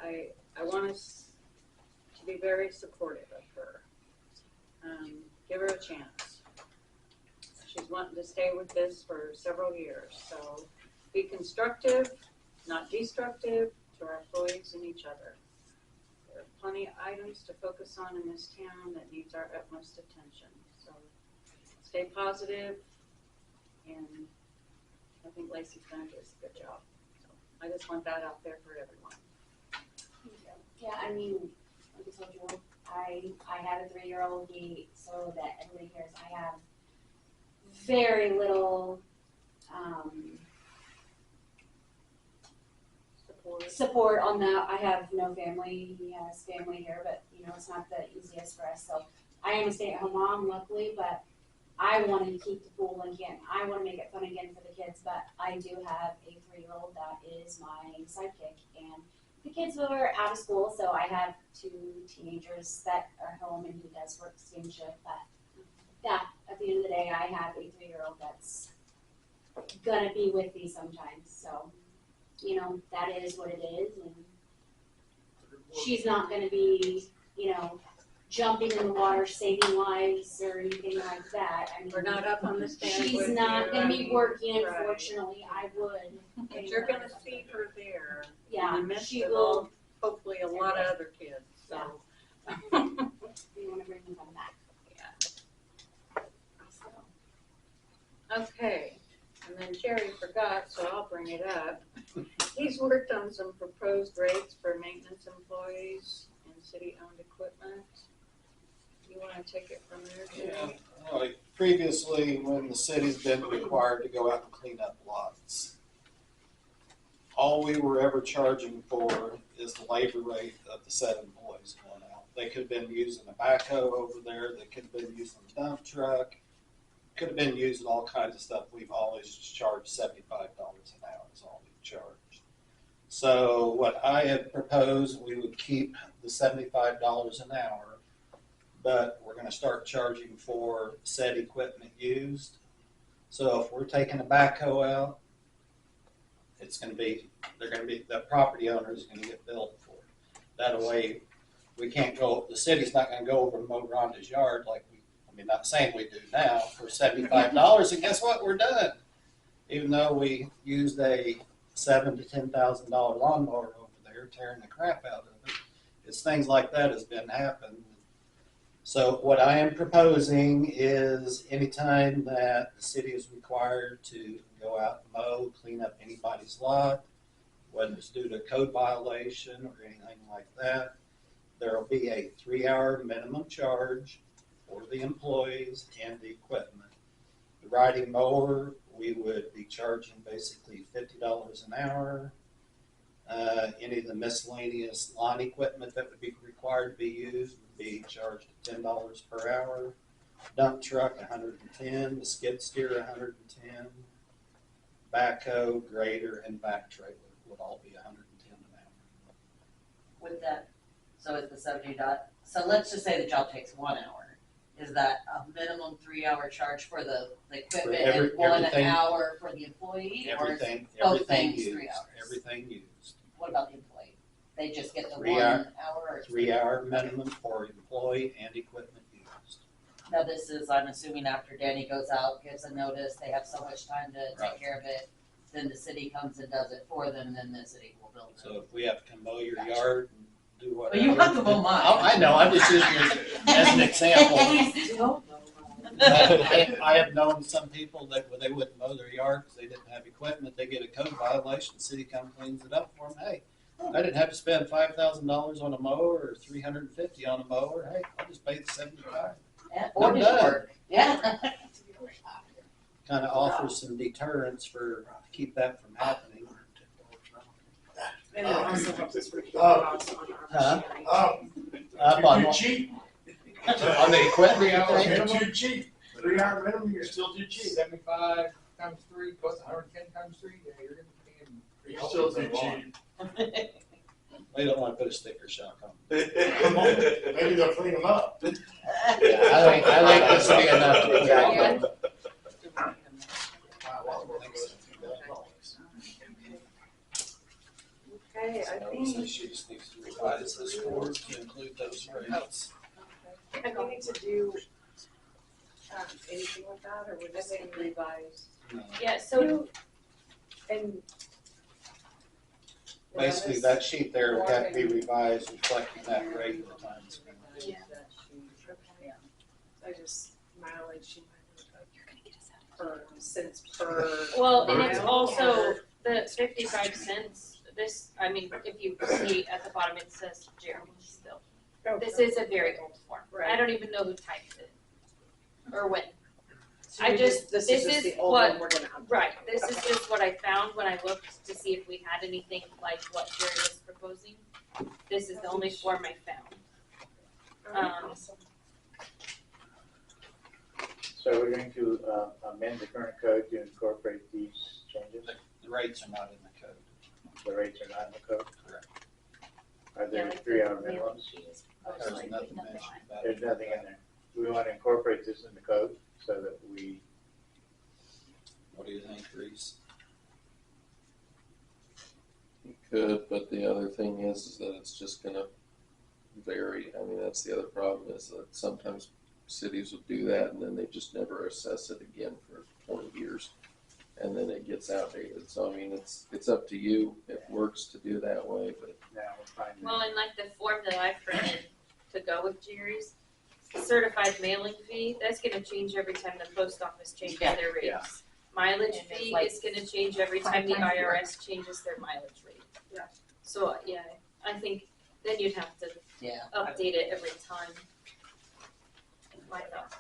I want us to be very supportive of her. Give her a chance. She's wanting to stay with this for several years. So be constructive, not destructive to our employees and each other. There are plenty of items to focus on in this town that needs our utmost attention. So stay positive, and I think Lacey's going to do a good job. So I just want that out there for everyone. Yeah, like I told you, I have a 3-year-old, so that everybody hears, I have very little support on that. I have no family. He has family here, but you know, it's not the easiest for us. So I am a stay-at-home mom, luckily, but I want to keep the pool and I want to make it fun again for the kids, but I do have a 3-year-old that is my sidekick, and the kids are out of school, so I have 2 teenagers that are home, and he does work same shift. But yeah, at the end of the day, I have a 3-year-old that's gonna be with me sometimes. So, you know, that is what it is, and she's not gonna be, you know, jumping in the water, saving lives or anything like that. I mean, We're not up on the stand she's with not you, gonna I be mean, working, right. unfortunately. I would. But you're gonna see her there. Yeah, in the midst she of will. all, hopefully a lot of other kids, so. We wanna bring them back. Okay, and then Jerry forgot, so I'll bring it up. He's worked on some proposed rates for maintenance employees and city-owned equipment. You wanna take it from there, Jerry? Yeah, like previously, when the city's been required to go out and clean up lots, all we were ever charging for is the labor rate of the 7 employees going out. They could have been using a backhoe over there, they could have been using a dump truck, could have been using all kinds of stuff. We've always charged $75 an hour is all we've charged. So what I had proposed, we would keep the $75 an hour, but we're gonna start charging for said equipment used. So if we're taking a backhoe out, the property owner is gonna get billed for it. That way, we can't go, the city's not gonna go over and mow Rhonda's yard like not saying we do now for $75, and guess what? We're done. Even though we used a $7,000 to $10,000 lawnmower over there, tearing the crap out of it. It's things like that has been happening. So what I am proposing is anytime that the city is required to go out and mow, clean up anybody's lot, whether it's due to a code violation or anything like that, there will be a 3-hour minimum charge for the employees and the equipment. The riding mower, we would be charging basically $50 an hour. Any of the miscellaneous lawn equipment that would be required to be used would be charged at $10 per hour. Dump truck, $110. The skid steer, $110. Backhoe, grader, and back trailer would all be $110 an hour. With that, so it's the $70. So let's just say the job takes 1 hour. Is that a minimum 3-hour charge for the equipment and 1 hour for the employee? Everything, or both everything things, used. 3 hours? Everything used. What about the employee? They just get the 3 1 hour, hour? Or 3-hour minimum for employee and equipment used. Now this is, I'm assuming after Danny goes out, gives a notice, they have so much time to take care of it, then the city comes and does it for them, then the city will build it. So if we have to come mow your yard and do Well, whatever. you have to mow mine. I know, I'm just using it as an example. I have known some people that when they wouldn't mow their yard because they didn't have equipment, they get a code violation, the city comes cleans it up for them. Hey, I didn't have to spend $5,000 on a mower or $350 on a mower. Hey, I'll just pay the $75. Yeah, I'm or done. work. Yeah. Kind of offers some deterrents to keep that from happening. And it also helps us reduce costs on our Huh? machinery. Up on Too what? cheap. On the equipment, 3 you hours think? minimum, too cheap. 3-hour minimum, you're still too cheap. 75 times 3 plus 110 times 3, yeah, you're gonna be paying. You're still too cheap. They don't want to put a sticker shock on. Come on, maybe they'll clean them up. Yeah, I think this will be enough to be Yeah. Okay, I think. She just needs to revise this forward to include those rates. And we need to do, anything with that, or we're just saying revise? Yeah, so And. Basically, that sheet there would have to be revised reflecting that rate of the time spent. Yeah. Okay. I just, mileage, you might, per, cents per. well, and it's mile, also or- the 55 cents. This, I mean, if you see at the bottom, it says Jeremy still. This is a very old form. I don't even know who typed it or when. This is this just is the old what- one we're gonna update. Right, this is just what I found when I looked to see if we had anything like what Jerry was proposing. This is the only form I found. So we're going to amend the current code to incorporate these changes? The rates are not in the code. The rates are not in the code? Correct. Are there Yeah, like 3 the hour mailing minimums? fees. There's nothing mentioned about There's it. nothing in there. We want to incorporate this in the code so that we, What do you think, Reese? You could, but the other thing is that it's just gonna vary. I mean, that's the other problem is that sometimes cities will do that and then they just never assess it again for 20 years. And then it gets outdated. So, I mean, it's up to you. It works to do that way, but. now we're finding. Well, and like the form that I printed to go with Jerry's, certified mailing fee, that's gonna change every time the post office changes Yeah, their yeah. rates. Mileage And it's fee like is gonna change every time the 5 times more. IRS changes their mileage rate. Yeah. So, yeah, I think then you'd have to Yeah. update it every time. My thoughts.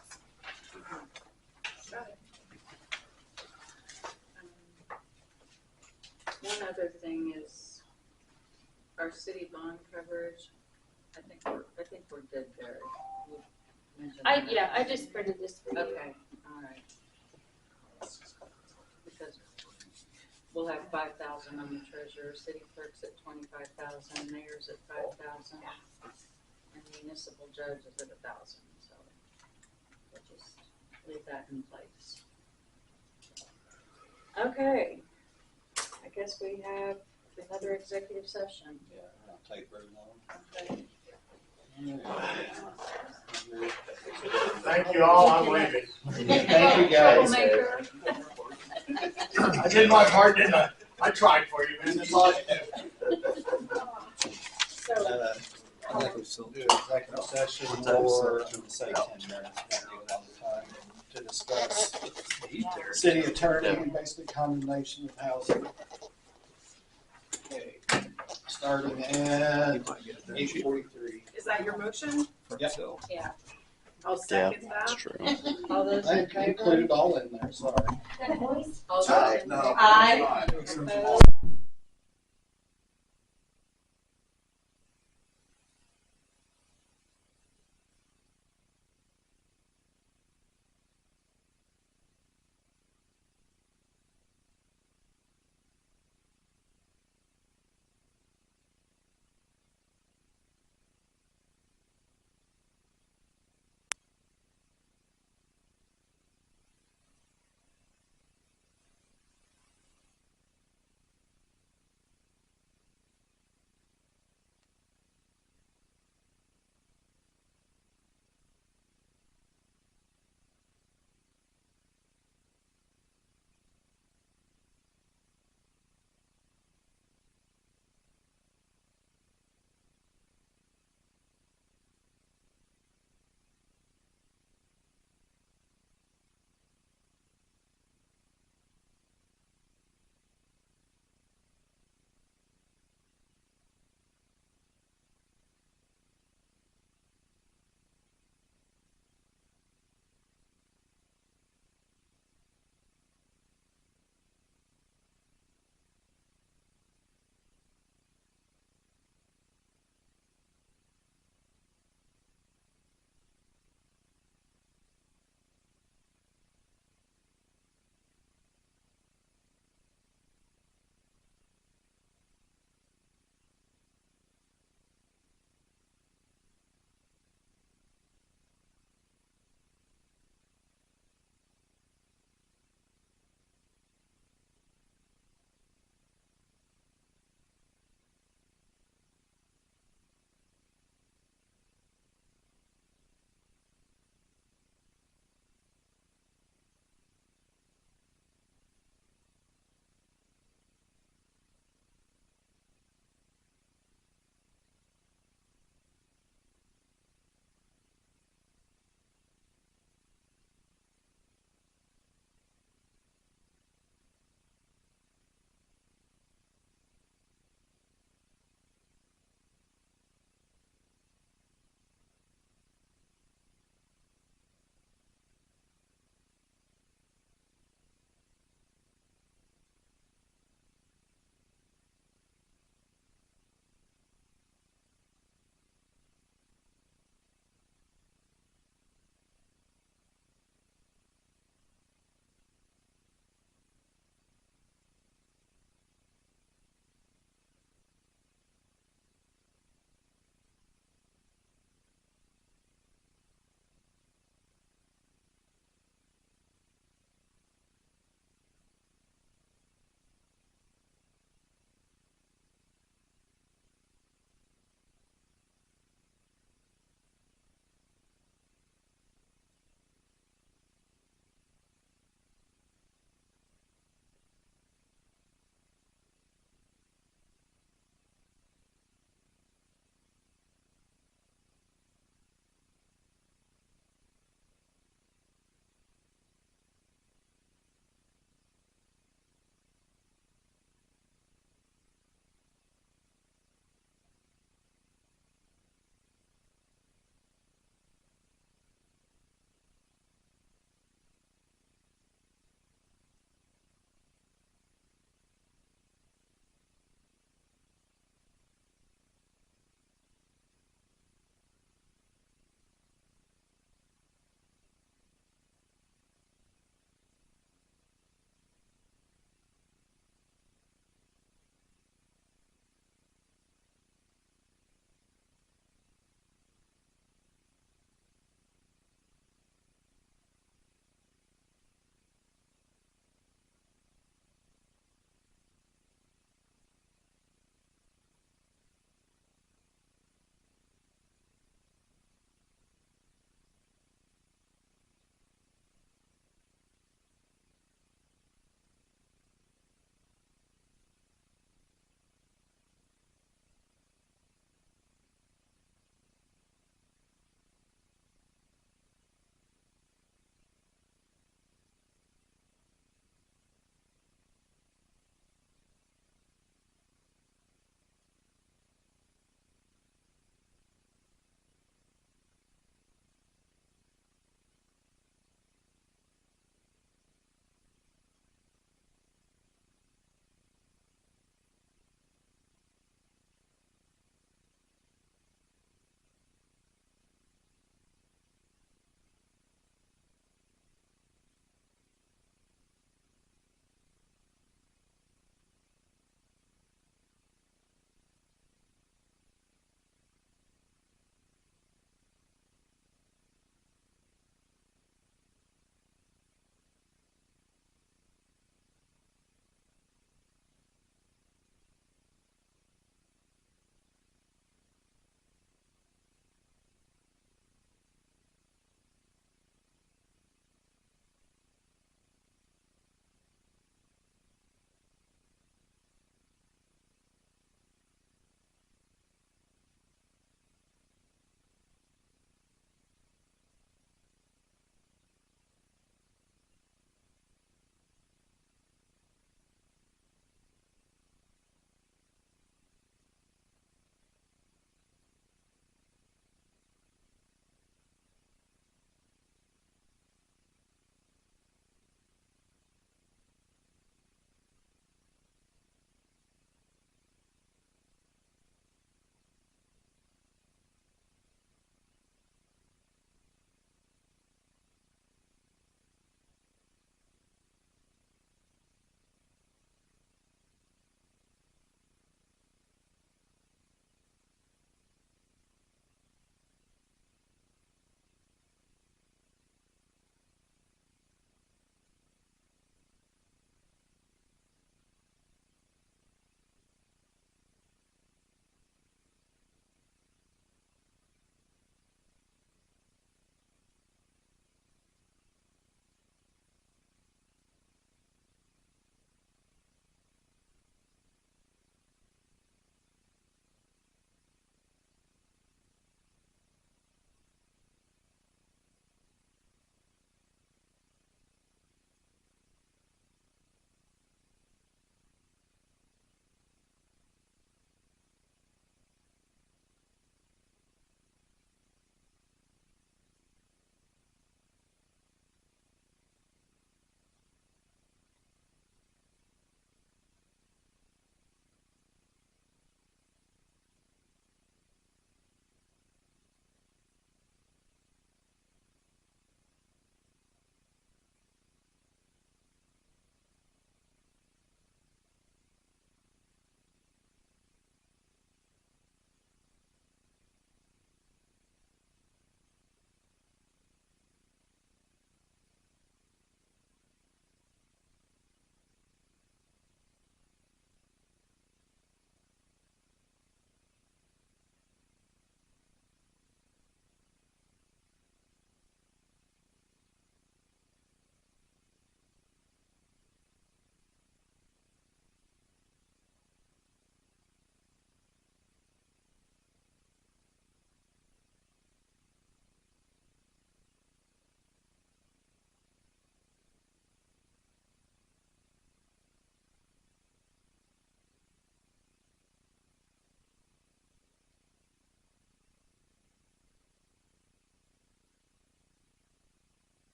One other thing is our city bond coverage. I think we're good there. You mentioned that. I just printed this for you. Okay, all right. Because we'll have 5,000 on the treasurer, city clerk's at 25,000, mayor's at 5,000, and municipal judge is at 1,000, so we'll just leave that in place. Okay, I guess we have another executive session. Yeah, I'll take very long. Okay. Thank you all, I'm leaving. Thank you, guys. Troublemaker. I did my part, didn't I? I tried for you, man, that's all I can do. So, I think we still do executive session or say 10 minutes, to discuss city attorney, basically condemnation of housing. Okay, starting at 8:43. is that your motion? Yep. Yeah. I'll second that. true. All those I in favor? included all in there, sorry. All those in No. favor? Aye. Opposed?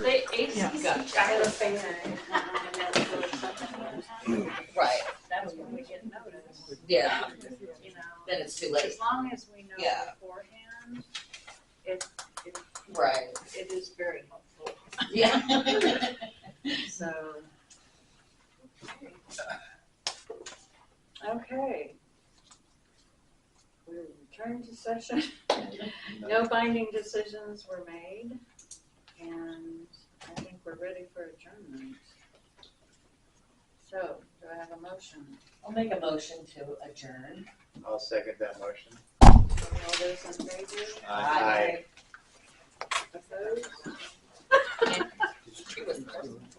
They ate Yeah. I had a fan. Right, That's when we get notice. yeah, You know, then it's too late. as long as we know Yeah. beforehand, it, Right. it is very helpful. Yeah. So. Okay. We return to session. No binding decisions were made, and I think we're ready for adjournment. So, do I have a motion? I'll make a motion to adjourn. I'll second that motion. All those in favor? Aye. Opposed?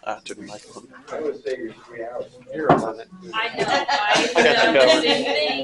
After the microphone. I would say you're 3 hours. You're on it. I know, I got you I know, covered. the same thing.